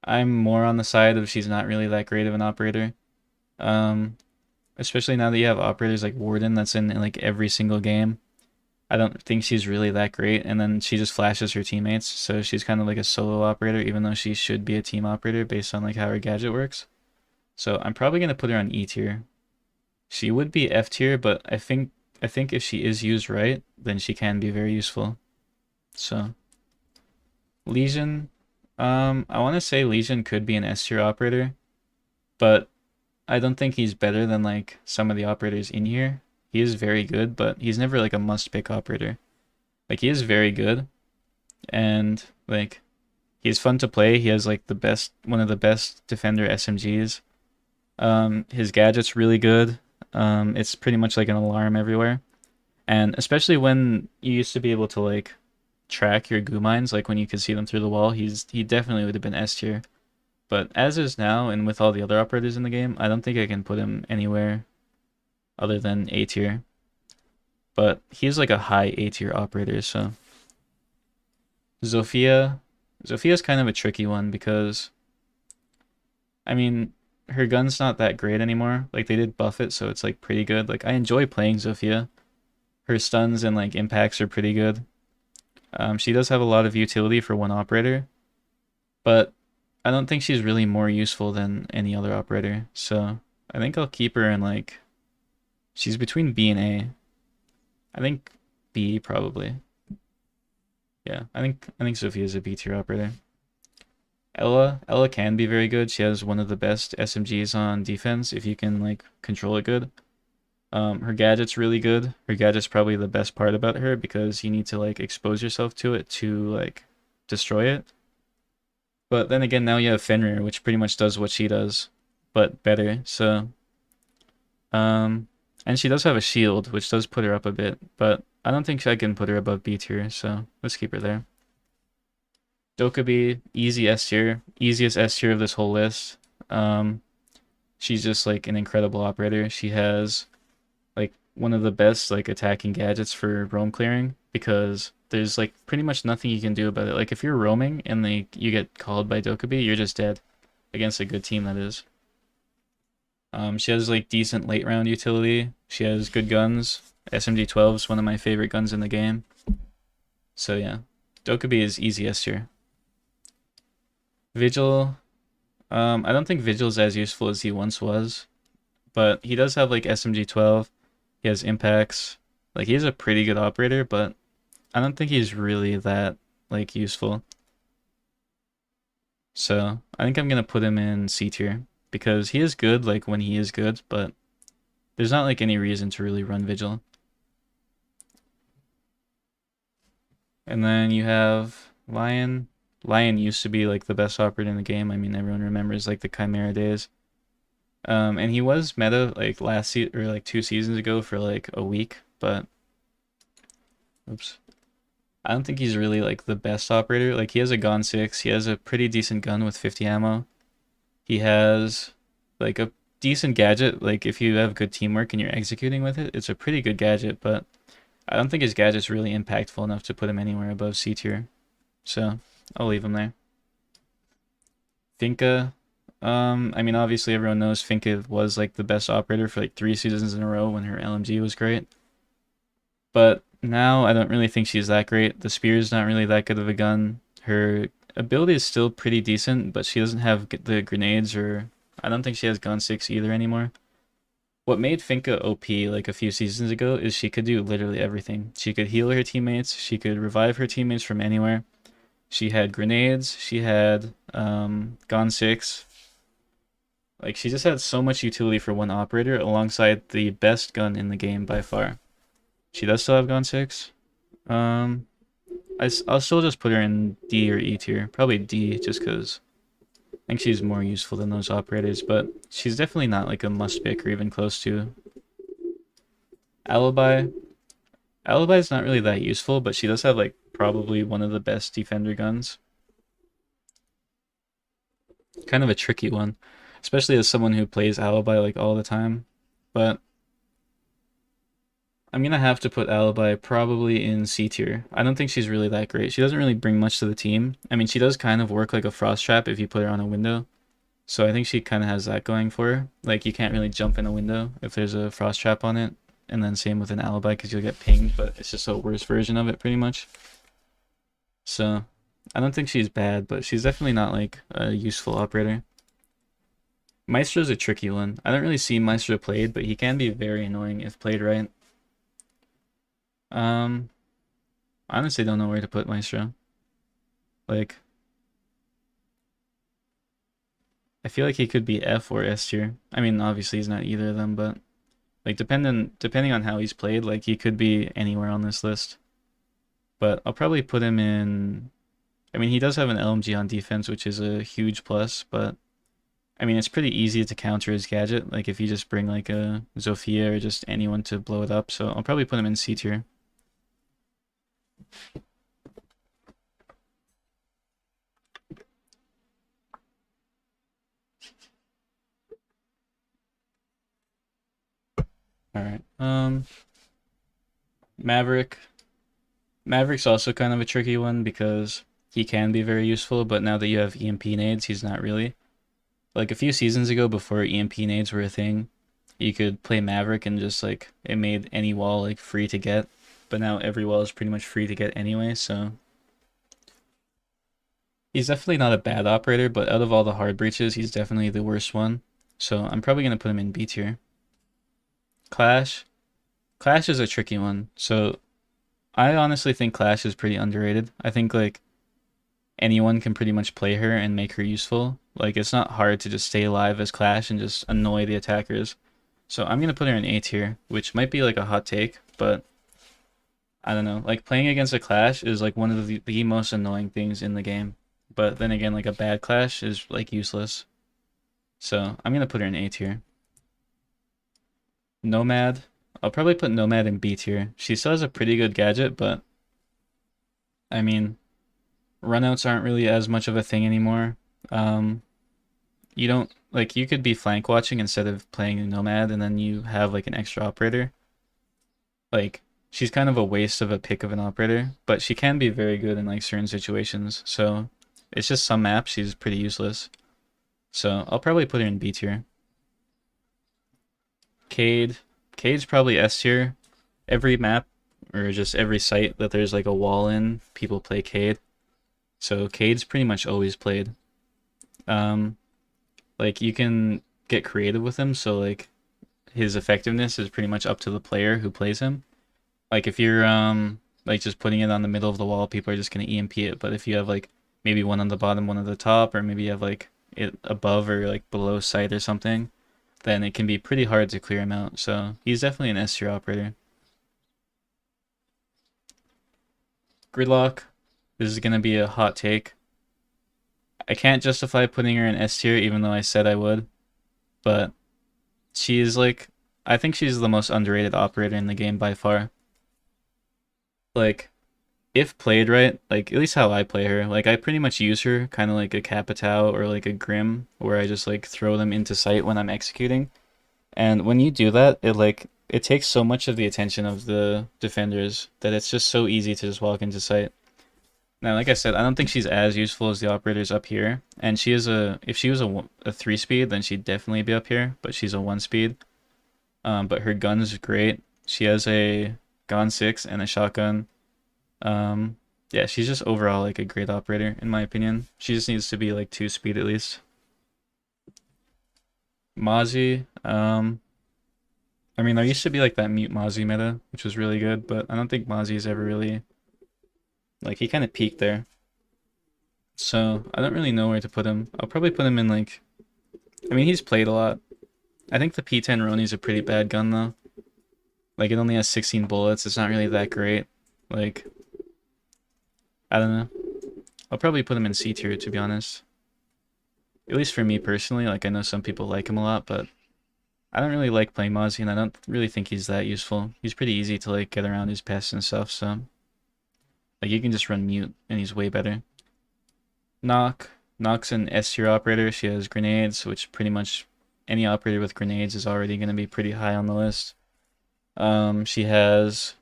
I'm more on the side of she's not really that great of an operator. Especially now that you have operators like Warden that's in like every single game. I don't think she's really that great, and then she just flashes her teammates, so she's kind of like a solo operator, even though she should be a team operator based on like how her gadget works. So I'm probably gonna put her on E tier. She would be F tier, but I think if she is used right, then she can be very useful. So Lesion, I want to say Lesion could be an S tier operator, but I don't think he's better than like some of the operators in here. He is very good, but he's never like a must-pick operator. Like he is very good, and like he's fun to play. He has like one of the best defender SMGs. His gadget's really good. It's pretty much like an alarm everywhere, and especially when you used to be able to like track your goo mines, like when you could see them through the wall, he definitely would have been S tier. But as is now, and with all the other operators in the game, I don't think I can put him anywhere other than A tier. But he's like a high A tier operator, so. Zofia. Zofia's kind of a tricky one because, I mean, her gun's not that great anymore. Like, they did buff it, so it's like pretty good. Like, I enjoy playing Zofia. Her stuns and like impacts are pretty good. She does have a lot of utility for one operator, but I don't think she's really more useful than any other operator. So I think I'll keep her in like, she's between B and A. I think B probably. Yeah, I think Zofia is a B tier operator. Ella can be very good. She has one of the best SMGs on defense if you can like control it good. Her gadget's really good. Her gadget's probably the best part about her because you need to like expose yourself to it to like destroy it. But then again, now you have Fenrir, which pretty much does what she does, but better. So, and she does have a shield, which does put her up a bit, but I don't think I can put her above B tier, so let's keep her there. Dokkaebi, easy S tier, easiest S tier of this whole list. She's just like an incredible operator. She has like one of the best like attacking gadgets for roam clearing because there's like pretty much nothing you can do about it. Like if you're roaming and you get called by Dokkaebi, you're just dead against a good team, that is. She has like decent late round utility. She has good guns. SMG-12 is one of my favorite guns in the game. So yeah, Dokkaebi is easy S tier. Vigil, I don't think Vigil's as useful as he once was, but he does have like SMG-12. He has impacts. Like he's a pretty good operator, but I don't think he's really that like useful. So I think I'm gonna put him in C tier because he is good like when he is good, but there's not like any reason to really run Vigil. And then you have Lion. Lion used to be like the best operator in the game. I mean, everyone remembers like the Chimera days. And he was meta like last or like 2 seasons ago for like a week, but oops. I don't think he's really like the best operator. Like he has a Gon 6, he has a pretty decent gun with 50 ammo. He has like a decent gadget, like if you have good teamwork and you're executing with it, it's a pretty good gadget, but I don't think his gadget's really impactful enough to put him anywhere above C tier. So I'll leave him there. Finka. I mean, obviously everyone knows Finka was like the best operator for like 3 seasons in a row when her LMG was great. But now I don't really think she's that great. The spear's not really that good of a gun. Her ability is still pretty decent, but she doesn't have the grenades, or I don't think she has Gun 6 either anymore. What made Finka OP like a few seasons ago is she could do literally everything. She could heal her teammates, she could revive her teammates from anywhere. She had grenades, she had Gun 6. Like, she just had so much utility for one operator alongside the best gun in the game by far. She does still have Gun 6. I'll still just put her in D or E tier. Probably D, just because I think she's more useful than those operators, but she's definitely not like a must pick or even close to. Alibi. Alibi is not really that useful, but she does have like probably one of the best defender guns. Kind of a tricky one, especially as someone who plays Alibi like all the time, but I'm gonna have to put Alibi probably in C tier. I don't think she's really that great. She doesn't really bring much to the team. I mean, she does kind of work like a frost trap if you put her on a window. So I think she kind of has that going for her. Like, you can't really jump in a window if there's a frost trap on it. And then same with an Alibi because you'll get pinged, but it's just a worse version of it pretty much. So I don't think she's bad, but she's definitely not like a useful operator. Maestro's a tricky one. I don't really see Maestro played, but he can be very annoying if played right. I honestly don't know where to put Maestro. Like, I feel like he could be F or S tier. I mean, obviously he's not either of them, but like depending on how he's played, like he could be anywhere on this list. But I'll probably put him in. I mean, he does have an LMG on defense, which is a huge plus, but I mean, it's pretty easy to counter his gadget, like if you just bring like a Zofia or just anyone to blow it up. So I'll probably put him in C tier. Alright. Maverick. Maverick's also kind of a tricky one because he can be very useful, but now that you have EMP nades, he's not really. Like a few seasons ago, before EMP nades were a thing, you could play Maverick and just like it made any wall like free to get. But now every wall is pretty much free to get anyway, so he's definitely not a bad operator, but out of all the hard breaches, he's definitely the worst one. So I'm probably gonna put him in B tier. Clash. Clash is a tricky one. So I honestly think Clash is pretty underrated. I think like anyone can pretty much play her and make her useful. Like it's not hard to just stay alive as Clash and just annoy the attackers. So I'm gonna put her in A tier, which might be like a hot take, but I don't know. Like playing against a Clash is like one of the most annoying things in the game. But then again, like a bad Clash is like useless. So I'm gonna put her in A tier. Nomad. I'll probably put Nomad in B tier. She still has a pretty good gadget, but I mean, runouts aren't really as much of a thing anymore. You don't like you could be flank watching instead of playing a Nomad, and then you have like an extra operator. Like she's kind of a waste of a pick of an operator, but she can be very good in like certain situations. So it's just some maps she's pretty useless. So I'll probably put her in B tier. Cade. Cade's probably S tier. Every map, or just every site that there's like a wall in, people play Cade. So Cade's pretty much always played. Like you can get creative with him, so like his effectiveness is pretty much up to the player who plays him. Like if you're like just putting it on the middle of the wall, people are just gonna EMP it. But if you have like maybe one on the bottom, one on the top, or maybe you have like it above or like below sight or something, then it can be pretty hard to clear him out. So he's definitely an S tier operator. Gridlock. This is gonna be a hot take. I can't justify putting her in S tier even though I said I would. But she's like, I think she's the most underrated operator in the game by far. Like, if played right, like at least how I play her, like I pretty much use her kind of like a Capitao or like a Grim, where I just like throw them into sight when I'm executing. And when you do that, it takes so much of the attention of the defenders that it's just so easy to just walk into sight. Now, like I said, I don't think she's as useful as the operators up here. And she is if she was a 3-speed, then she'd definitely be up here. But she's a 1-speed. But her gun's great. She has a Gon 6 and a shotgun. Yeah, she's just overall like a great operator in my opinion. She just needs to be like 2-speed at least. Mozzie, I mean, there used to be like that mute Mozzie meta, which was really good, but I don't think Mozzie's ever really, like, he kind of peaked there. So I don't really know where to put him. I'll probably put him in like, I mean, he's played a lot. I think the P10 Roni's a pretty bad gun though. Like, it only has 16 bullets. It's not really that great. Like, I don't know. I'll probably put him in C tier, to be honest. At least for me personally. Like, I know some people like him a lot, but I don't really like playing Mozzie, and I don't really think he's that useful. He's pretty easy to like get around his pests and stuff, so like you can just run mute and he's way better. Nock's an S tier operator. She has grenades, which pretty much any operator with grenades is already going to be pretty high on the list. She has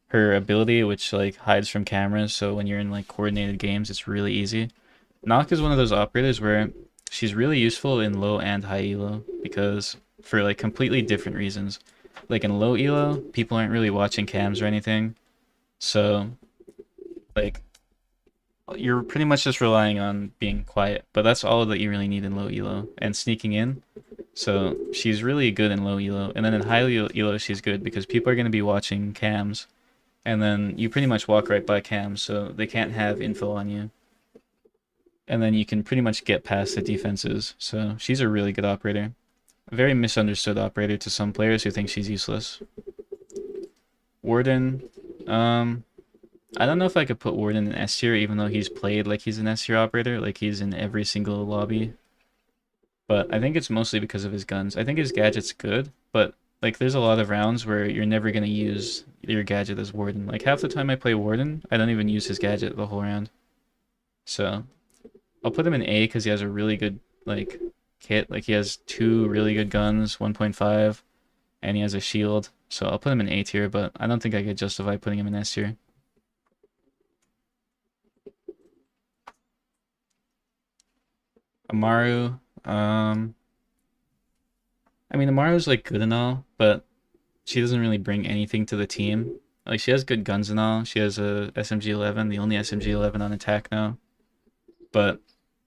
her ability, which like hides from cameras, so when you're in like coordinated games, it's really easy. Nock is one of those operators where she's really useful in low and high elo, because for like completely different reasons. Like in low elo, people aren't really watching cams or anything, so like you're pretty much just relying on being quiet, but that's all that you really need in low elo, and sneaking in. So she's really good in low elo, and then in high elo she's good because people are going to be watching cams, and then you pretty much walk right by cams, so they can't have info on you, and then you can pretty much get past the defenses. So she's a really good operator. A very misunderstood operator to some players who think she's useless. Warden, I don't know if I could put Warden in S tier, even though he's played like he's an S tier operator, like he's in every single lobby. But I think it's mostly because of his guns. I think his gadget's good, but like there's a lot of rounds where you're never gonna use your gadget as Warden. Like half the time I play Warden, I don't even use his gadget the whole round. So I'll put him in A because he has a really good like kit. Like he has 2 really good guns, 1.5, and he has a shield, so I'll put him in A tier, but I don't think I could justify putting him in S tier. Amaru, I mean, Amaru's like good and all, but she doesn't really bring anything to the team. Like, she has good guns and all. She has a SMG-11, the only SMG-11 on attack now. But,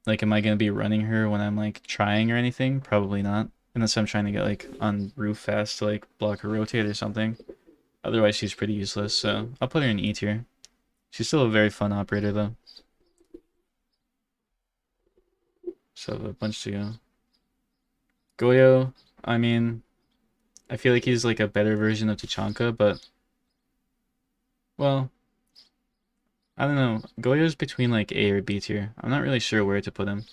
like, am I going to be running her when I'm, like, trying or anything? Probably not. Unless I'm trying to get, like, on roof fast to, like, block or rotate or something. Otherwise, she's pretty useless, so I'll put her in E tier. She's still a very fun operator, though. So, a bunch to go. Goyo, I mean, I feel like he's, like, a better version of Tachanka, but... Well, I don't know. Goyo's between like A or B tier. I'm not really sure where to put him.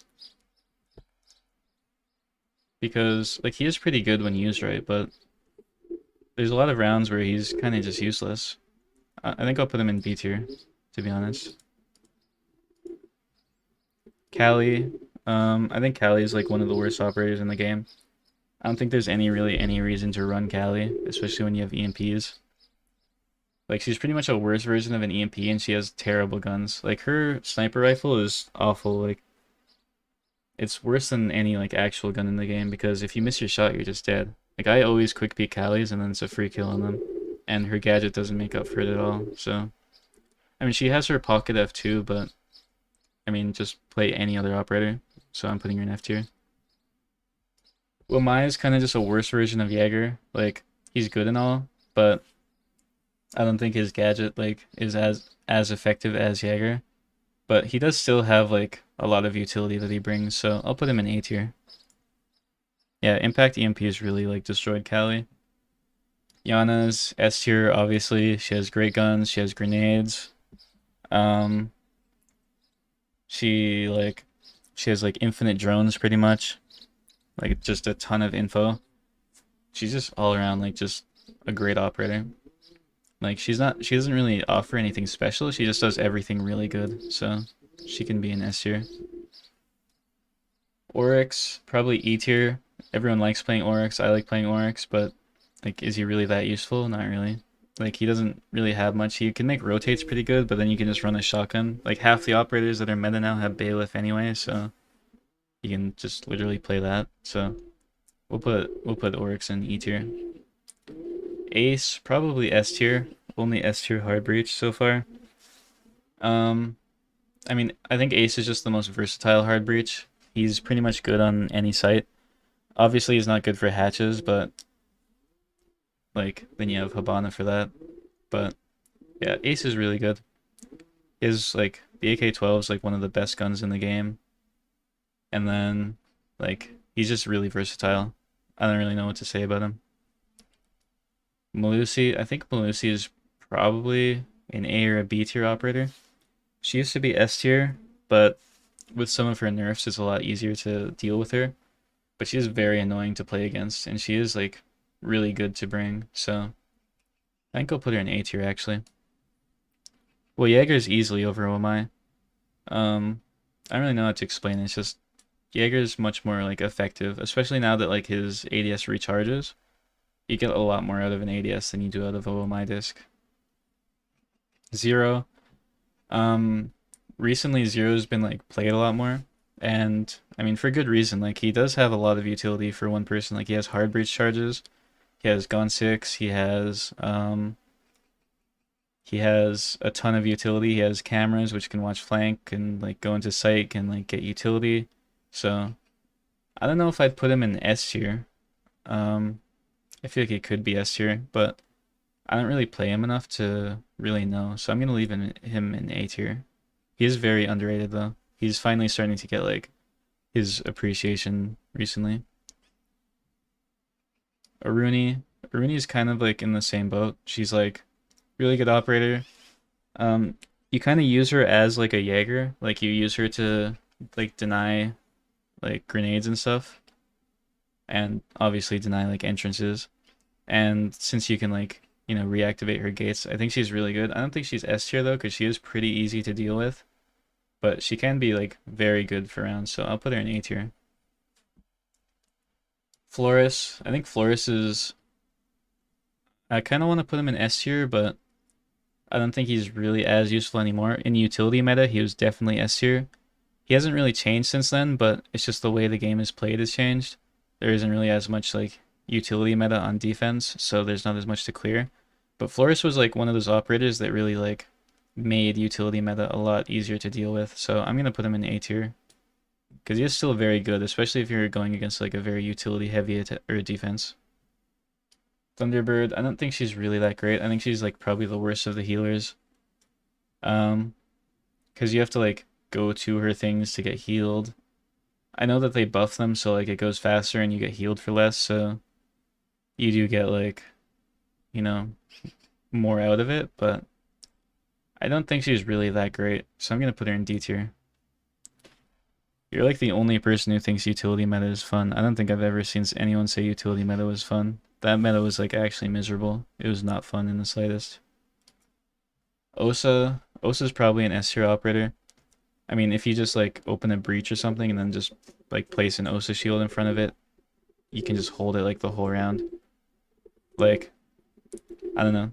Because like he is pretty good when used right, but there's a lot of rounds where he's kind of just useless. I think I'll put him in B tier, to be honest. Kali, I think Kali is like one of the worst operators in the game. I don't think there's any reason to run Kali, especially when you have EMPs. Like, she's pretty much a worse version of an EMP, and she has terrible guns. Like, her sniper rifle is awful. Like, it's worse than any, like, actual gun in the game, because if you miss your shot, you're just dead. Like, I always quick peek Kali's, and then it's a free kill on them. And her gadget doesn't make up for it at all, so... I mean, she has her pocket F2, but... I mean, just play any other operator, so I'm putting her in F tier. Well, Maya's kind of just a worse version of Jaeger. Like, he's good and all, but... I don't think his gadget like is as effective as Jaeger, but he does still have like a lot of utility that he brings, so I'll put him in A tier. Yeah, Impact EMP has really like destroyed Kali. Yana's S tier, obviously. She has great guns, she has grenades. She has like infinite drones pretty much. Like just a ton of info. She's just all around like just a great operator. Like, she doesn't really offer anything special, she just does everything really good, so she can be an S tier. Oryx, probably E tier. Everyone likes playing Oryx, I like playing Oryx, but, like, is he really that useful? Not really. Like, he doesn't really have much. He can make rotates pretty good, but then you can just run a shotgun. Like, half the operators that are meta now have Bailiff anyway, so you can just literally play that, so we'll put Oryx in E tier. Ace, probably S tier. Only S tier hard breach so far. I mean, I think Ace is just the most versatile hard breach. He's pretty much good on any site. Obviously, he's not good for hatches, but like then you have Habana for that. But yeah, Ace is really good. His like the AK-12 is like one of the best guns in the game. And then like he's just really versatile. I don't really know what to say about him. Melusi, I think Melusi is probably an A or a B tier operator. She used to be S tier, but with some of her nerfs, it's a lot easier to deal with her. But she is very annoying to play against, and she is like really good to bring. So I think I'll put her in A tier actually. Well, Jaeger's easily over OMI. I don't really know how to explain it. It's just Jaeger's much more like effective, especially now that like his ADS recharges. You get a lot more out of an ADS than you do out of OMI disc. Zero. Recently Zero's been like played a lot more, and I mean for good reason. Like he does have a lot of utility for one person. Like he has hard breach charges, he has Gone 6, he has a ton of utility. He has cameras which can watch flank and like go into sight and like get utility. So I don't know if I'd put him in S tier. I feel like he could be S tier, but I don't really play him enough to really know. So I'm gonna leave him in A tier. He is very underrated though. He's finally starting to get like his appreciation recently. Aruni is kind of like in the same boat. She's like really good operator. You kind of use her as like a Jaeger. Like you use her to like deny like grenades and stuff, and obviously deny like entrances. And since you can like, you know, reactivate her gates, I think she's really good. I don't think she's S tier though, because she is pretty easy to deal with, but she can be like very good for rounds, so I'll put her in A tier. Flores, I think Flores is I kind of want to put him in S tier, but I don't think he's really as useful anymore. In utility meta, he was definitely S tier. He hasn't really changed since then, but it's just the way the game is played has changed. There isn't really as much like utility meta on defense, so there's not as much to clear. But Flores was like one of those operators that really like made utility meta a lot easier to deal with. So I'm gonna put him in A tier because he is still very good, especially if you're going against like a very utility heavy or defense. Thunderbird, I don't think she's really that great. I think she's like probably the worst of the healers. Because you have to like go to her things to get healed. I know that they buff them so like it goes faster and you get healed for less, so you do get like, you know, more out of it, but I don't think she's really that great, so I'm gonna put her in D tier. You're like the only person who thinks utility meta is fun. I don't think I've ever seen anyone say utility meta was fun. That meta was like actually miserable. It was not fun in the slightest. Osa's probably an S tier operator. I mean, if you just like open a breach or something and then just like place an Osa shield in front of it, you can just hold it like the whole round. Like, I don't know.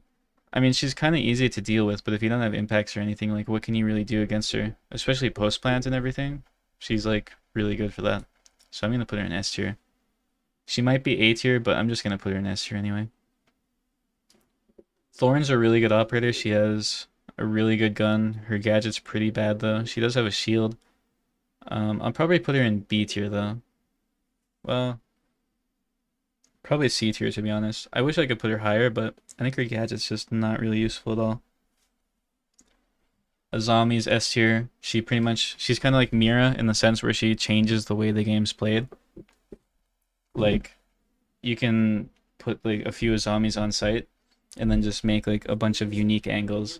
I mean, she's kind of easy to deal with, but if you don't have impacts or anything, like what can you really do against her? Especially post plant and everything. She's like really good for that. So I'm gonna put her in S tier. She might be A tier, but I'm just gonna put her in S tier anyway. Thorn's a really good operator. She has a really good gun. Her gadget's pretty bad though. She does have a shield. I'll probably put her in B tier though. Well, probably C tier to be honest. I wish I could put her higher, but I think her gadget's just not really useful at all. Azami's S tier. She's kind of like Mira in the sense where she changes the way the game's played. Like, you can put like a few Azamis on site and then just make like a bunch of unique angles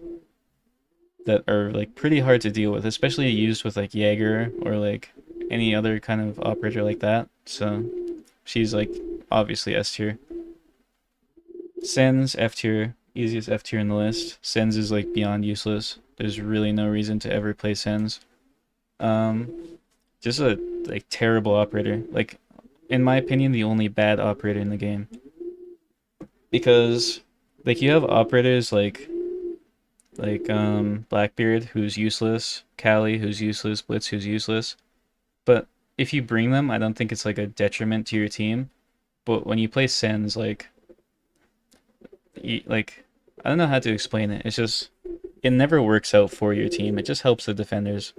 that are like pretty hard to deal with, especially used with like Jaeger or like any other kind of operator like that. So she's like obviously S tier. Sen's F tier, easiest F tier in the list. Sen's is like beyond useless. There's really no reason to ever play Sen's. Just a like terrible operator. Like, in my opinion, the only bad operator in the game. Because like you have operators like Blackbeard, who's useless, Kali, who's useless, Blitz, who's useless. But if you bring them, I don't think it's like a detriment to your team. But when you play Sen's, like I don't know how to explain it. It's just it never works out for your team. It just helps the defenders.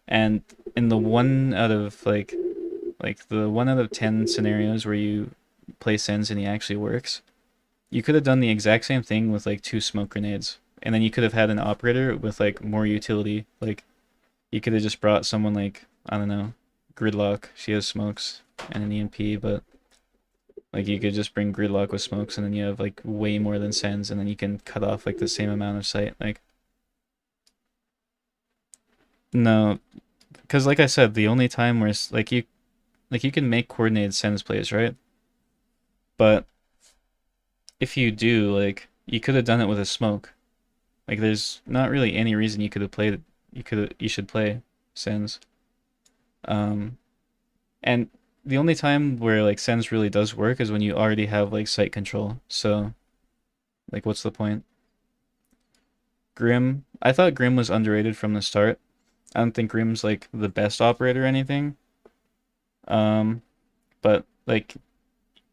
And in the 1 out of the 1 out of 10 scenarios where you play Sen's and he actually works, you could have done the exact same thing with like 2 smoke grenades. And then you could have had an operator with like more utility. Like you could have just brought someone like, I don't know, Gridlock. She has smokes and an EMP, but like you could just bring Gridlock with smokes and then you have like way more than Sen's and then you can cut off like the same amount of sight. Like, no, because like I said, the only time where like you can make coordinated Sen's plays, right? But if you do, like you could have done it with a smoke. Like there's not really any reason you could have played you should play Sen's. And the only time where like Sen's really does work is when you already have like sight control. So like what's the point? Grim, I thought Grim was underrated from the start. I don't think Grim's like the best operator or anything. But like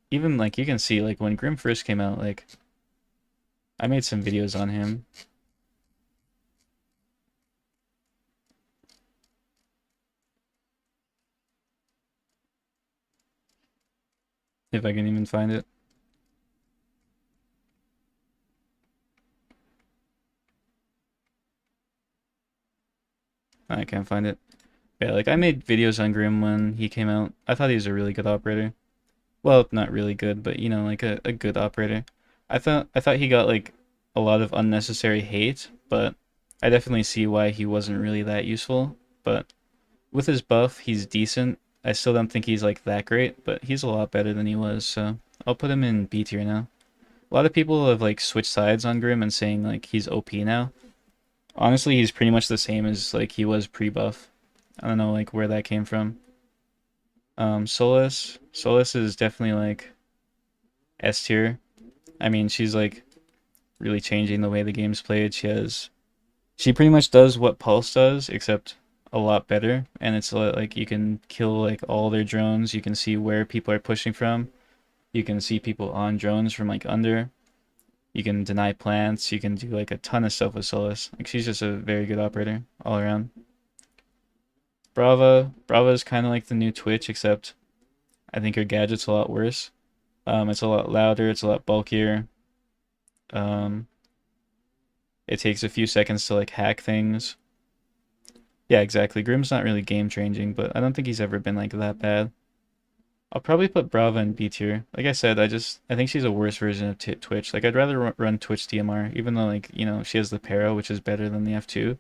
even like you can see like when Grim first came out, like I made some videos on him. If I can even find it. I can't find it. Yeah, like I made videos on Grim when he came out. I thought he was a really good operator. Well, not really good, but you know, like a good operator. I thought he got like a lot of unnecessary hate, but I definitely see why he wasn't really that useful. But with his buff, he's decent. I still don't think he's like that great, but he's a lot better than he was, so I'll put him in B tier now. A lot of people have like switched sides on Grim and saying like he's OP now. Honestly, he's pretty much the same as like he was pre-buff. I don't know like where that came from. Solis is definitely like S tier. I mean, she's like really changing the way the game's played. She pretty much does what Pulse does, except a lot better. And it's like you can kill like all their drones. You can see where people are pushing from. You can see people on drones from like under. You can deny plants. You can do like a ton of stuff with Solus. Like she's just a very good operator all around. Brava is kind of like the new Twitch, except I think her gadget's a lot worse. It's a lot louder. It's a lot bulkier. It takes a few seconds to like hack things. Yeah, exactly. Grim's not really game changing, but I don't think he's ever been like that bad. I'll probably put Brava in B tier. Like I said, I think she's a worse version of Twitch. Like I'd rather run Twitch DMR, even though like she has the Para, which is better than the F2.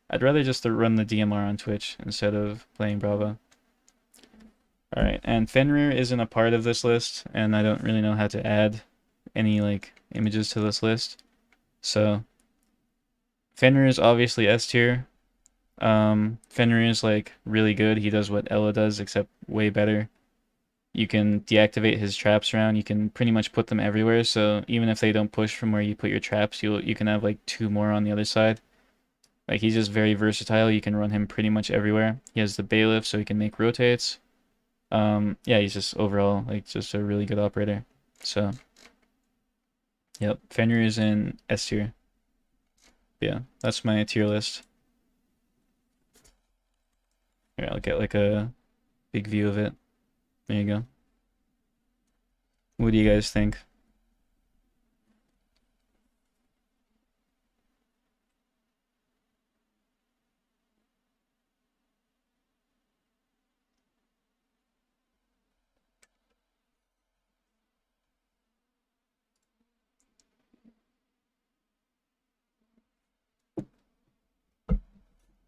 I'd rather just run the DMR on Twitch instead of playing Brava. Alright, and Fenrir isn't a part of this list, and I don't really know how to add any like images to this list. So Fenrir is obviously S tier. Fenrir is like really good. He does what Ela does, except way better. You can deactivate his traps around. You can pretty much put them everywhere. So even if they don't push from where you put your traps, you can have like 2 more on the other side. Like he's just very versatile. You can run him pretty much everywhere. He has the bailiff, so he can make rotates. Yeah, he's just overall like just a really good operator. So yep, Fenrir is in S tier. Yeah, that's my tier list. Here, I'll get like a big view of it. There you go. What do you guys think?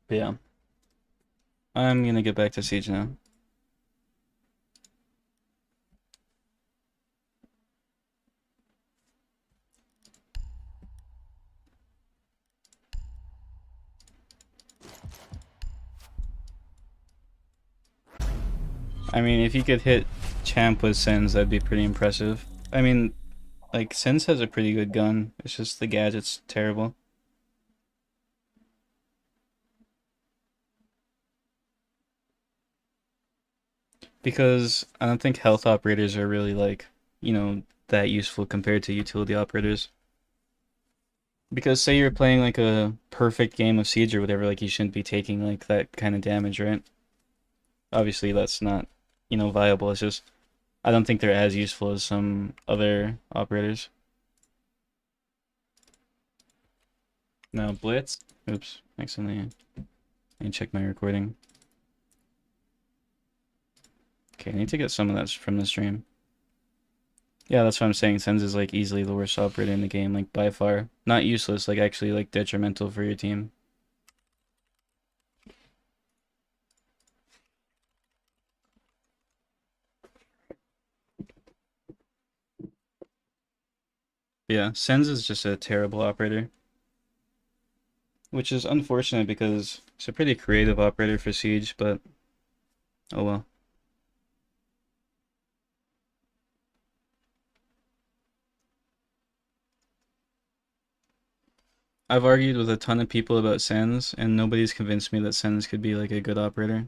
But yeah. I'm gonna get back to Siege now. I mean, if you could hit Champ with Sens, that'd be pretty impressive. I mean, like, Sens has a pretty good gun. It's just the gadget's terrible. Because I don't think health operators are really, like, that useful compared to utility operators. Because say you're playing, like, a perfect game of Siege or whatever, like, you shouldn't be taking, like, that kind of damage, right? Obviously, that's not, viable. It's just, I don't think they're as useful as some other operators. Now, Blitz. Oops, accidentally. I need to check my recording. Okay, I need to get some of that from the stream. Yeah, that's what I'm saying. Sens is, like, easily the worst operator in the game, like, by far. Not useless, like, actually, like, detrimental for your team. Yeah, Sens is just a terrible operator. Which is unfortunate because it's a pretty creative operator for Siege, but oh well. I've argued with a ton of people about Sens, and nobody's convinced me that Sens could be like a good operator.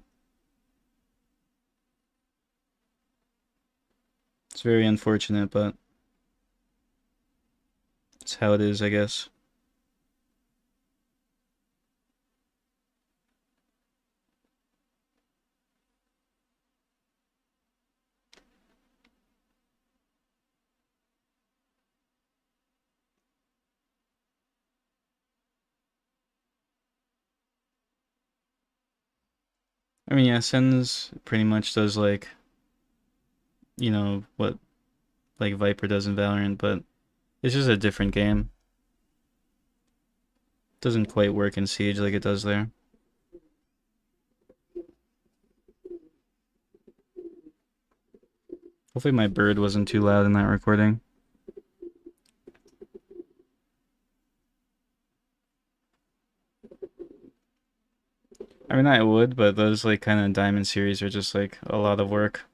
It's very unfortunate, but it's how it is, I guess. I mean, yeah, Sens pretty much does like, what like Viper does in Valorant, but it's just a different game. Doesn't quite work in Siege like it does there. Hopefully my bird wasn't too loud in that recording. I mean, I would, but those like kind of diamond series are just like a lot of work.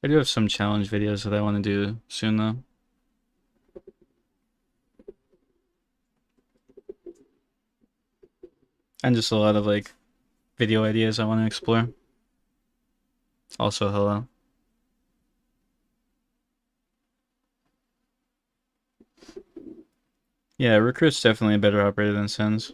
I do have some challenge videos that I want to do soon though. And just a lot of like video ideas I want to explore. Also, hello. Yeah, Recruit's definitely a better operator than Sens.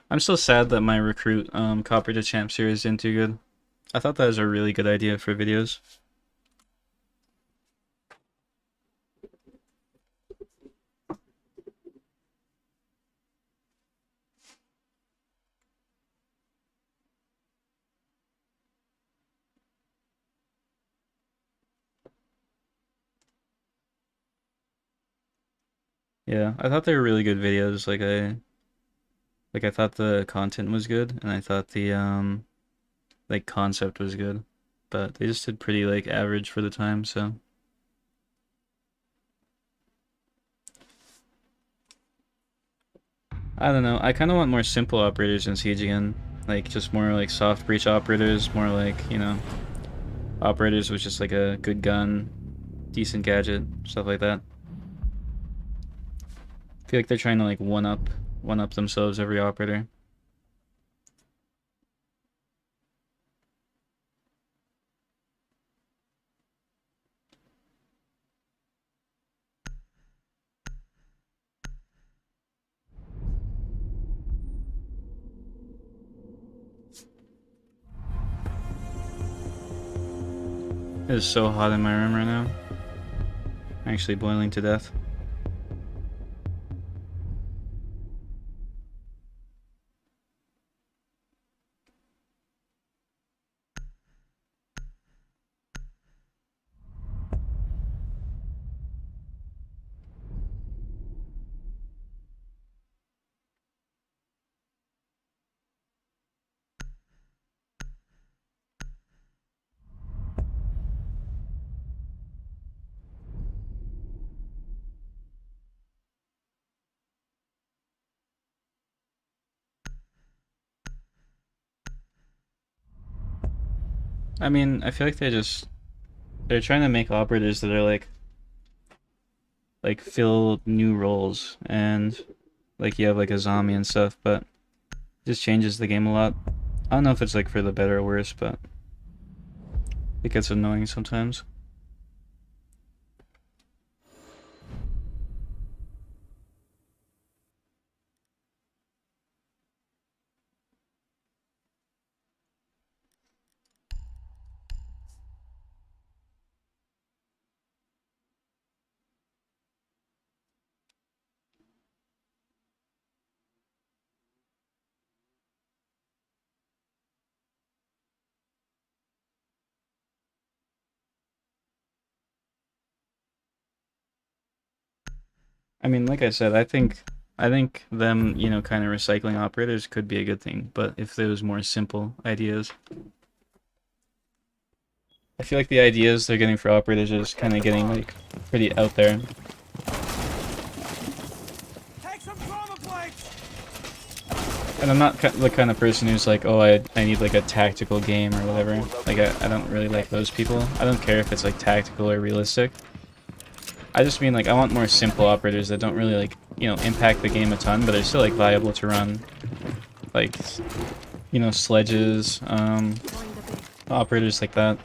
I'm still sad that my Recruit Copper to Champ series didn't do good. I thought that was a really good idea for videos. Yeah, I thought they were really good videos. I thought the content was good, and I thought the like concept was good, but they just did pretty like average for the time. So I don't know. I kind of want more simple operators in Siege again, like just more like soft breach operators, more like, you know, operators with just like a good gun, decent gadget, stuff like that. I feel like they're trying to like one up themselves, every operator. It is so hot in my room right now. I'm actually boiling to death. I mean, I feel like they're trying to make operators that are like fill new roles, and like you have like a zombie and stuff, but it just changes the game a lot. I don't know if it's like for the better or worse, but it gets annoying sometimes. I mean, like I said, I think them, you know, kind of recycling operators could be a good thing, but if there was more simple ideas. I feel like the ideas they're getting for operators is kind of getting like pretty out there. And I'm not the kind of person who's like, oh, I need like a tactical game or whatever. Like I don't really like those people. I don't care if it's like tactical or realistic. I just mean like I want more simple operators that don't really like, you know, impact the game a ton, but they're still like viable to run. Like, you know, sledges, operators like that.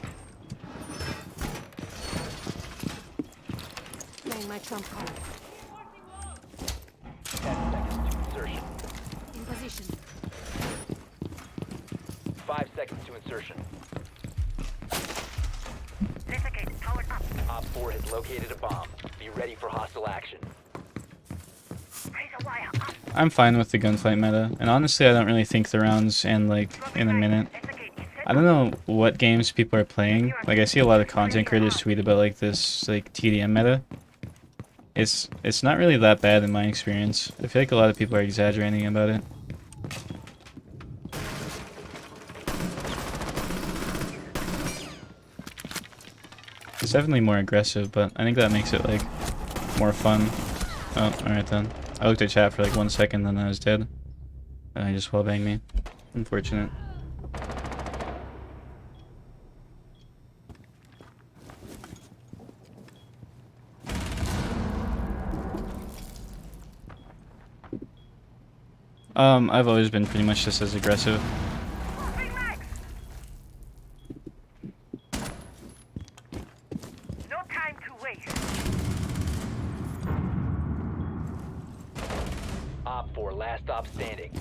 Playing my trump card. 10 seconds to insertion. In position. 5 seconds to insertion. Disengage. Powered up. Op 4 has located a bomb. Be ready for hostile action. Razor wire up. I'm fine with the gunfight meta, and honestly I don't really think the rounds end like in a minute. Disengage. I don't know what games people are playing. Like I see a lot of content creators tweet about like this like TDM meta. It's not really that bad in my experience. I feel like a lot of people are exaggerating about it. It's definitely more aggressive, but I think that makes it like more fun. Oh, alright then. I looked at chat for like 1 second, then I was dead. And I just wallbanged me. Unfortunate. I've always been pretty much just as aggressive. No time to waste. Op 4, last stop standing.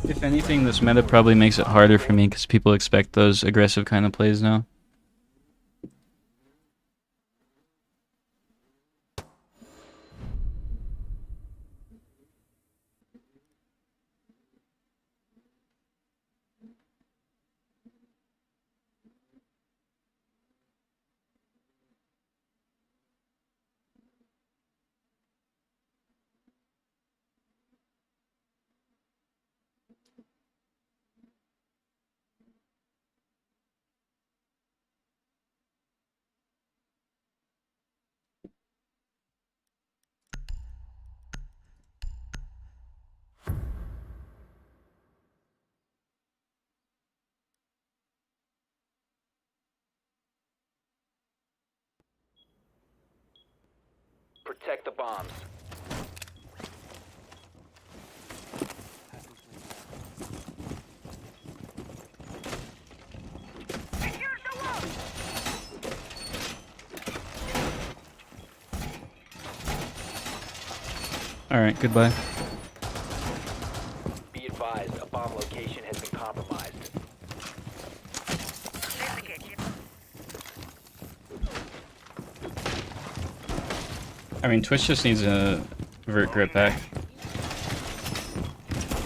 If anything, this meta probably makes it harder for me because people expect those aggressive kind of plays now. Protect the bombs. Alright, goodbye. Be advised, a bomb location has been compromised. I mean, Twitch just needs a vert grip back.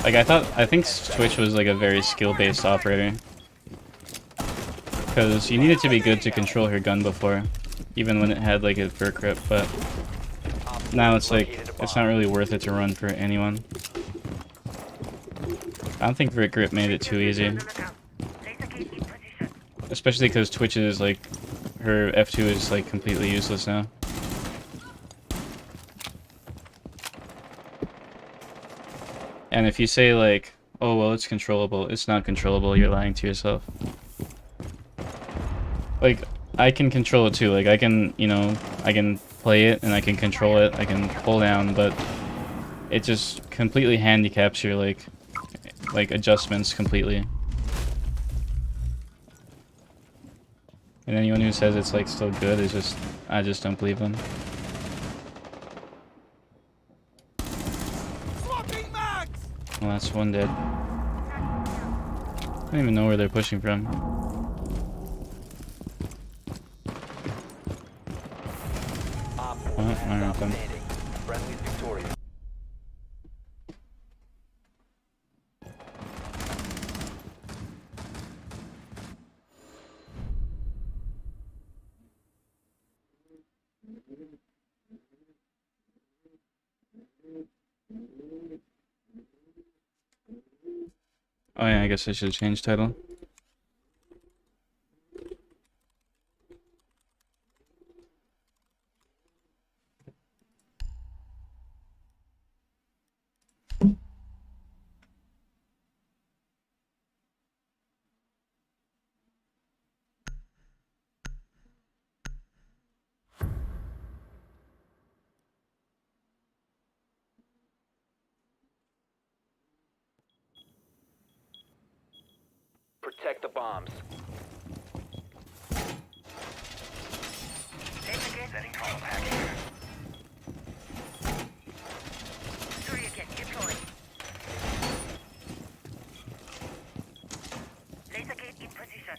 Like, I think Twitch was like a very skill-based operator. Because you needed to be good to control her gun before, even when it had like a vert grip, but now it's like, it's not really worth it to run for anyone. I don't think vert grip made it too easy. Especially because Twitch is like, her F2 is like completely useless now. And if you say like, oh well it's controllable, it's not controllable, you're lying to yourself. Like, I can control it too, like I can, you know, I can play it and I can control it, I can pull down, but it just completely handicaps your like adjustments completely. And anyone who says it's like still good is just, I just don't believe them. Well, that's one dead. I don't even know where they're pushing from. Op 4, Oh, last I don't know stop them. standing. Friendly's victorious. Oh yeah, I guess I should change title. Protect the bombs. Setting call back here. Surya get deployed. Laser gate in position.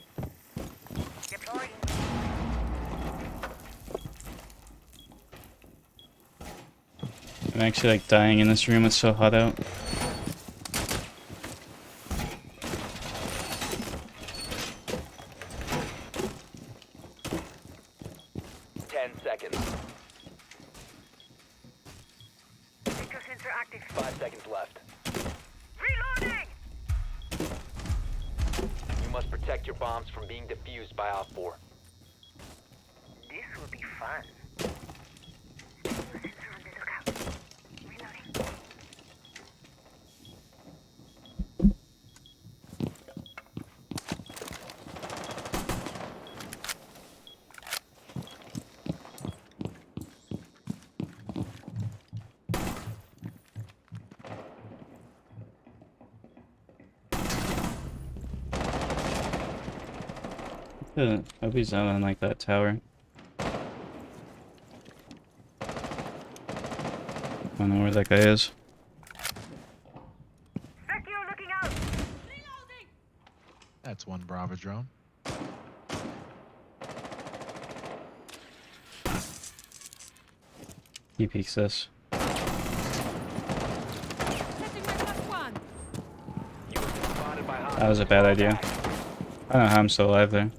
Deploying. I'm actually like dying in this room, it's so hot out. 10 seconds. Sector sensor active. 5 seconds left. Reloading! You must protect your bombs from being defused by Op 4. This will be fun. Sensor on the lookout. Reloading. Yeah, I hope he's not on like that tower. I don't know where that guy is. Sector looking out! That's one Bravo drone. He peeks us. You have been spotted by That was a bad idea. I don't know how I'm still alive there.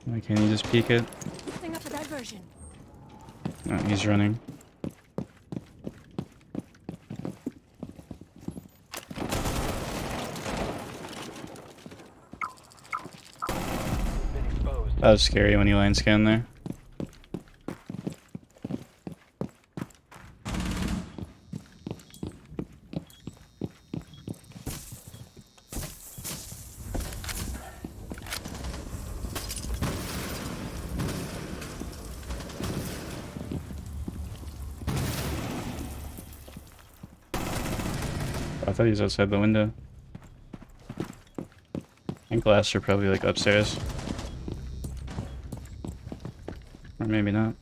Why can't you just peek it? Setting up a diversion. Oh, he's running. been exposed. That was scary when he line scanned there. I thought he was outside the window. I think glass are probably like upstairs. Or maybe not.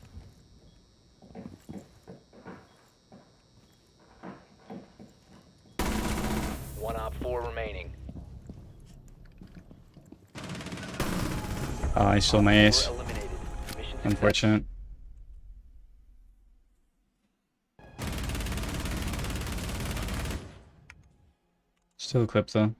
One Op 4 remaining. Oh, I stole my Op 4 ace. eliminated. Mission success. Unfortunate. Still equipped though.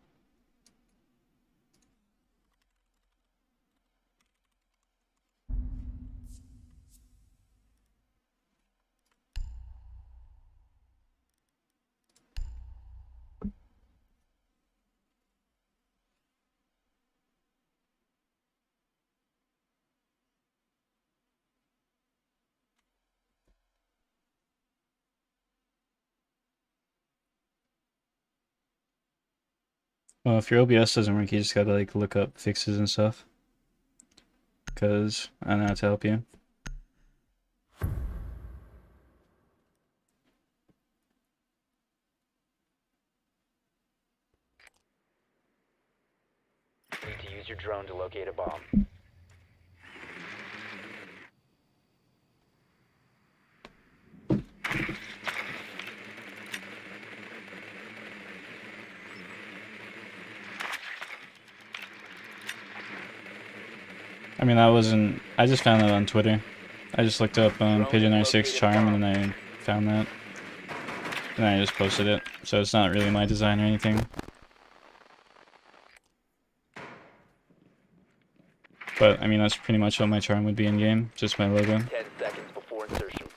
Well, if your OBS doesn't work, you just gotta like look up fixes and stuff. Cause I don't know how to help you. Need to use your drone to locate a bomb. I mean, I just found that on Twitter. I just looked up Pigeon R6 charm and then I found that. And I just posted it. So it's not really my design or anything. But I mean, that's pretty much what my charm would be in game. Just my logo. 10 seconds before insertion.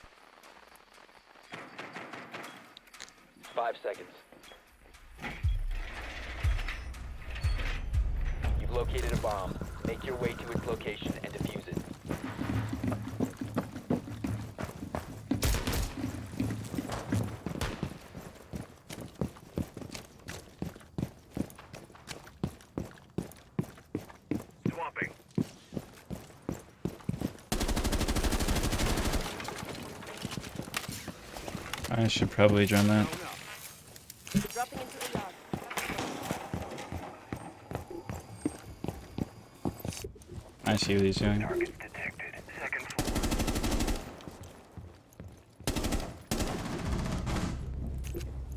5 seconds. You've located a bomb. Make your way to its location and defuse it. Swapping. I should probably drone that. Dropping into the yard. I see what he's doing. Targets detected. Second floor.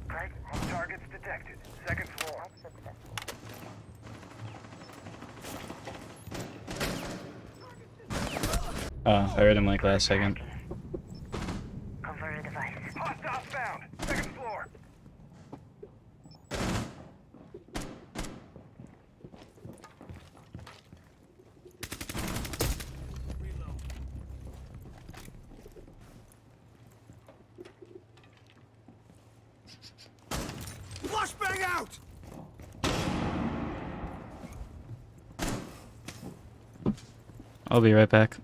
Okay, all targets detected. Second floor. Oh, I heard him like last second. Converter device. Hostile found. Second floor. Flashbang out! I'll be right back.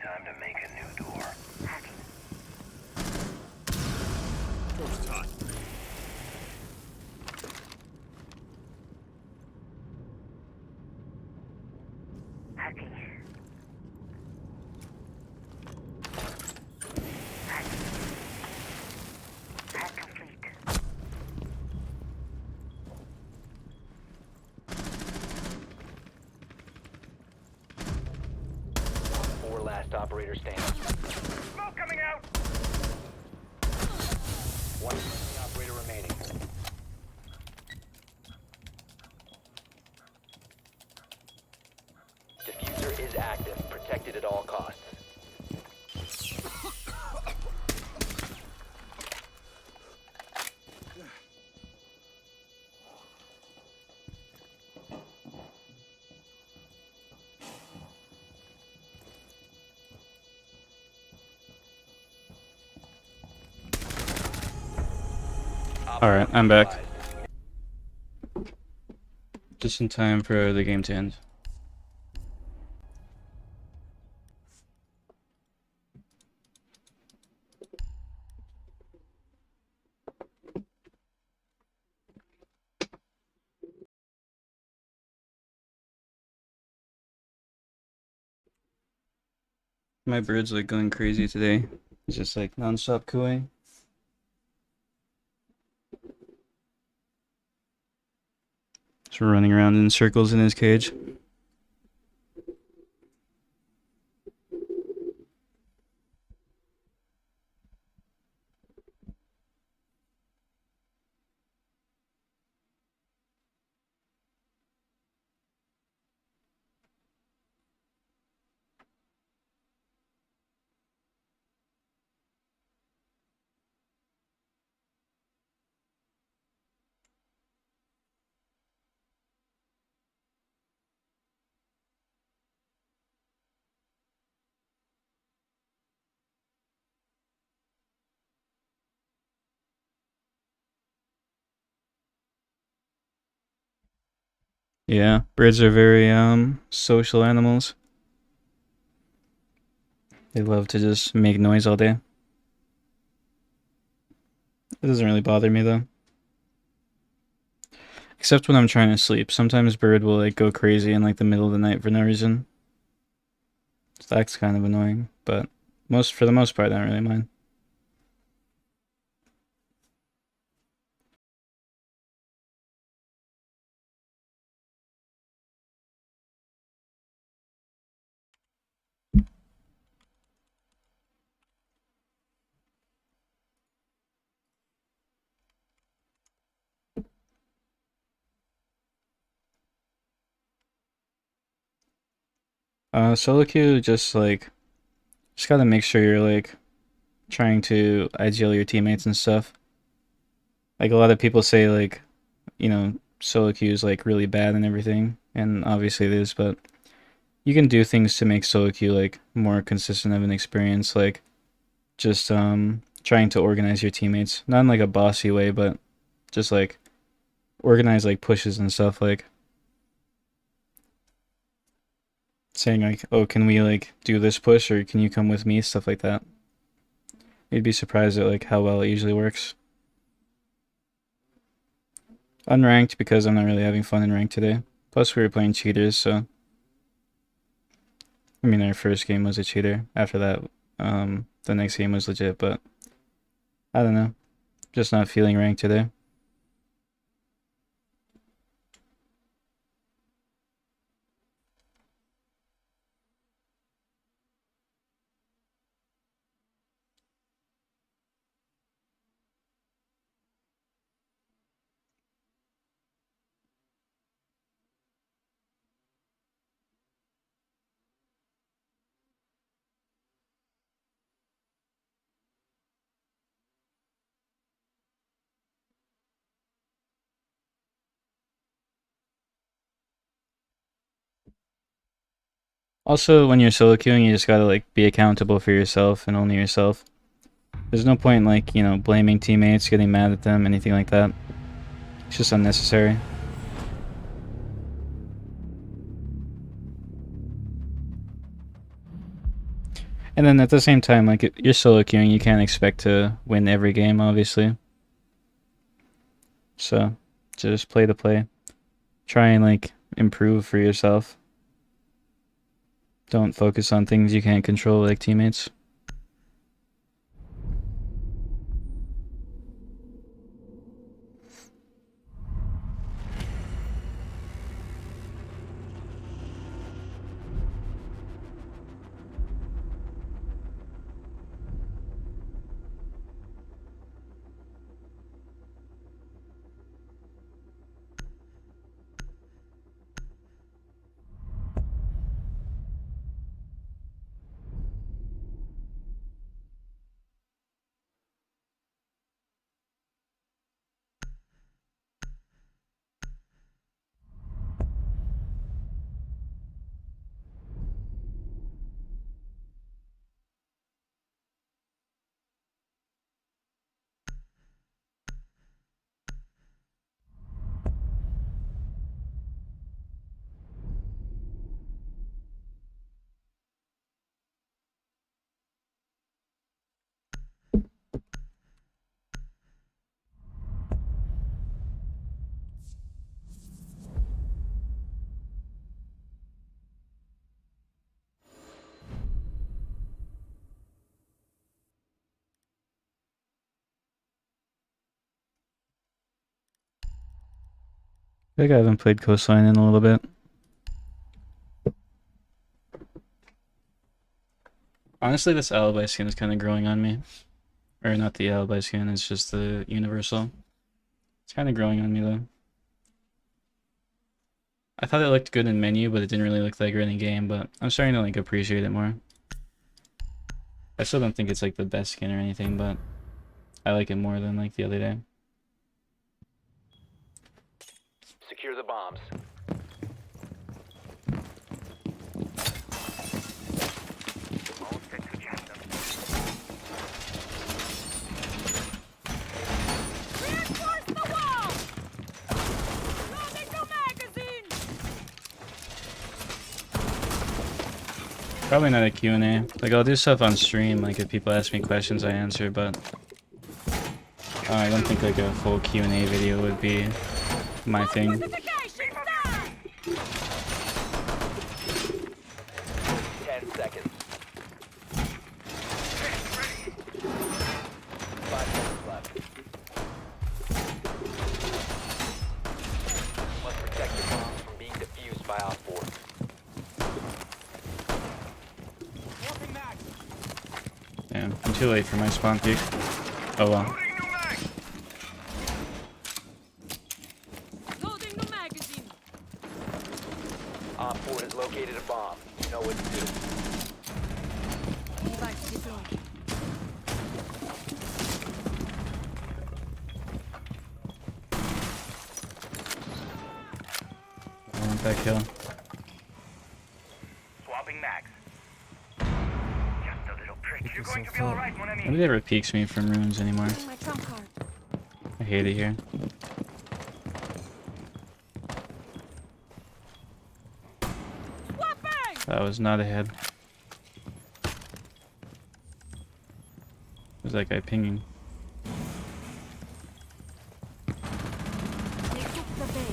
Time to make a new door. Door's hot. Hacking. Hack complete. Four last operator standing. Smoke coming out! One friendly operator remaining. Diffuser is active, protected at all costs. Alright, I'm back. Advised. Just in time for the game to end. My bird's like going crazy today. He's just like non-stop cooing. Just running around in circles in his cage. Yeah, birds are very social animals. They love to just make noise all day. It doesn't really bother me though. Except when I'm trying to sleep. Sometimes bird will like go crazy in like the middle of the night for no reason. So that's kind of annoying, but for the most part I don't really mind. Solo queue just gotta make sure you're like trying to IGL your teammates and stuff. Like a lot of people say like, solo queue is like really bad and everything, and obviously it is, but you can do things to make solo queue like more consistent of an experience, like just trying to organize your teammates, not in like a bossy way, but just like organize like pushes and stuff, like saying like, oh, can we like do this push, or can you come with me, stuff like that. You'd be surprised at like how well it usually works. Unranked because I'm not really having fun in ranked today. Plus we were playing cheaters, so I mean our first game was a cheater. After that, the next game was legit, but I don't know. Just not feeling ranked today. Also, when you're solo queuing, you just gotta like be accountable for yourself and only yourself. There's no point like, you know, blaming teammates, getting mad at them, anything like that. It's just unnecessary. And then at the same time, like, you're solo queuing, you can't expect to win every game, obviously. So, just play the play. Try and, like, improve for yourself. Don't focus on things you can't control, like teammates. I think I haven't played Coastline in a little bit. Honestly, this Alibi skin is kind of growing on me. Or not the Alibi skin, it's just the Universal. It's kind of growing on me though. I thought it looked good in menu, but it didn't really look that great in game, but I'm starting to like appreciate it more. I still don't think it's like the best skin or anything, but I like it more than like the other day. Secure the bombs. All set to jam them. Reinforce the wall! Loading new magazine! Probably not a Q&A. Like, I'll do stuff on stream, like if people ask me questions I answer, but I don't think like a full Q&A video would be my thing. 10 seconds. 5 seconds left. Must protect your bombs from being defused by Op 4. Damn, I'm too late for my spawn peek. Oh well. Loading new magazine! Op 4 has located a bomb. You know what to do. Device deployed. I want that kill. Swapping mags. Just a little prick. You're going to be alright, mon ami. Nobody ever peeks me from runes anymore. Bring my trump card. I hate it here. Swapping! That was not a head. Was that guy pinging? They took the bait.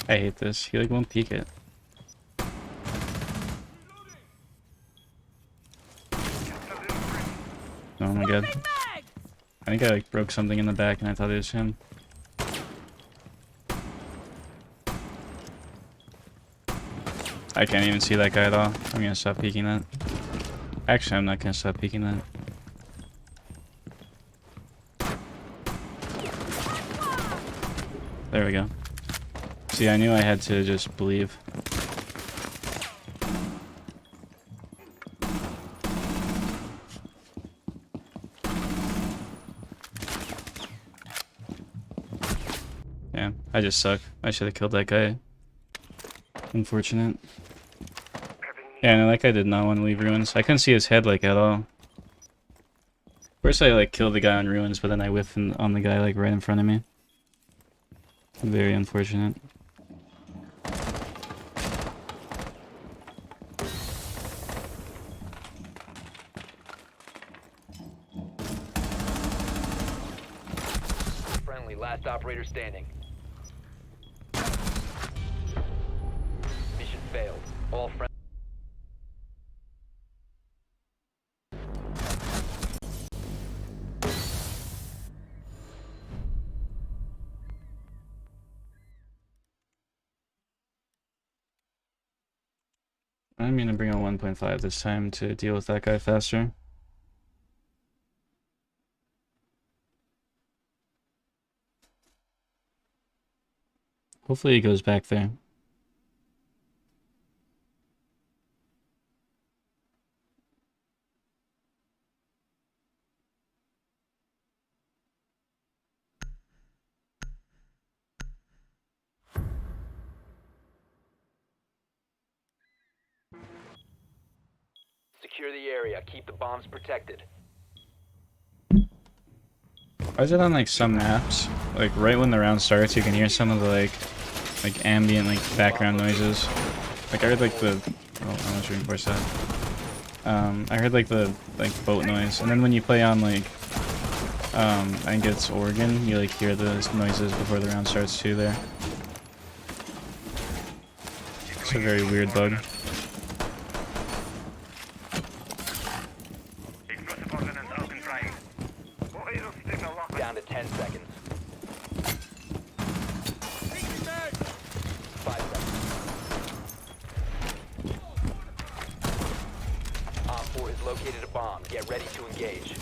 I hate this. He like won't peek it. Oh my god. I think I like broke something in the back and I thought it was him. I can't even see that guy at all. I'm gonna stop peeking that. Actually, I'm not gonna stop peeking that. There we go. See, I knew I had to just believe. Yeah, I just suck. I should have killed that guy. Unfortunate. Yeah, no, that guy did not want to leave ruins. I couldn't see his head like at all. First I like killed the guy on ruins, but then I whiffed on the guy like right in front of me. Very unfortunate. Friendly, last operator standing. Mission failed. All friendly. I'm gonna bring out 1.5 this time to deal with that guy faster. Hopefully he goes back there. Secure the area. Keep the bombs protected. Why is it on like some maps? Like right when the round starts, you can hear some of the like ambient like background noises. Like I heard like the I want to reinforce that. I heard like the boat noise, and then when you play on like I think it's Oregon, you like hear those noises before the round starts too. There, it's a very weird bug. Down to 10 seconds. 5 seconds. Op 4 has located a bomb. Get ready to engage.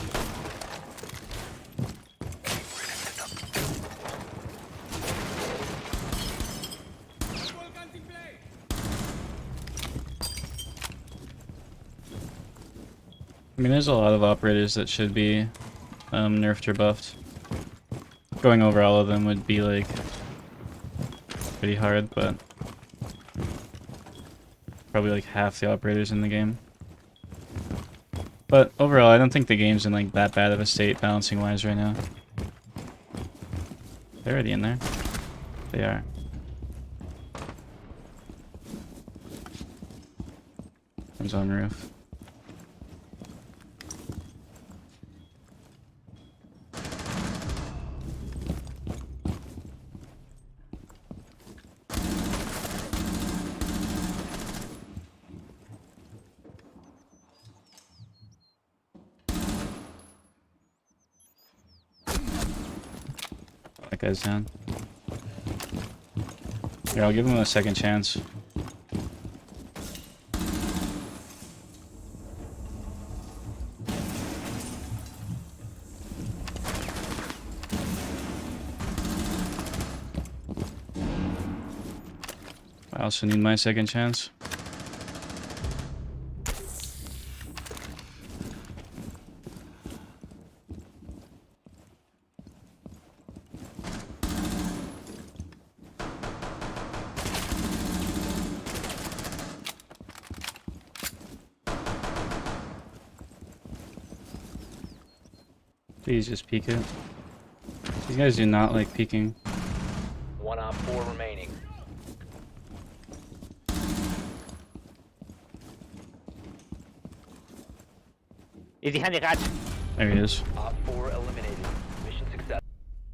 I mean, there's a lot of operators that should be nerfed or buffed. Going over all of them would be like pretty hard, but probably like half the operators in the game. But overall, I don't think the game's in like that bad of a state balancing wise right now. They're already in there. They are. One's on roof. That guy's down. Here, I'll give him a second chance. I also need my second chance. Please just peek it. These guys do not like peeking. 1 Op 4 remaining. There he is. Op 4 eliminated. Mission success.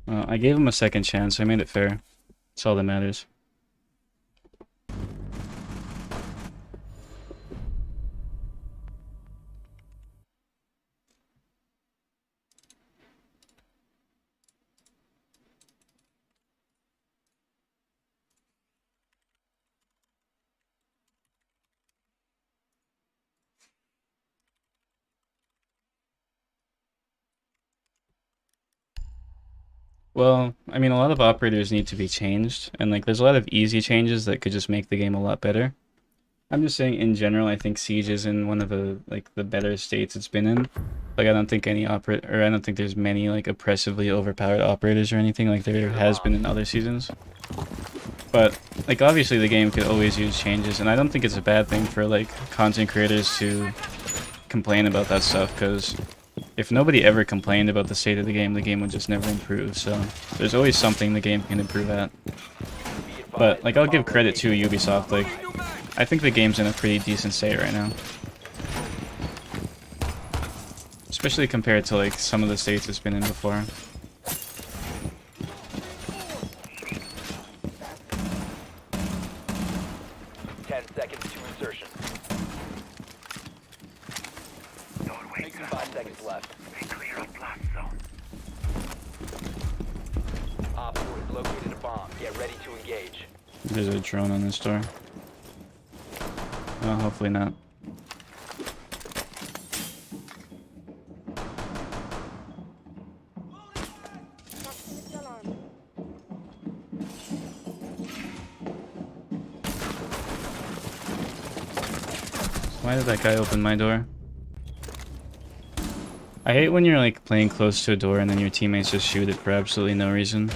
Well, I gave him a second chance. I made it fair. That's all that matters. Well, I mean, a lot of operators need to be changed, and like, there's a lot of easy changes that could just make the game a lot better. I'm just saying, in general, I think Siege is in one of the better states it's been in. Like, I don't think I don't think there's many like oppressively overpowered operators or anything like there has been in other seasons. But like, obviously, the game could always use changes, and I don't think it's a bad thing for like content creators to complain about that stuff, because if nobody ever complained about the state of the game would just never improve. So there's always something the game can improve at. But like, I'll give credit to Ubisoft. Like, I think the game's in a pretty decent state right now, especially compared to like some of the states it's been in before. Seconds to insertion. 5 seconds left. Op 4 has located a bomb. Get ready to engage. There's a drone on this door. Well, hopefully not. Why did that guy open my door? I hate when you're like playing close to a door and then your teammates just shoot it for absolutely no reason.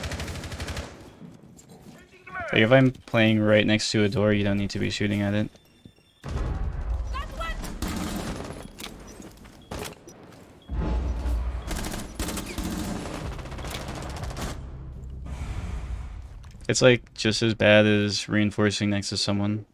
Like, if I'm playing right next to a door, you don't need to be shooting at it. It's like just as bad as reinforcing next to someone.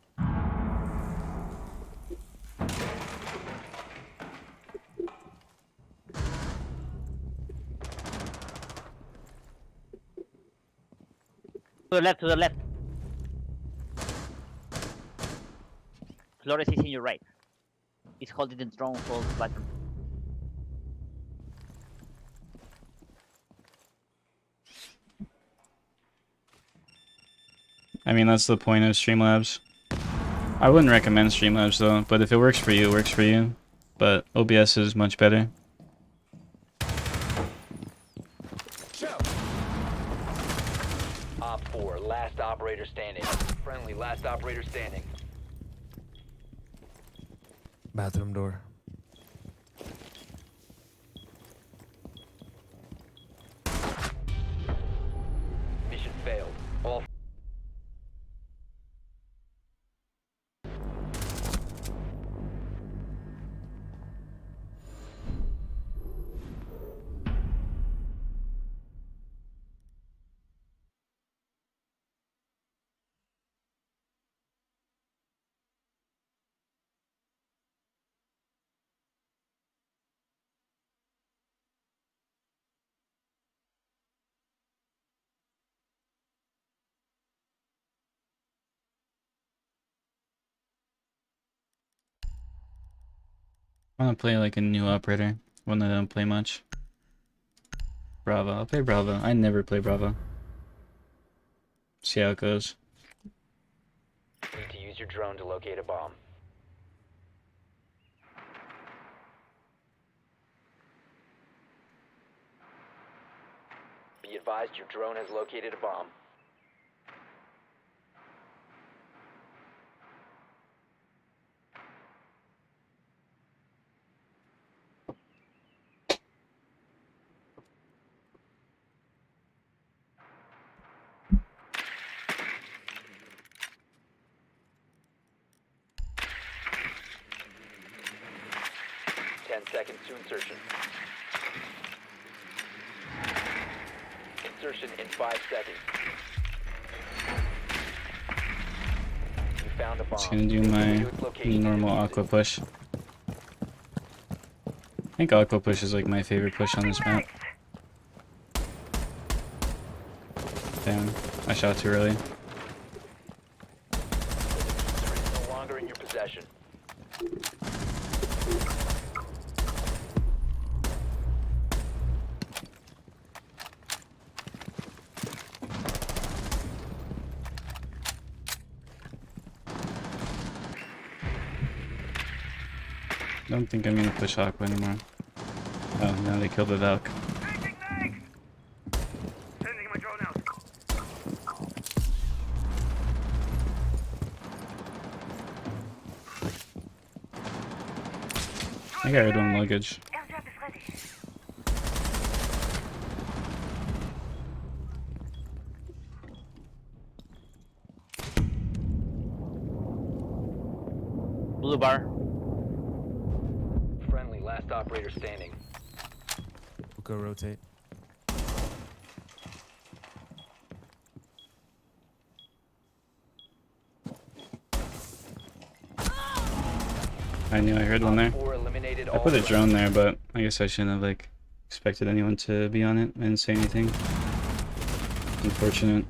To the left, to the left. Flores is in your right. He's holding the drone hold button. I mean, that's the point of Streamlabs. I wouldn't recommend Streamlabs though, but if it works for you, it works for you. But OBS is much better. Op 4, last operator standing. Friendly, last operator standing. Bathroom door. Mission failed. All I want to play like a new operator, one that I don't play much. Bravo. I'll play Bravo. I never play Bravo. See how it goes. need to use your drone to locate a bomb. Be advised your drone has located a bomb. Seconds to insertion. Insertion in 5 seconds. You found a bomb. Just gonna do my normal aqua push. I think aqua push is like my favorite push on this map. Damn, I shot too early. It's no longer in your possession. I don't think I'm gonna push aqua anymore. Oh, now they killed the Valk. I think I heard one luggage. Blue bar. Friendly, last operator standing. We'll go rotate. I knew I heard one there. 4 eliminated I all put a friendlies. drone there, but I guess I shouldn't have like expected anyone to be on it. I didn't say anything. Unfortunate.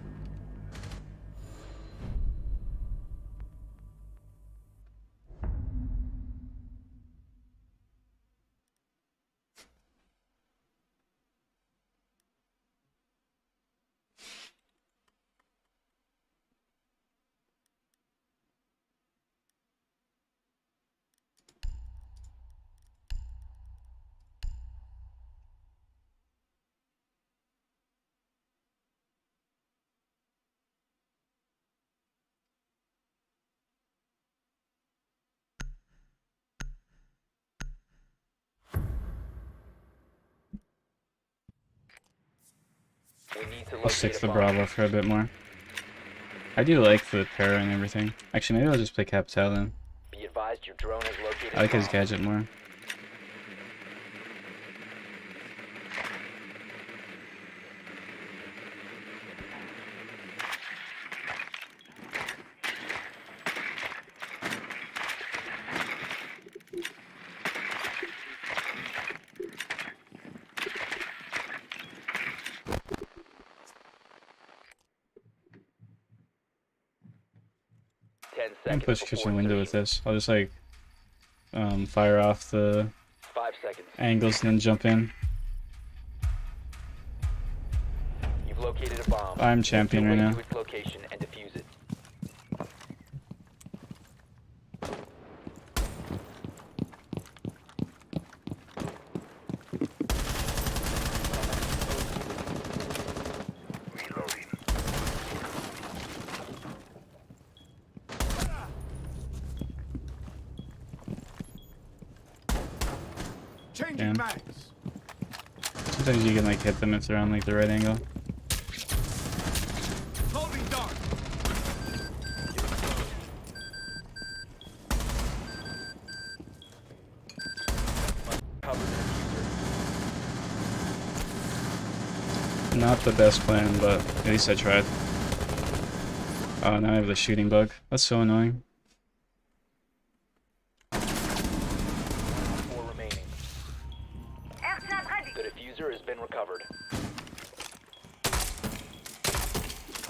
We need to I'll stick locate to a the bomb. Bravo for a bit more. I do like the para and everything. Actually, maybe I'll just play Capital then. Be advised your drone has located I like a his bomb. gadget more. Ten I can seconds push before kitchen window with insertion. this. I'll just like fire off the 5 seconds. angles and then jump in. You've located a bomb. I'm Make champion your right way now. to its location and defuse it. Damn. Sometimes you can like hit them if they're on like the right angle. Cover the diffuser. Not the best plan, but at least I tried. Oh, now I have the shooting bug. That's so annoying. 4 remaining. The diffuser has been recovered.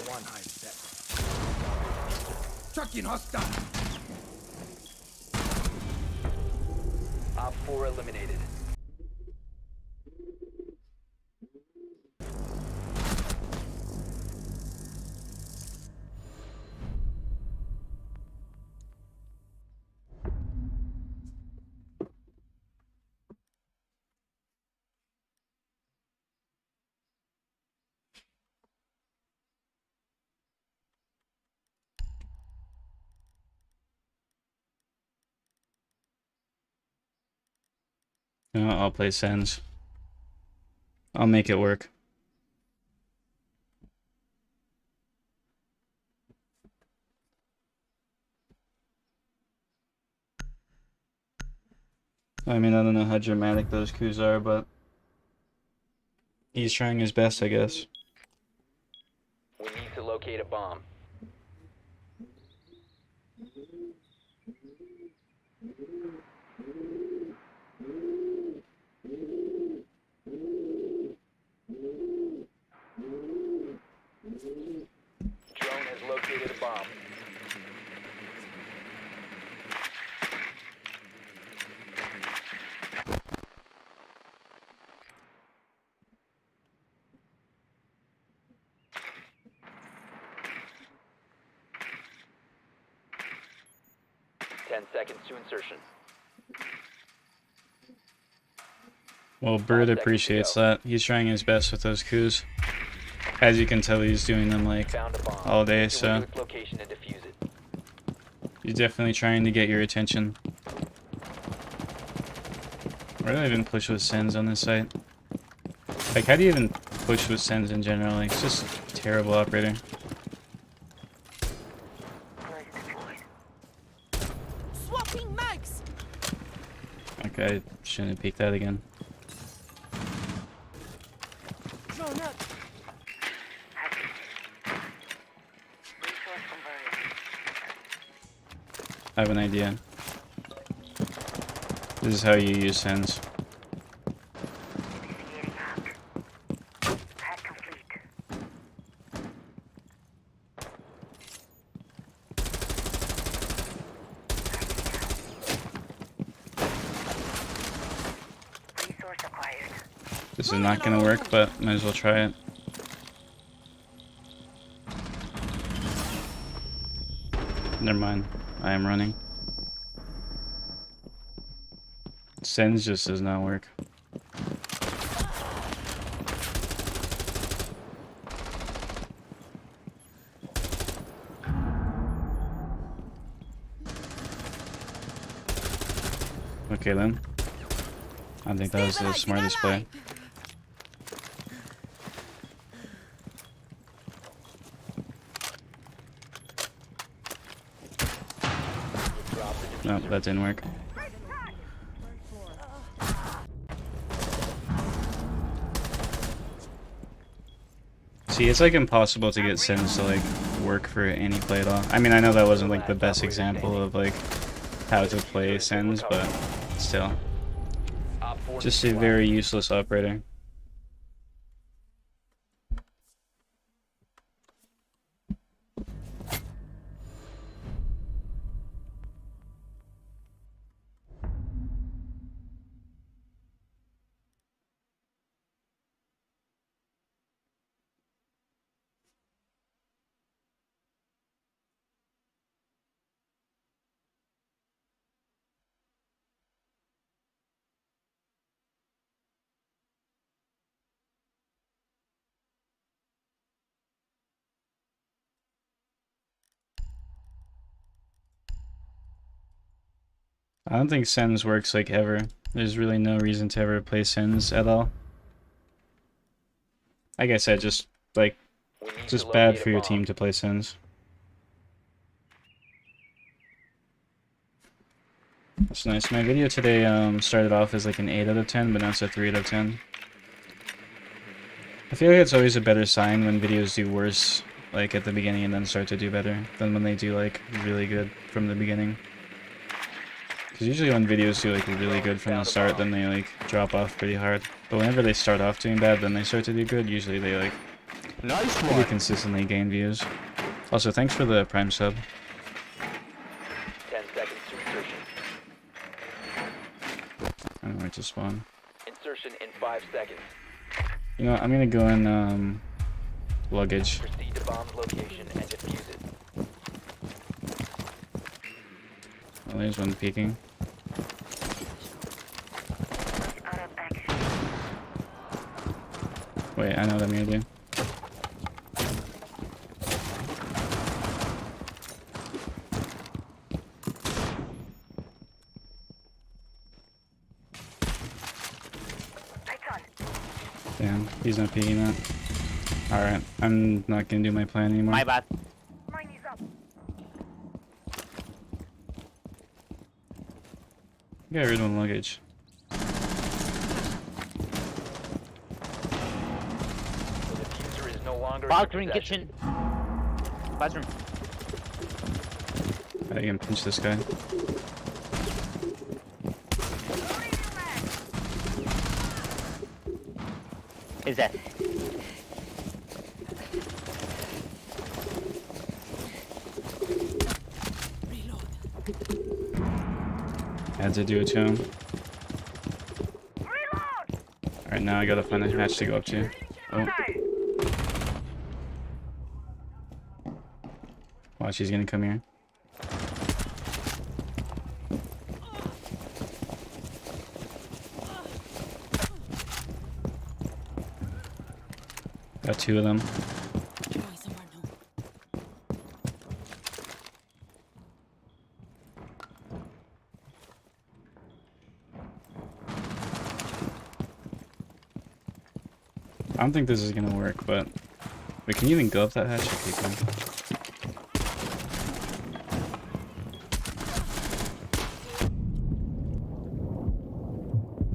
One high step. Trucking hostile. Op 4 eliminated. No, I'll play Sens. I'll make it work. I mean, I don't know how dramatic those coups are, but he's trying his best, I guess. We need to locate a bomb. Drone has located a bomb. Ten seconds to insertion. Well, Bird seconds to appreciates go. that. He's trying his best with those coups. As you can tell, he's doing them like Found a bomb. all day, Make your way so to its location and defuse it. he's definitely trying to get your attention. Why do I even push with Sens on this site? Like, how do you even push with Sens in general? Like, it's just terrible operator. Swapping mags. Okay, I shouldn't have peeked that again. Drone up. I have an idea. This is how you use Sens. This is not gonna work, but might as well try it. Never mind. I am running. Sens just does not work. Okay then. I think that was the smartest play. No, that didn't work. See, it's like impossible to get Sens to like work for any play at all. I mean, I know that wasn't like the best example of like how to play Sens, but still. Just a very useless operator. I don't think Sens works like ever. There's really no reason to ever play Sens at all. Like I said, just like just bad for your team to play Sens. That's nice. My video today started off as like an 8 out of 10, but now it's a 3 out of 10. I feel like it's always a better sign when videos do worse like at the beginning and then start to do better than when they do like really good from the beginning. Because usually when videos do like really good from the start, then they like drop off pretty hard. But whenever they start off doing bad, then they start to do good. Usually they like pretty consistently gain views. Also, thanks for the Prime sub. 10 seconds to insertion. I don't know where to spawn. Insertion in 5 seconds. You know, I'm gonna go in luggage. Proceed to bomb's location and defuse it. Oh, there's one peeking. Wait, I know what I'm gonna do. Damn, he's not peeking that. Alright, I'm not gonna do my plan anymore. My bad. Get rid of one luggage. The diffuser is no longer in Bathroom, possession. kitchen. Bathroom. I can pinch this guy. Is that? I had to do it to him. Alright, now I gotta find a hatch to go up to. Oh. Watch, he's gonna come here. Got 2 of them. I don't think this is gonna work, but wait, can you even go up that hatch? Okay, can.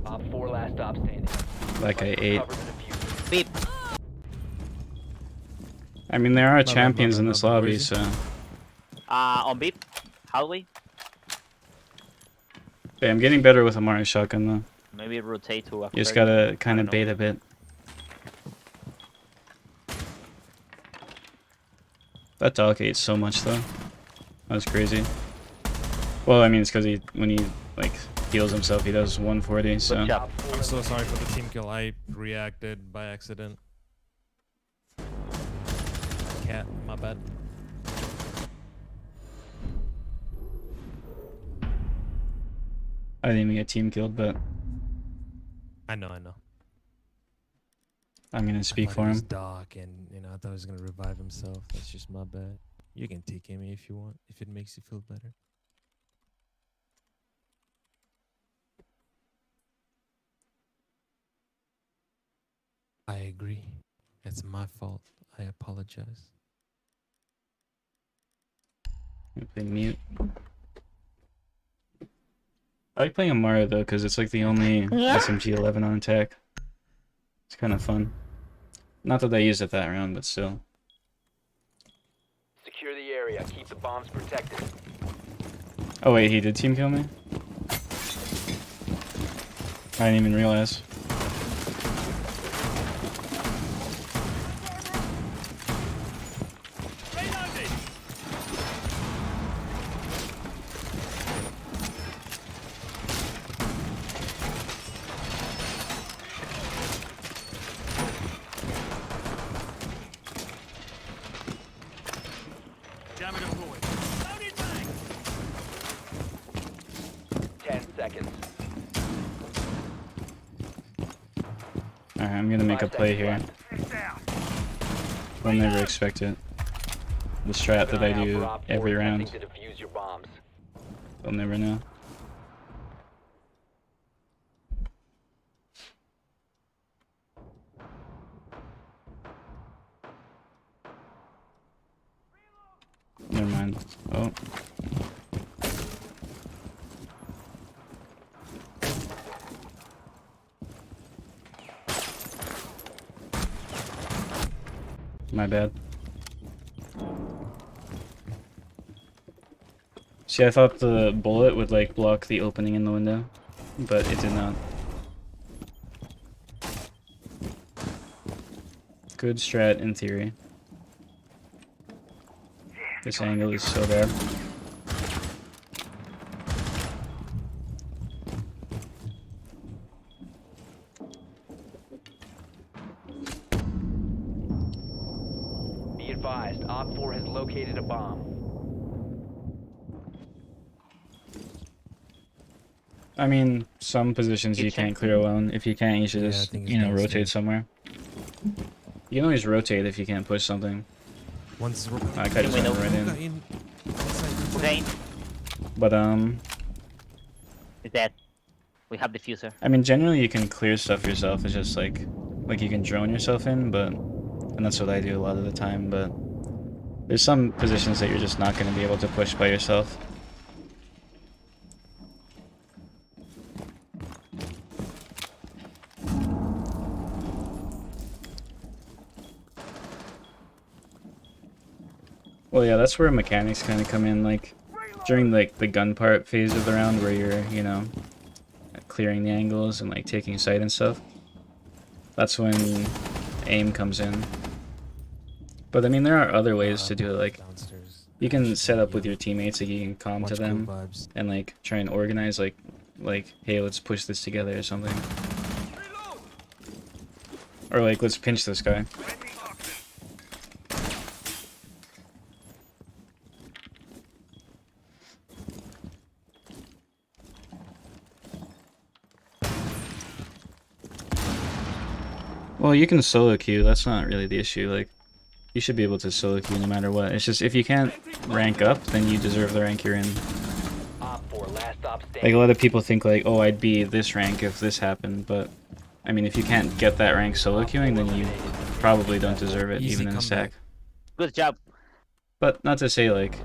Op 4 last stop standing. Like I ate. Cover the diffuser. Beep. I mean, there are bad, champions my in bad, this my bad. Where lobby, is he? so. On beep. Hallway. Yeah, I'm getting better with a Mario shotgun though. Maybe rotate to. You just gotta kind of bait a bit. That dog ate so much though. That was crazy. Well, I mean, it's because when he like heals himself, he does 140. So Good job. I'm so sorry for the team kill. I reacted by accident. Cat, my bad. I didn't even get team killed, but I know, I know. I'm gonna I speak thought for he was him. Doc, and I thought he was gonna revive himself. That's just my bad. You can TK me if you want, if it makes you feel better. I agree. It's my fault. I apologize. Play mute. I like playing a Mario though, because it's like the only SMG-11 on attack. It's kind of fun. Not that I used it that round, but still. Secure the area. Keep the bombs protected. Oh wait, he did team kill me? I didn't even realize. Jammer deployed. 10 seconds. Alright, I'm gonna make a 5 play seconds here. left. They'll never expect it. The strat that I Keep an eye out do for Op 4 every round. attempting to defuse your bombs. They'll never know. Never mind. Oh. My bad. See, I thought the bullet would like block the opening in the window, but it did not. Good strat in theory. This angle is so bad. Be advised, Op 4 has located a bomb. I mean, some positions you can't clear alone. If you can't, you should Yeah, I just, think it's you know, rotate downstairs. somewhere. You can always rotate if you can't push something. Once I just Window. went right in. Okay. But, Is dead. We have diffuser. I mean, generally you can clear stuff yourself. It's just like you can drone yourself in, but, and that's what I do a lot of the time, but there's some positions that you're just not going to be able to push by yourself. Well, yeah, that's where mechanics kind of come in, like, during, like, the gun part phase of the round where you're, you know, clearing the angles and, like, taking sight and stuff. That's when aim comes in. But, I mean, there are other ways to do it, like, downstairs. you can set up with your teammates, like, you can calm to Watch cool them vibes. and, like, try and organize, like, hey, let's push this together or something. Or, like, let's pinch this guy. Well, you can solo queue, that's not really the issue, like, you should be able to solo queue no matter what. It's just, if you can't rank up, then you deserve the rank you're in. Op 4 last stop Like, standing. a lot of people think, like, oh, I'd be this rank if this happened, but I mean, if you can't get that rank solo queuing, then you probably don't deserve it, Easy even in a comeback. stack. Good job. But not to say like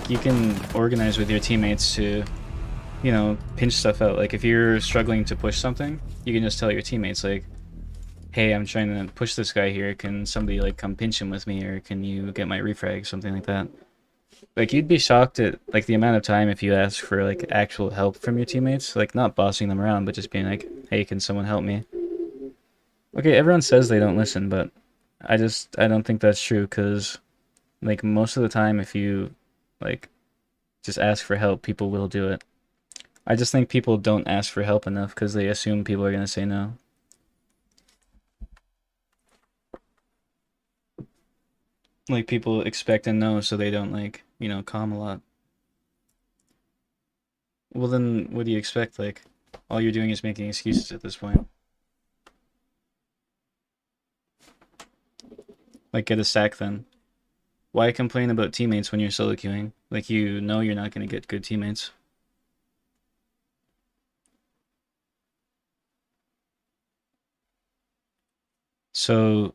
you can organize with your teammates to, you know, pinch stuff out. Like if you're struggling to push something, you can just tell your teammates like, hey, I'm trying to push this guy here. Can somebody like come pinch him with me, or can you get my refrag, something like that. Like you'd be shocked at like the amount of time if you ask for like actual help from your teammates, like not bossing them around, but just being like, hey, can someone help me? Okay, everyone says they don't listen, but I don't think that's true, because like most of the time if you like just ask for help, people will do it. I just think people don't ask for help enough because they assume people are gonna say no. Like people expect a no, so they don't like, you know, calm a lot. Well then, what do you expect? Like, all you're doing is making excuses at this point. Like, get a sack then. Why complain about teammates when you're solo queuing? Like, you know you're not gonna get good teammates. So,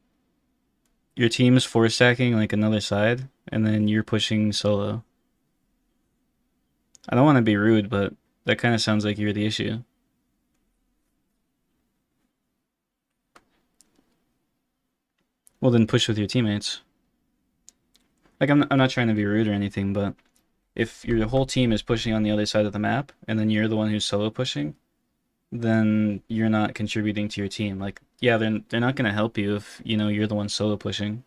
your team's 4-stacking like another side, and then you're pushing solo. I don't want to be rude, but that kind of sounds like you're the issue. Well, then push with your teammates. Like, I'm not trying to be rude or anything, but if your whole team is pushing on the other side of the map, and then you're the one who's solo pushing, then you're not contributing to your team. Like, yeah, they're not gonna help you if, you know, you're the one solo pushing.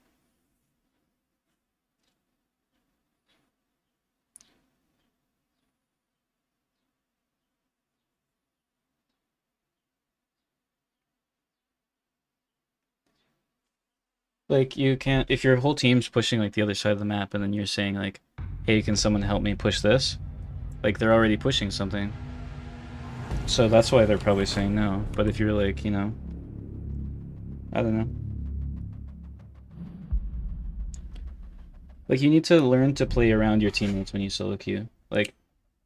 Like, you can't, if your whole team's pushing like the other side of the map, and then you're saying like, hey, can someone help me push this? Like, they're already pushing something. So that's why they're probably saying no. But if you're like, you know, I don't know. Like, you need to learn to play around your teammates when you solo queue. Like,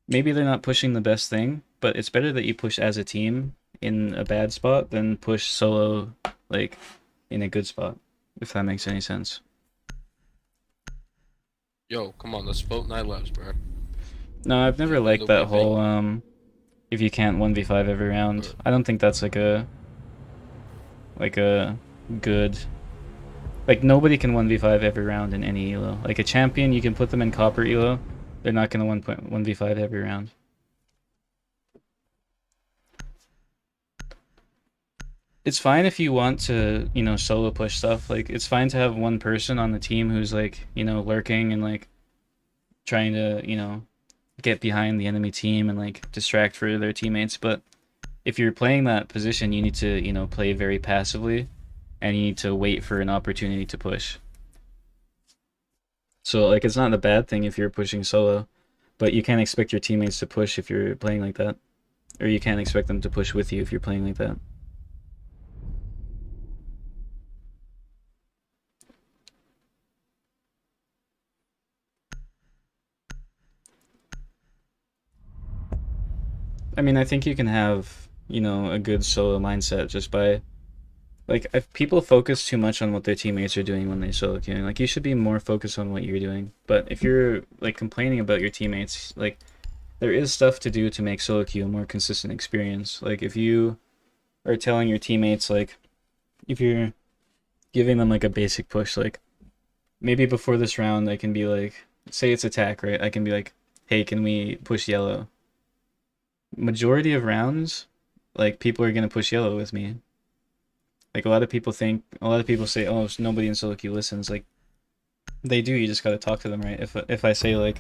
maybe they're not pushing the best thing, but it's better that you push as a team in a bad spot than push solo, like, in a good spot, if that makes any sense. Yo, come on, let's vote Night Labs, bro. No, I've never liked that whole, if you can't 1v5 every round. I don't think that's like a good... Like, nobody can 1v5 every round in any elo. Like, a champion, you can put them in copper elo, they're not gonna 1v5 every round. It's fine if you want to, you know, solo push stuff. Like, it's fine to have one person on the team who's like, you know, lurking and like trying to, you know, get behind the enemy team and like distract for their teammates. But if you're playing that position, you need to, you know, play very passively, and you need to wait for an opportunity to push. So like, it's not a bad thing if you're pushing solo, but you can't expect your teammates to push if you're playing like that, or you can't expect them to push with you if you're playing like that. I mean, I think you can have, you know, a good solo mindset just by, like, if people focus too much on what their teammates are doing when they solo queuing, like, you should be more focused on what you're doing. But if you're, like, complaining about your teammates, like, there is stuff to do to make solo queue a more consistent experience. Like, if you are telling your teammates, like, if you're giving them, like, a basic push, like, maybe before this round, I can be like, say it's attack, right? I can be like, hey, can we push yellow? Majority of rounds, like, people are gonna push yellow with me. Like, a lot of people say, oh, nobody in solo queue listens. Like, they do, you just gotta talk to them, right? If I say, like,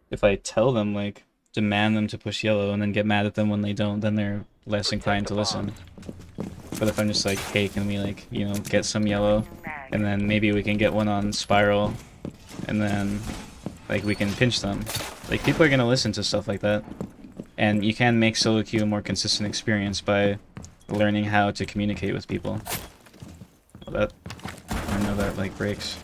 if I tell them, like, demand them to push yellow and then get mad at them when they don't, then they're less inclined to listen. But if I'm just like, hey, can we, like, you know, get some yellow, and then maybe we can get one on spiral, and then, like, we can pinch them. Like, people are gonna listen to stuff like that. And you can make solo queue a more consistent experience by learning how to communicate with people. Well, I know that, like, breaks.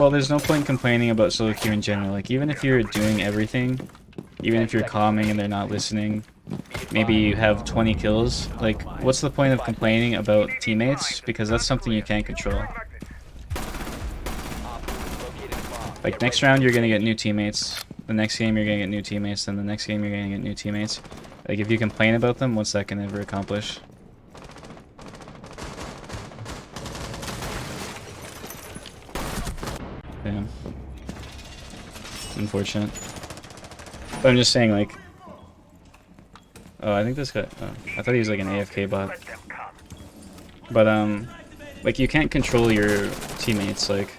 Well, there's no point complaining about solo queue in general. Like, even if you're doing everything, even if you're calming and they're not listening, maybe you have 20 kills, like, what's the point of complaining about teammates? Because that's something you can't control. Like, next round you're gonna get new teammates, the next game you're gonna get new teammates, then the next game you're gonna get new teammates. Like, if you complain about them, what's that gonna ever accomplish? Damn. Unfortunate. But I'm just saying, like... Oh, I think this guy... Oh, I thought he was like an AFK bot. But, like, you can't control your teammates, like...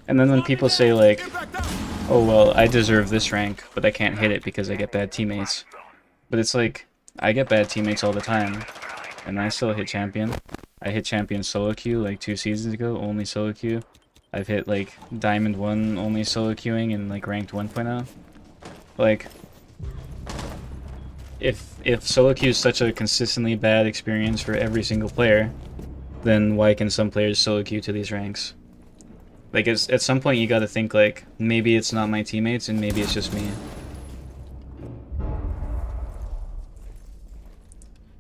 And then when people say, like... Oh, well, I deserve this rank, but I can't hit it because I get bad teammates. But it's like, I get bad teammates all the time, and I still hit champion. I hit champion solo queue like 2 seasons ago, only solo queue. I've hit like Diamond 1 only solo queuing and like ranked 1.0. Like, if solo queue is such a consistently bad experience for every single player, then why can some players solo queue to these ranks? Like, at some point you gotta think like, maybe it's not my teammates and maybe it's just me.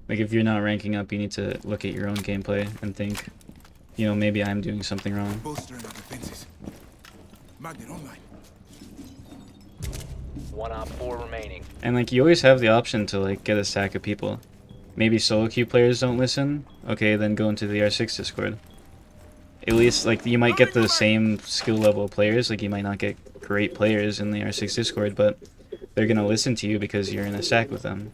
Like, if you're not ranking up, you need to look at your own gameplay and think, you know, maybe I'm doing something wrong. One op 4 remaining. And like, you always have the option to like get a stack of people. Maybe solo queue players don't listen. Okay, then go into the R6 Discord. At least like you might get the same skill level players. Like, you might not get great players in the R6 Discord, but they're gonna listen to you because you're in a stack with them.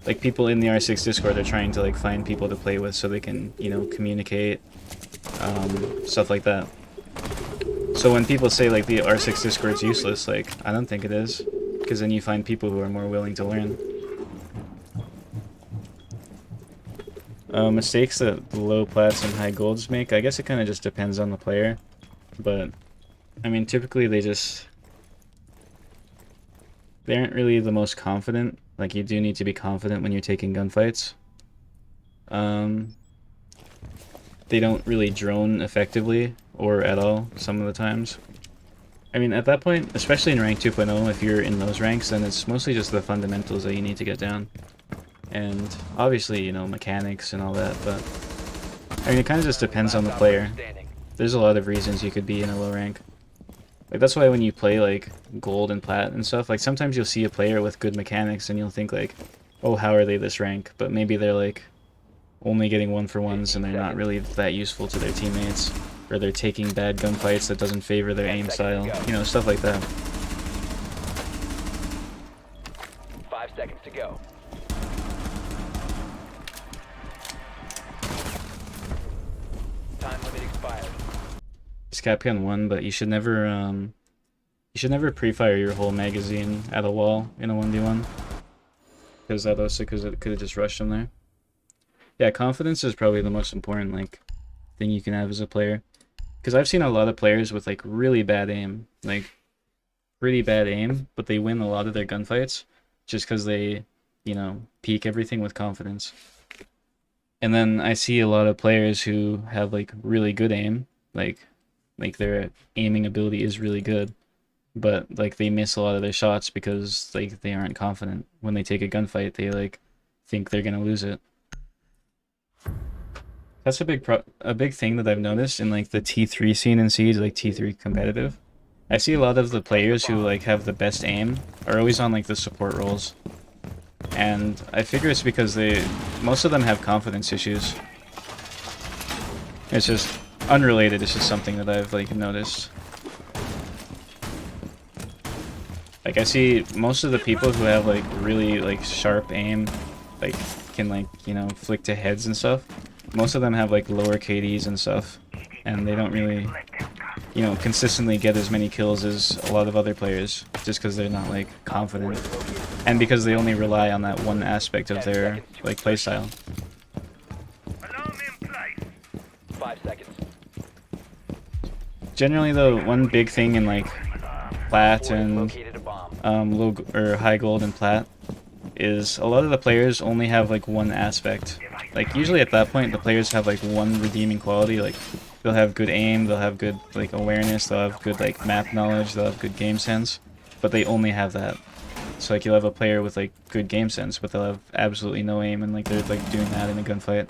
Like, people in the R6 Discord are trying to like find people to play with so they can, you know, communicate, stuff like that. So when people say like the R6 Discord's useless, like, I don't think it is, because then you find people who are more willing to learn. Mistakes that the low plats and high golds make, I guess it kind of just depends on the player, but I mean, typically they aren't really the most confident. Like, you do need to be confident when you're taking gunfights. They don't really drone effectively, or at all, some of the times. I mean, at that point, especially in rank 2.0, if you're in those ranks, then it's mostly just the fundamentals that you need to get down. And obviously, you know, mechanics and all that, but I mean, it kind of just depends on the player. There's a lot of reasons you could be in a low rank. Like, that's why when you play like gold and plat and stuff, like, sometimes you'll see a player with good mechanics and you'll think like, oh, how are they this rank? But maybe they're like only getting 1-for-1s and they're not really that useful to their teammates, or they're taking bad gunfights that doesn't favor their aim style, you know, stuff like that. 5 seconds to go. Time limit expired. It's Capcom 1, but you should never pre-fire your whole magazine at a wall in a 1v1, because it could have just rushed them there. Yeah, confidence is probably the most important like thing you can have as a player, because I've seen a lot of players with like really bad aim, like pretty bad aim, but they win a lot of their gunfights just because they, you know, peak everything with confidence. And then I see a lot of players who have like really good aim, like their aiming ability is really good, but like they miss a lot of their shots because like they aren't confident. When they take a gunfight, they like think they're gonna lose it. That's a big thing that I've noticed in like the T3 scene in Siege, like T3 competitive. I see a lot of the players who like have the best aim are always on like the support roles, and I figure it's because most of them have confidence issues. It's just unrelated. It's just something that I've like noticed. Like, I see most of the people who have like really like sharp aim, like can like, you know, flick to heads and stuff. Most of them have like lower KDs and stuff, and they don't really, you know, consistently get as many kills as a lot of other players, just because they're not like confident, and because they only rely on that one aspect of their like playstyle. 5 seconds. Generally though, one big thing in like plat and low or high gold and plat is a lot of the players only have like one aspect. Like usually at that point the players have like one redeeming quality, like they'll have good aim, they'll have good like awareness, they'll have good like map knowledge, they'll have good game sense, but they only have that. So like you'll have a player with like good game sense, but they'll have absolutely no aim and like they're like doing that in a gunfight.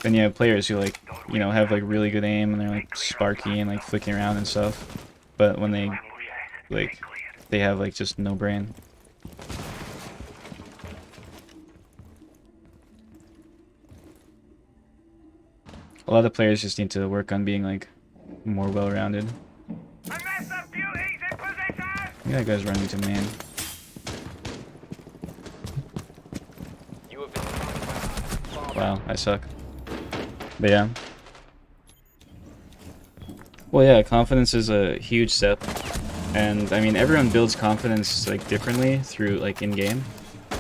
Then you have players who like, you know, have like really good aim and they're like sparky and like flicking around and stuff. But when they like they have like just no brain. A lot of players just need to work on being like more well-rounded. Yeah, that guy's running to man. You have been Wow, I suck. But yeah. Well, yeah, confidence is a huge step. And I mean, everyone builds confidence like differently through like in-game.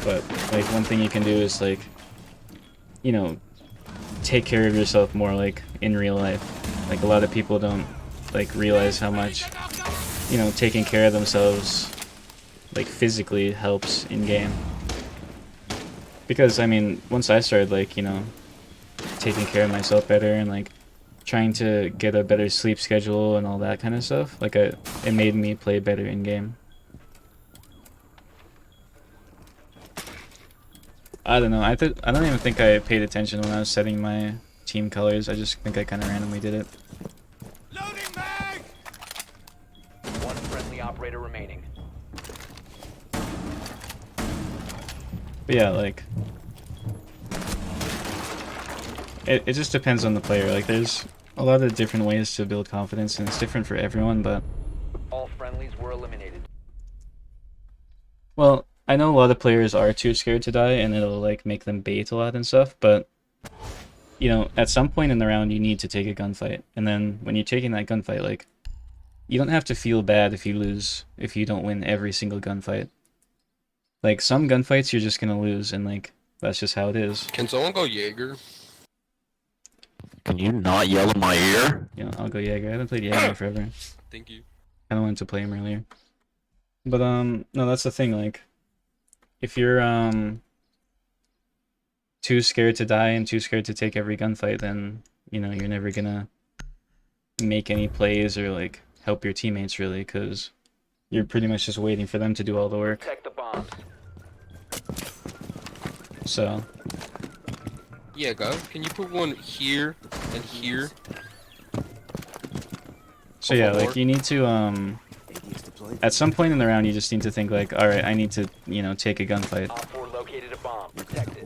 But like one thing you can do is like, you know, take care of yourself more like in real life. Like a lot of people don't like realize how much, you know, taking care of themselves like physically helps in game. Because I mean, once I started like, you know, taking care of myself better and like trying to get a better sleep schedule and all that kind of stuff, like it made me play better in game. I don't know. I don't even think I paid attention when I was setting my team colors. I just think I kind of randomly did it. one friendly operator remaining. But yeah, like it just depends on the player. Like there's a lot of different ways to build confidence and it's different for everyone, but All friendlies were eliminated. well, I know a lot of players are too scared to die and it'll like make them bait a lot and stuff, but you know, at some point in the round you need to take a gunfight. And then when you're taking that gunfight, like you don't have to feel bad if you lose, if you don't win every single gunfight. Like some gunfights you're just gonna lose and like that's just how it is. Can someone go Jaeger? Can you not yell in my ear? You know, I'll go Jaeger. I haven't played Jaeger in forever. Thank you. I wanted to play him earlier. But no, that's the thing, like if you're too scared to die and too scared to take every gunfight, then you know you're never gonna make any plays or like help your teammates really, because you're pretty much just waiting for them to do all the work. Protect the bombs. So Yeah, go. Can you put one here and here? so yeah, like you need to at some point in the round you just need to think like, all right, I need to, you know, take a gunfight. Op 4 located a bomb. Protect it.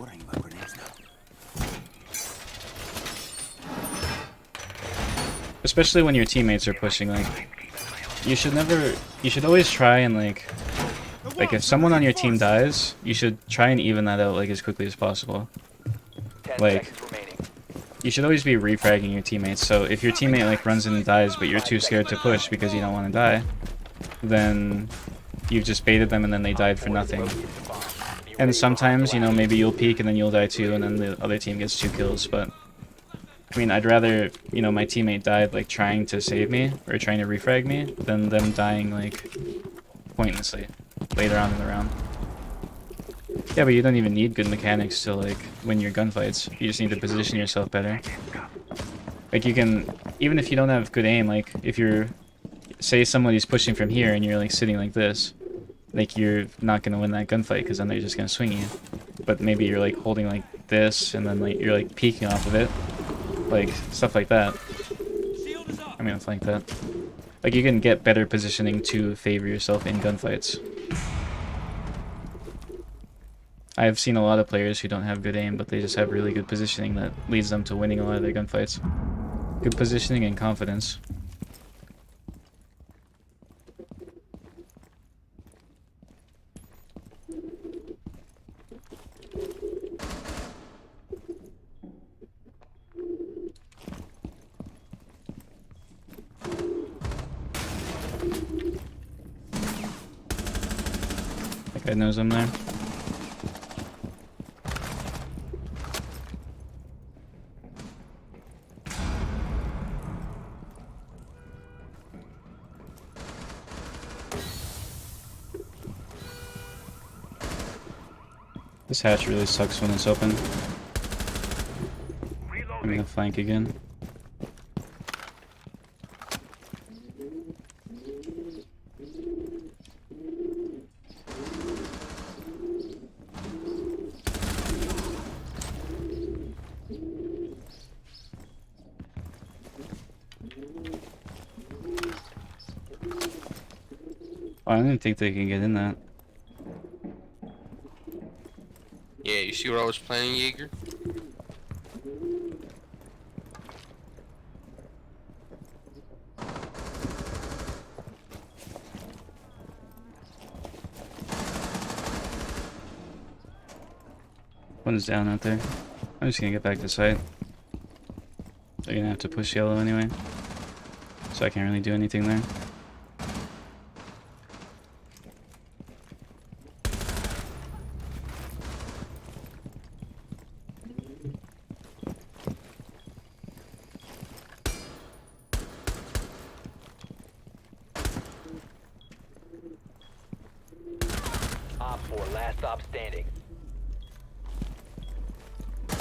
Especially when your teammates are pushing, like you should always try and like if someone on your team dies, you should try and even that out like as quickly as possible. 10 Like seconds remaining. you should always be refragging your teammates. So if your teammate like runs in and dies but you're too scared to push because you don't want to die, then you've just baited them and then they died for nothing. And sometimes, you know, maybe you'll peek and then you'll die too and then the other team gets 2 kills, but I mean, I'd rather, you know, my teammate died like trying to save me or trying to refrag me than them dying like pointlessly later on in the round. Yeah, but you don't even need good mechanics to like win your gunfights. You just need to position yourself better. Like you can, even if you don't have good aim, like if you're, say somebody's pushing from here and you're like sitting like this, like you're not gonna win that gunfight because then they're just gonna swing you. But maybe you're like holding like this and then like you're like peeking off of it, like stuff like that. I mean, it's like that. Like you can get better positioning to favor yourself in gunfights. I've seen a lot of players who don't have good aim, but they just have really good positioning that leads them to winning a lot of their gunfights. Good positioning and confidence. That guy knows I'm there. This hatch really sucks when it's open. I'm gonna flank again. Oh, I didn't think they can get in that. Yeah, you see what I was planning, Jaeger? One's down out there. I'm just gonna get back to site. They're gonna have to push yellow anyway. So I can't really do anything there. Op 4, last stop standing. 10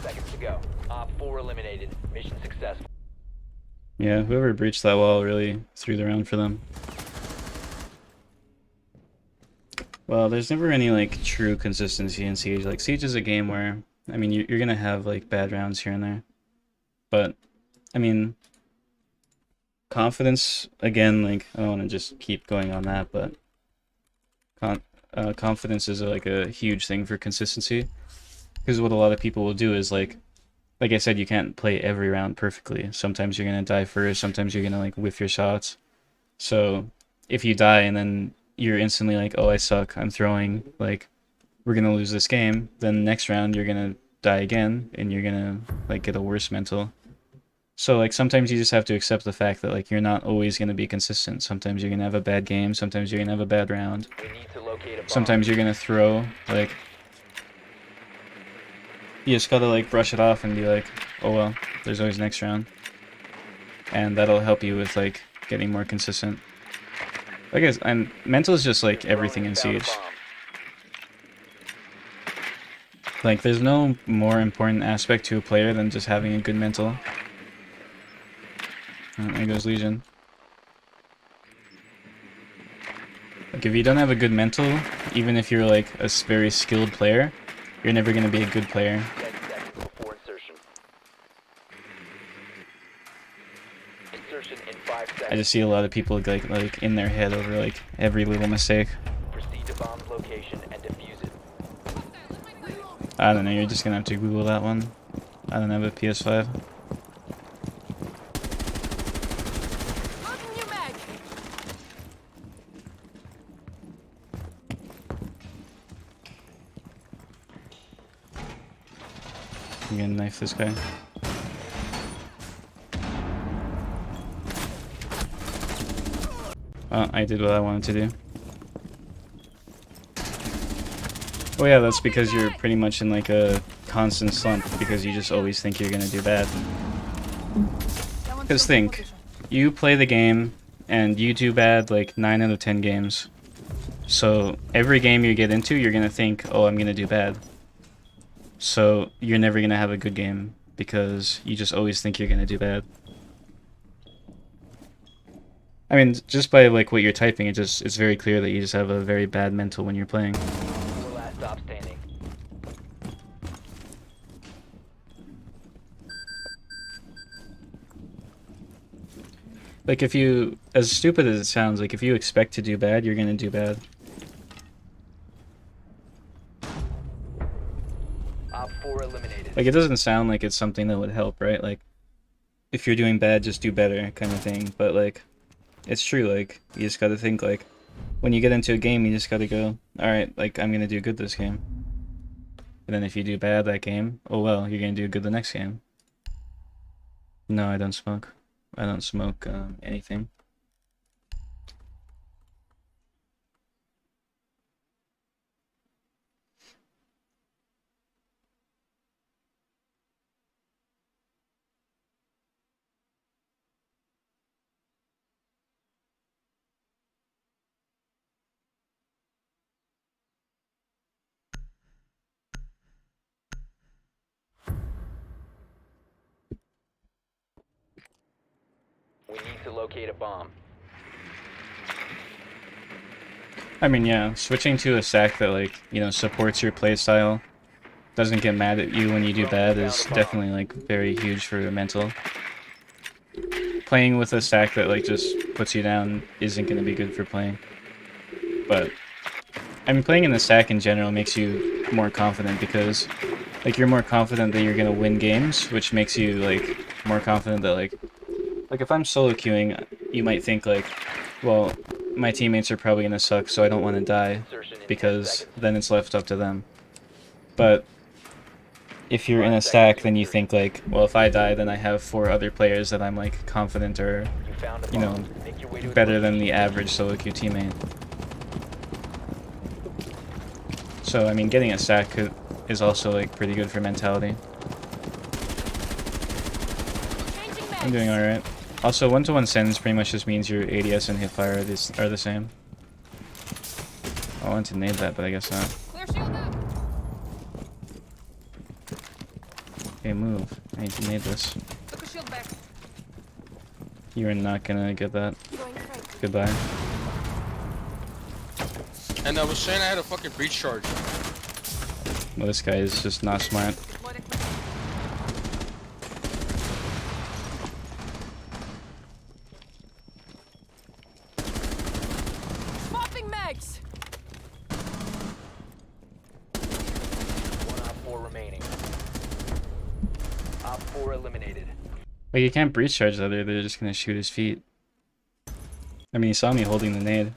seconds to go. Op 4 eliminated. Mission successful. Yeah, whoever breached that wall really threw the round for them. Well, there's never any like true consistency in Siege. Like Siege is a game where, I mean, you're gonna have like bad rounds here and there, but I mean, confidence again. Like I don't want to just keep going on that, but confidence is like a huge thing for consistency. Because what a lot of people will do is like I said, you can't play every round perfectly. Sometimes you're gonna die first. Sometimes you're gonna like whiff your shots. So if you die and then you're instantly like, oh, I suck, I'm throwing, like, we're gonna lose this game, then next round you're gonna die again and you're gonna like get a worse mental. So like sometimes you just have to accept the fact that like you're not always gonna be consistent. Sometimes you're gonna have a bad game, sometimes you're gonna have a bad round. We need to locate a bomb. Sometimes you're gonna throw, like, you just gotta like brush it off and be like, oh well, there's always next round. And that'll help you with like getting more consistent. I guess, and mental is just like everything in Siege. Like there's no more important aspect to a player than just having a good mental. Oh, there goes Legion. Like if you don't have a good mental, even if you're like a very skilled player, you're never gonna be a good player. 10 seconds before insertion. Insertion in 5 seconds. I just see a lot of people like in their head over like every little mistake. Proceed to bomb's location and defuse it. I don't know, you're just gonna have to Google that one. I don't have a PS5. Loading your mag. I'm gonna knife this guy. Oh, I did what I wanted to do. Oh yeah, that's because you're pretty much in like a constant slump because you just always think you're gonna do bad. Because think, you play the game and you do bad like 9 out of 10 games. So every game you get into, you're gonna think, oh, I'm gonna do bad. So you're never gonna have a good game because you just always think you're gonna do bad. I mean, just by like what you're typing, it's very clear that you just have a very bad mental when you're playing. Your last stop standing. Like if you, as stupid as it sounds, like if you expect to do bad, you're gonna do bad. Op 4 eliminated. Like it doesn't sound like it's something that would help, right? Like if you're doing bad, just do better kind of thing. But like it's true, like you just gotta think like when you get into a game, you just gotta go, alright, like I'm gonna do good this game. And then if you do bad that game, oh well, you're gonna do good the next game. No, I don't smoke. I don't smoke anything. to locate a bomb. I mean, yeah, switching to a stack that, like, you know, supports your playstyle, doesn't get mad at you when you do bad is definitely, like, very huge for your mental. Playing with a stack that, like, just puts you down isn't going to be good for playing. But, I mean, playing in the stack in general makes you more confident because, like, you're more confident that you're going to win games, which makes you, like, more confident that, like, if I'm solo queuing, you might think, like, well, my teammates are probably going to suck, so I don't want to die, because then it's left up to them. But if you're in a stack, then you think, like, well, if I die, then I have 4 other players that I'm, like, confident are, You found a you know, bomb. Make your way to its better than the location. average solo queue teammate. So, I mean, getting a stack is also, like, pretty good for mentality. I'm doing alright. Also, 1-to-1 sends pretty much just means your ADS and hipfire are the same. I wanted to nade that, but I guess not. Clear shield up. Okay, move. I need to nade this. Took a shield back. You are not gonna get that. Going straight. Goodbye. And I was saying I had a fucking breach charge. Well, this guy is just not smart. Deploy the clip. Swapping mags. 1 Op 4 remaining. Op 4 eliminated. Like, you can't breach charge the other, they're just gonna shoot his feet. I mean, he saw me holding the nade.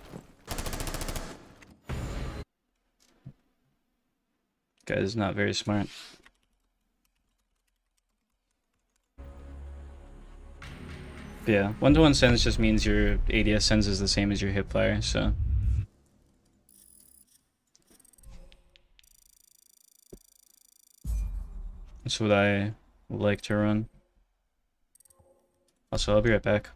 Guy is not very smart. But yeah, 1-to-1 sends just means your ADS sends is the same as your hipfire, so. That's what I like to run. Also, I'll be right back.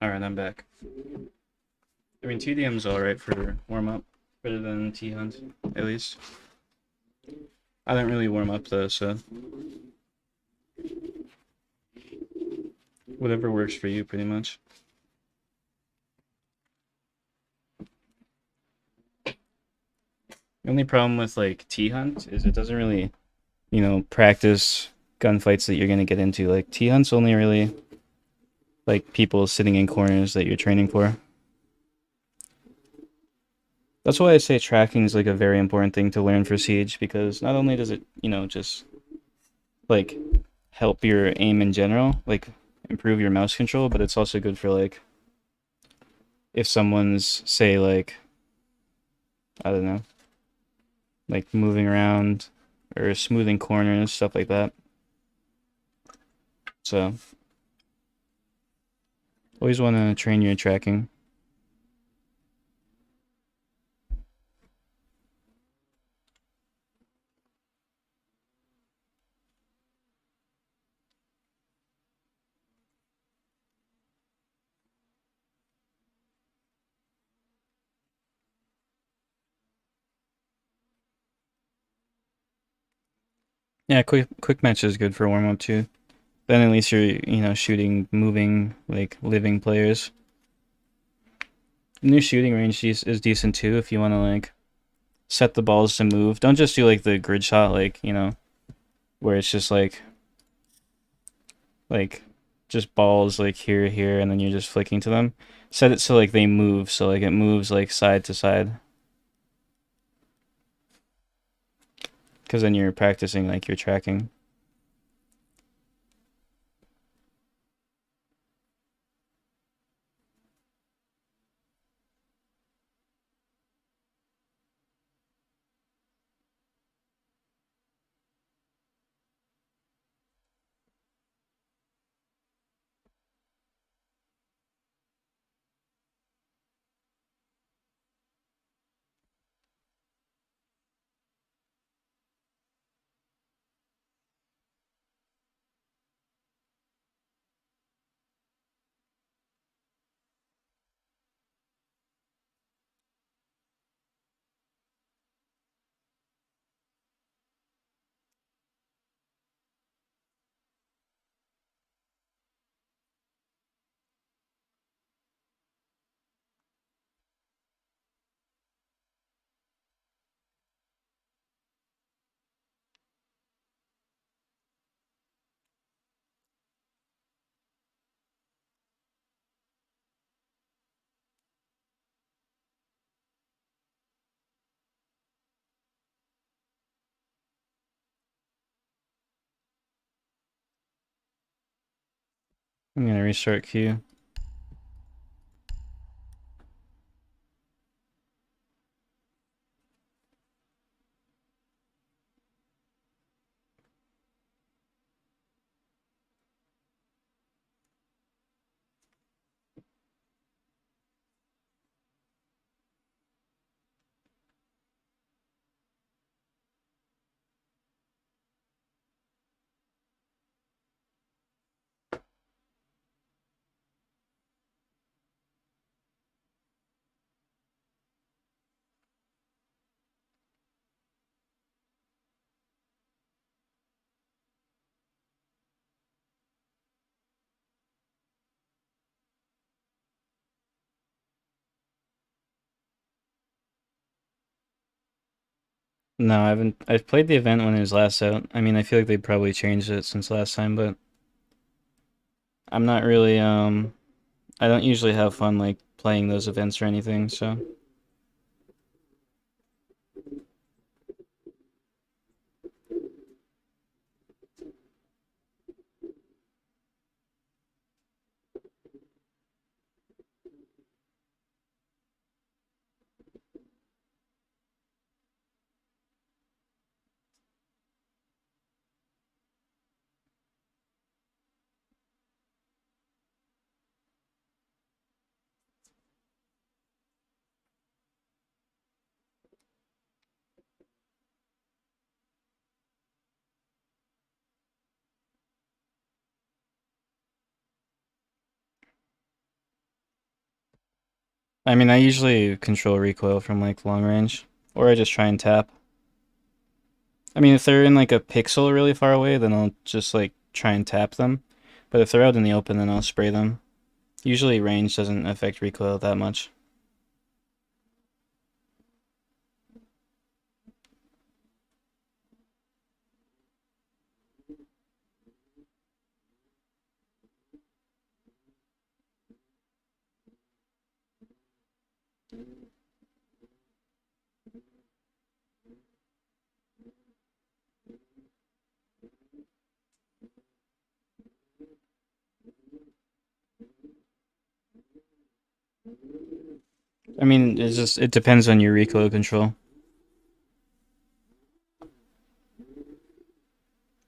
Alright, I'm back. I mean, TDM's alright for warm-up. Better than T-Hunt, at least. I don't really warm up though, so... whatever works for you, pretty much. The only problem with, like, T-Hunt is it doesn't really, you know, practice gunfights that you're gonna get into. Like, T-Hunt's only really, like, people sitting in corners that you're training for. That's why I say tracking is, like, a very important thing to learn for Siege, because not only does it, you know, just, like, help your aim in general, like, improve your mouse control, but it's also good for like if someone's say like I don't know, like moving around or smoothing corners, stuff like that. So always want to train your tracking. Yeah, quick match is good for warm up too. Then at least you're shooting moving like living players. The new shooting range is decent too if you want to like set the balls to move. Don't just do like the grid shot like where it's just like just balls like here and then you're just flicking to them. Set it so like they move, so like it moves like side to side. Because then you're practicing like your tracking. I'm gonna restart Q. No, I haven't. I've played the event when it was last out. I mean, I feel like they probably changed it since last time, but I'm not really I don't usually have fun like playing those events or anything, so I mean, I usually control recoil from like long range, or I just try and tap. I mean, if they're in like a pixel really far away, then I'll just like try and tap them. But if they're out in the open, then I'll spray them. Usually range doesn't affect recoil that much. I mean, it depends on your recoil control.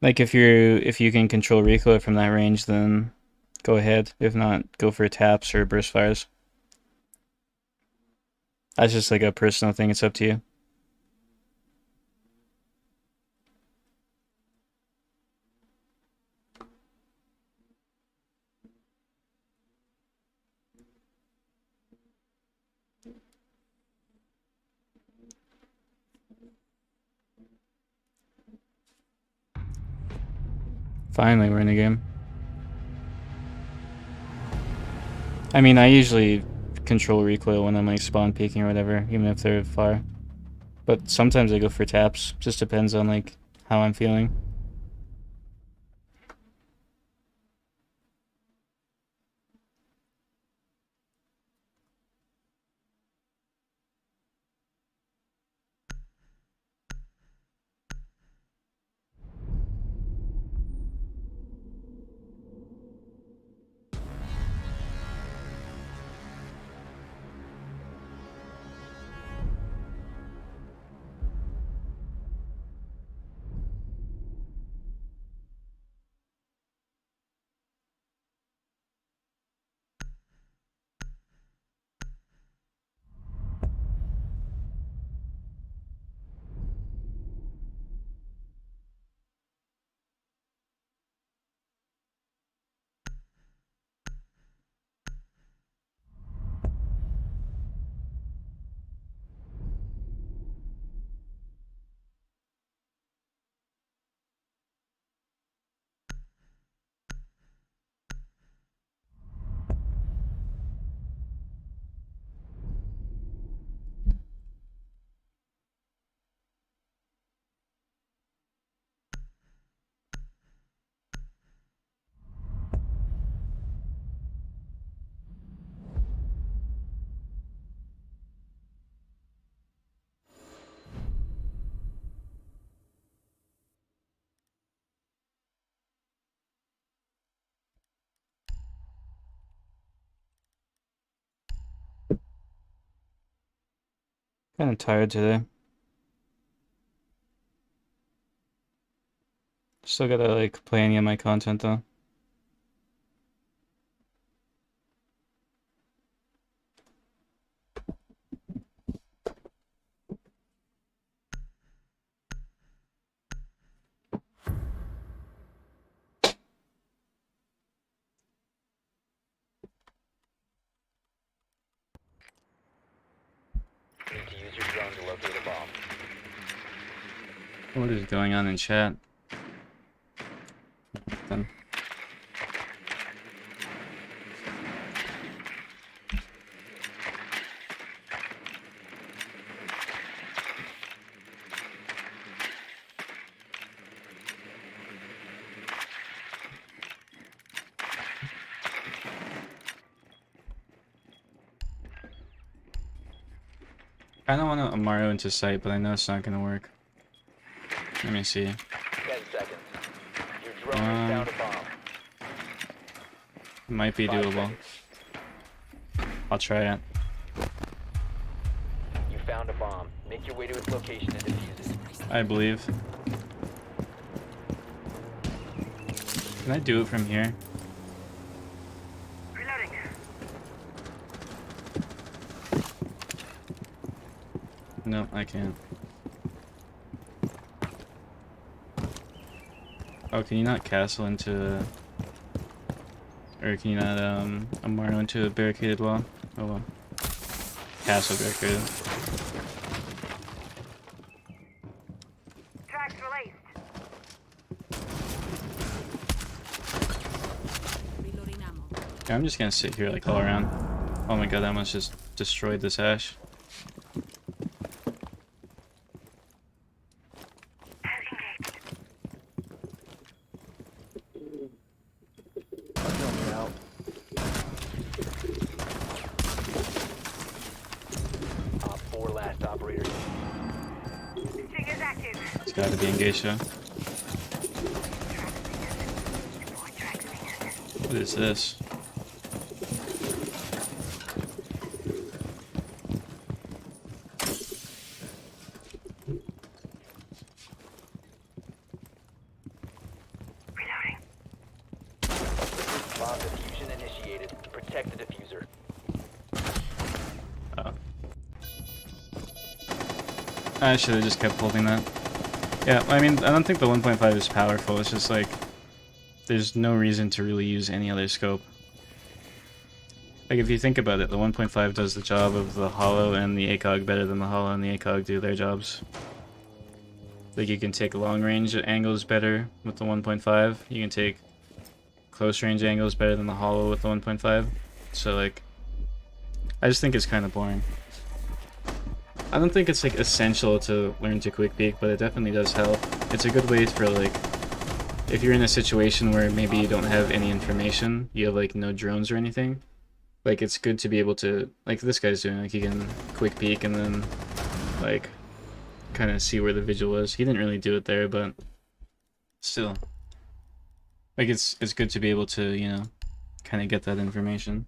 Like if you can control recoil from that range, then go ahead. If not, go for taps or burst fires. That's just like a personal thing. It's up to you. Finally, we're in the game. I mean, I usually control recoil when I'm like spawn peeking or whatever, even if they're far. But sometimes I go for taps. Just depends on like how I'm feeling. Kind of tired today. Still gotta like play any of my content though. You need to use your drone to locate a bomb. What is going on in chat? Nothing. I don't want to Mario into sight, but I know it's not gonna work. Let me see. 10 seconds. Your drone has found a bomb. Might be 5 doable. seconds. I'll try it. You found a bomb. Make your way to its location and defuse it. I believe. Can I do it from here? No, I can't. Oh, can you not castle into... Or can you not, Mario into a barricaded wall? Oh well. Castle barricaded. Tracks released. Reloading ammo. Yeah, I'm just gonna sit here like all around. Oh my god, that almost just destroyed this ash. Op 4 last operator. Trigger's active. It's gotta be in geisha. What is this? Protect the diffuser. Oh. I should have just kept holding that. Yeah, I mean, I don't think the 1.5 is powerful. It's just like, there's no reason to really use any other scope. Like, if you think about it, the 1.5 does the job of the Hollow and the ACOG better than the Hollow and the ACOG do their jobs. Like, you can take long range angles better with the 1.5. You can take close range angles better than the Hollow with the 1.5. So, like, I just think it's kind of boring. I don't think it's, like, essential to learn to quick peek, but it definitely does help. It's a good way for, like, if you're in a situation where maybe you don't have any information, you have, like, no drones or anything, like, it's good to be able to, like this guy's doing, like, he can quick peek and then, like, kind of see where the vigil was. He didn't really do it there, but still. Like, it's good to be able to, you know, kind of get that information.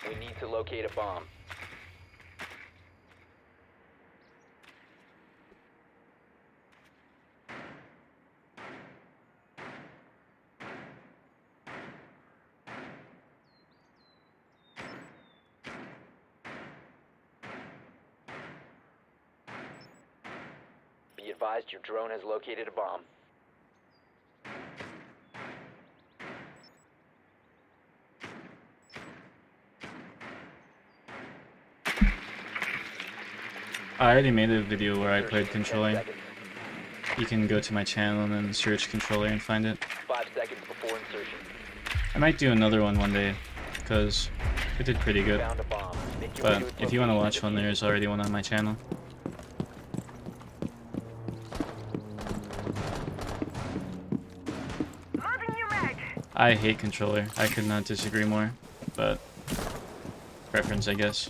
We need to locate a bomb. Be advised your drone has located a bomb. I already made a video where I played 10 controller. seconds. You can go to my channel and then search controller and find it. 5 seconds before insertion. I might do another one day, because it did pretty good. Found a bomb. Make your way But to its if you want to location watch one, and there's already one on my channel. I hate controller. I could not disagree more. But preference, I guess.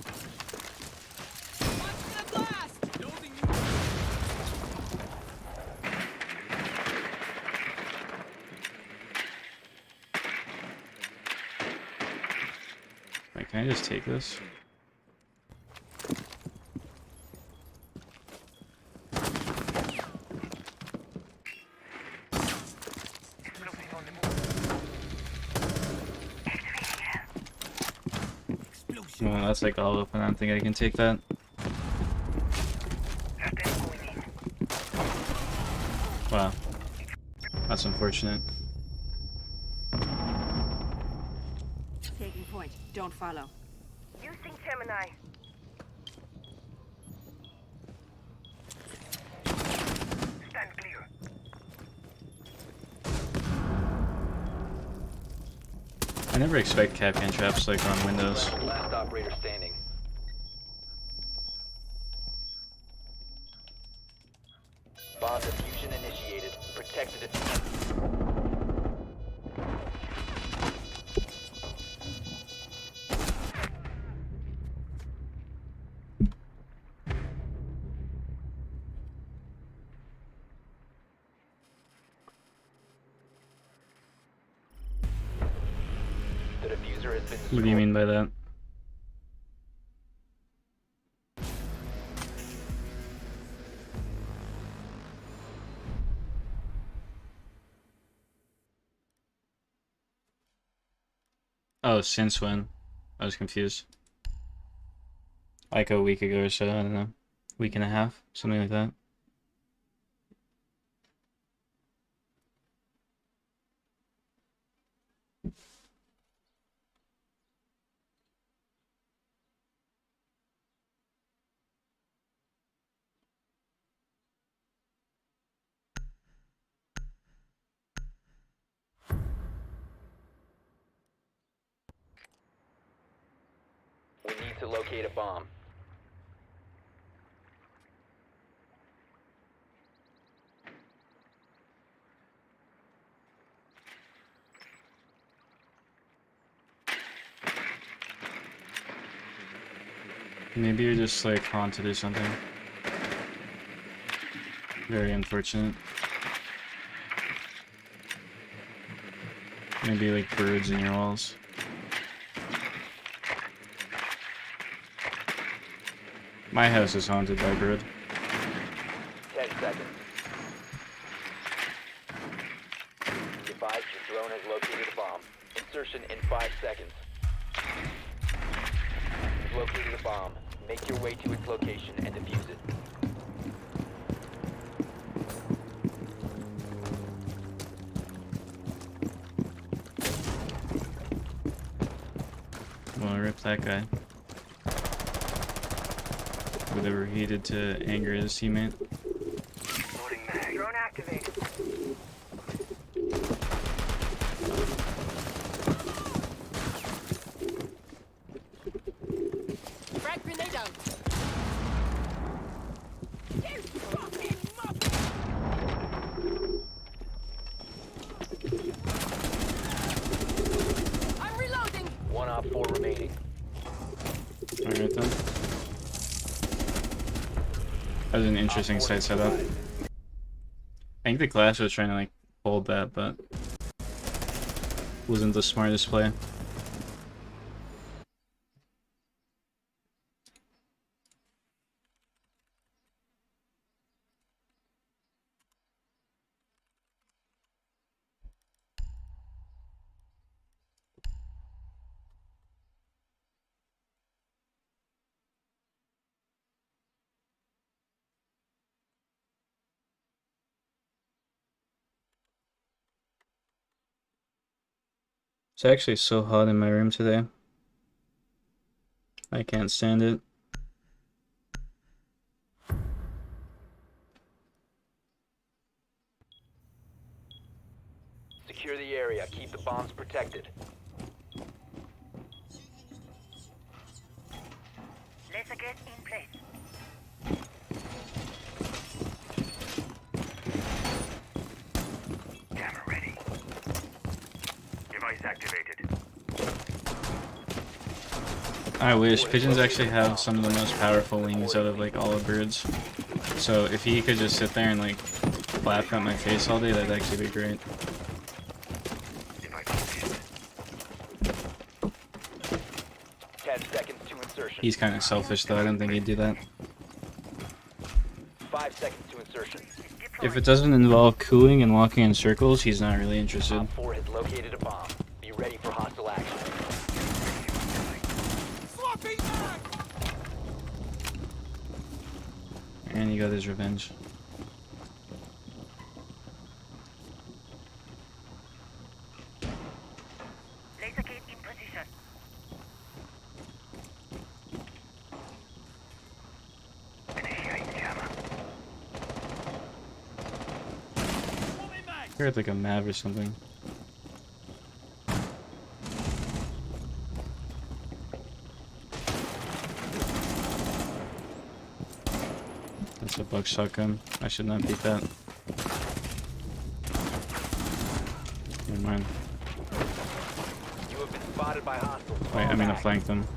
Wait, can I just take this? Well, that's like all open. I don't think I can take that. Wow. That's unfortunate. Taking point. Don't follow. Using Gemini. Stand clear. I never expect Capcan traps like on Windows. last operator standing. Bomb diffusion initiated. Protect the diffuser. The diffuser has been What do you mean by that? Oh, since when? I was confused. Like a week ago or so, I don't know. Week and a half, something like that. We need to locate a bomb. Maybe you're just like haunted or something. Very unfortunate. Maybe like birds in your walls. My house is haunted by bird. 10 seconds. Be advised your drone has located a bomb. Insertion in 5 seconds. You've located a bomb. Make your way to its location and defuse it. Well, rip that guy. Whatever he did to anger his teammate. Drone activated. Frag grenade out. I'm reloading. 1 op 4 remaining. Alright then. That was an interesting site setup. I think the class was trying to like hold that, but wasn't the smartest play. It's actually so hot in my room today. I can't stand it. Secure the area. Keep the bombs protected. Laser gate in place. Camera ready. Device activated. I wish. Pigeons actually have some of the most powerful wings out of like all the birds. So if he could just sit there and like flap at my face all day, that'd actually be great. Device activated. 10 seconds to insertion. He's kind of selfish though, I don't think he'd do that. 5 seconds to insertion. If it doesn't involve cooling and walking in circles, he's not really interested. Op 4 has located a bomb. Be ready for hostile action. And he got his revenge. Laser gate in position. Initiate jammer. I heard like a Mav or something. That's a bug shotgun. I should not beat that. Never mind. You have been spotted by hostiles. Wait, Fall I'm gonna back. flank them.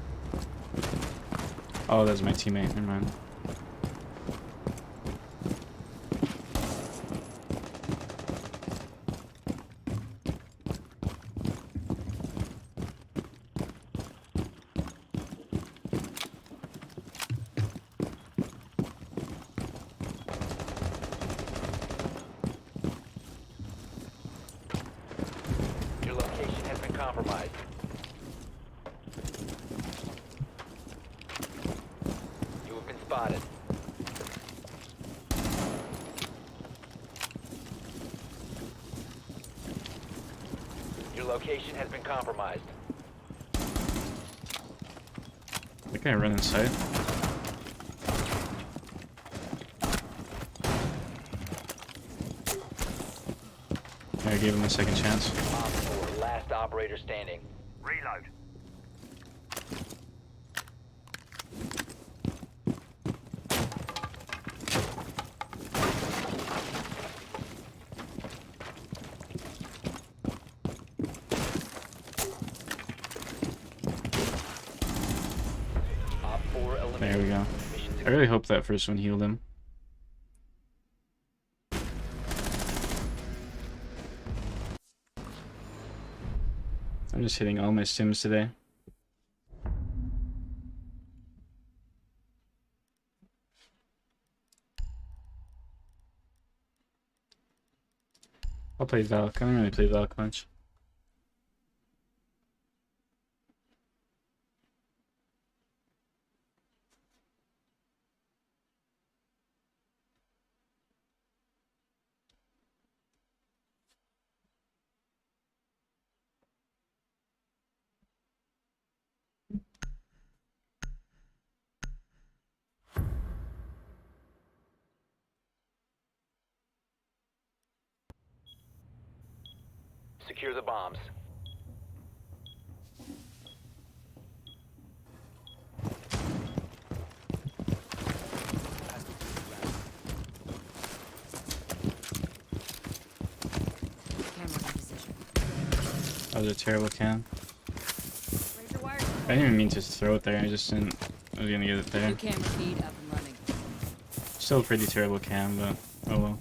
Oh, that's my teammate. Never mind. Your location has been compromised. You have been spotted. Your location has been compromised. I think I run inside. I gave him a second chance. Op 4, last operator standing. Reload. Op 4 eliminated. There we go. I really hope that first one healed him. I'm just hitting all my sims today. I'll play Valk. I don't really play Valk much. Secure the bombs. Camera in position. That was a terrible cam. Razor wire. I didn't even mean to throw it there. I just didn't. I was gonna get it there. New camera feed up and running. Still a pretty terrible cam, but oh well.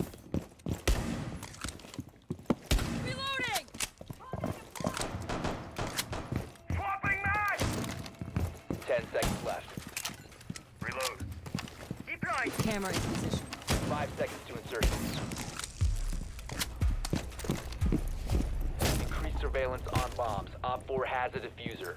Reloading! Swapping mag! 10 seconds left. Reload. Deploy. Camera in position. 5 seconds to insertion. Increased surveillance on bombs. Op 4 has a diffuser.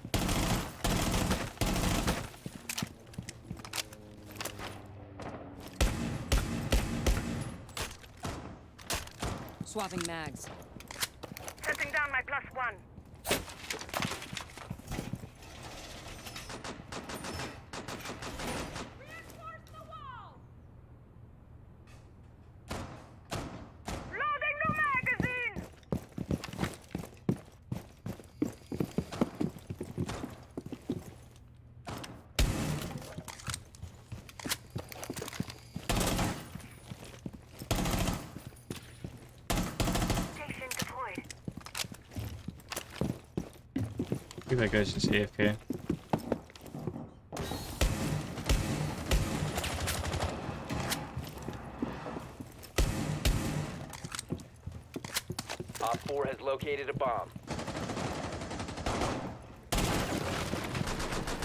Swapping mags. Setting down my +1. Loading new magazine! Station deployed. I think that guy's just AFK. Op 4 has located a bomb.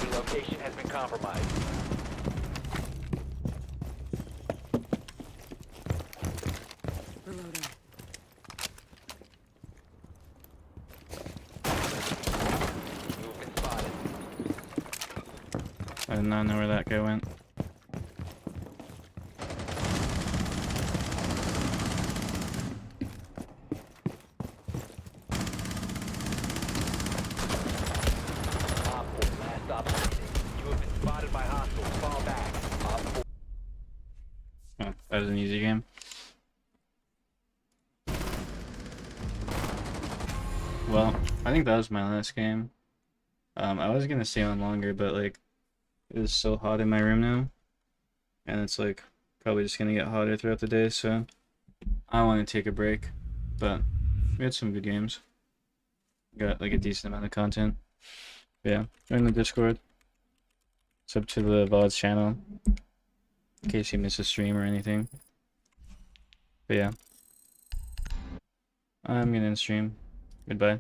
Your location has been compromised. Reloading. You have been spotted. I did not know where that guy went. Op 4, last op standing. You have been spotted by hostiles. Fall back. Op 4. Oh, that was an easy game. Well, I think that was my last game. I was gonna stay on longer, but like, it is so hot in my room now, and it's like probably just gonna get hotter throughout the day. So I want to take a break, but we had some good games. Got like a decent amount of content. But yeah, join the Discord. Sub to the VODs channel in case you miss a stream or anything. But yeah, I'm gonna end stream. Goodbye.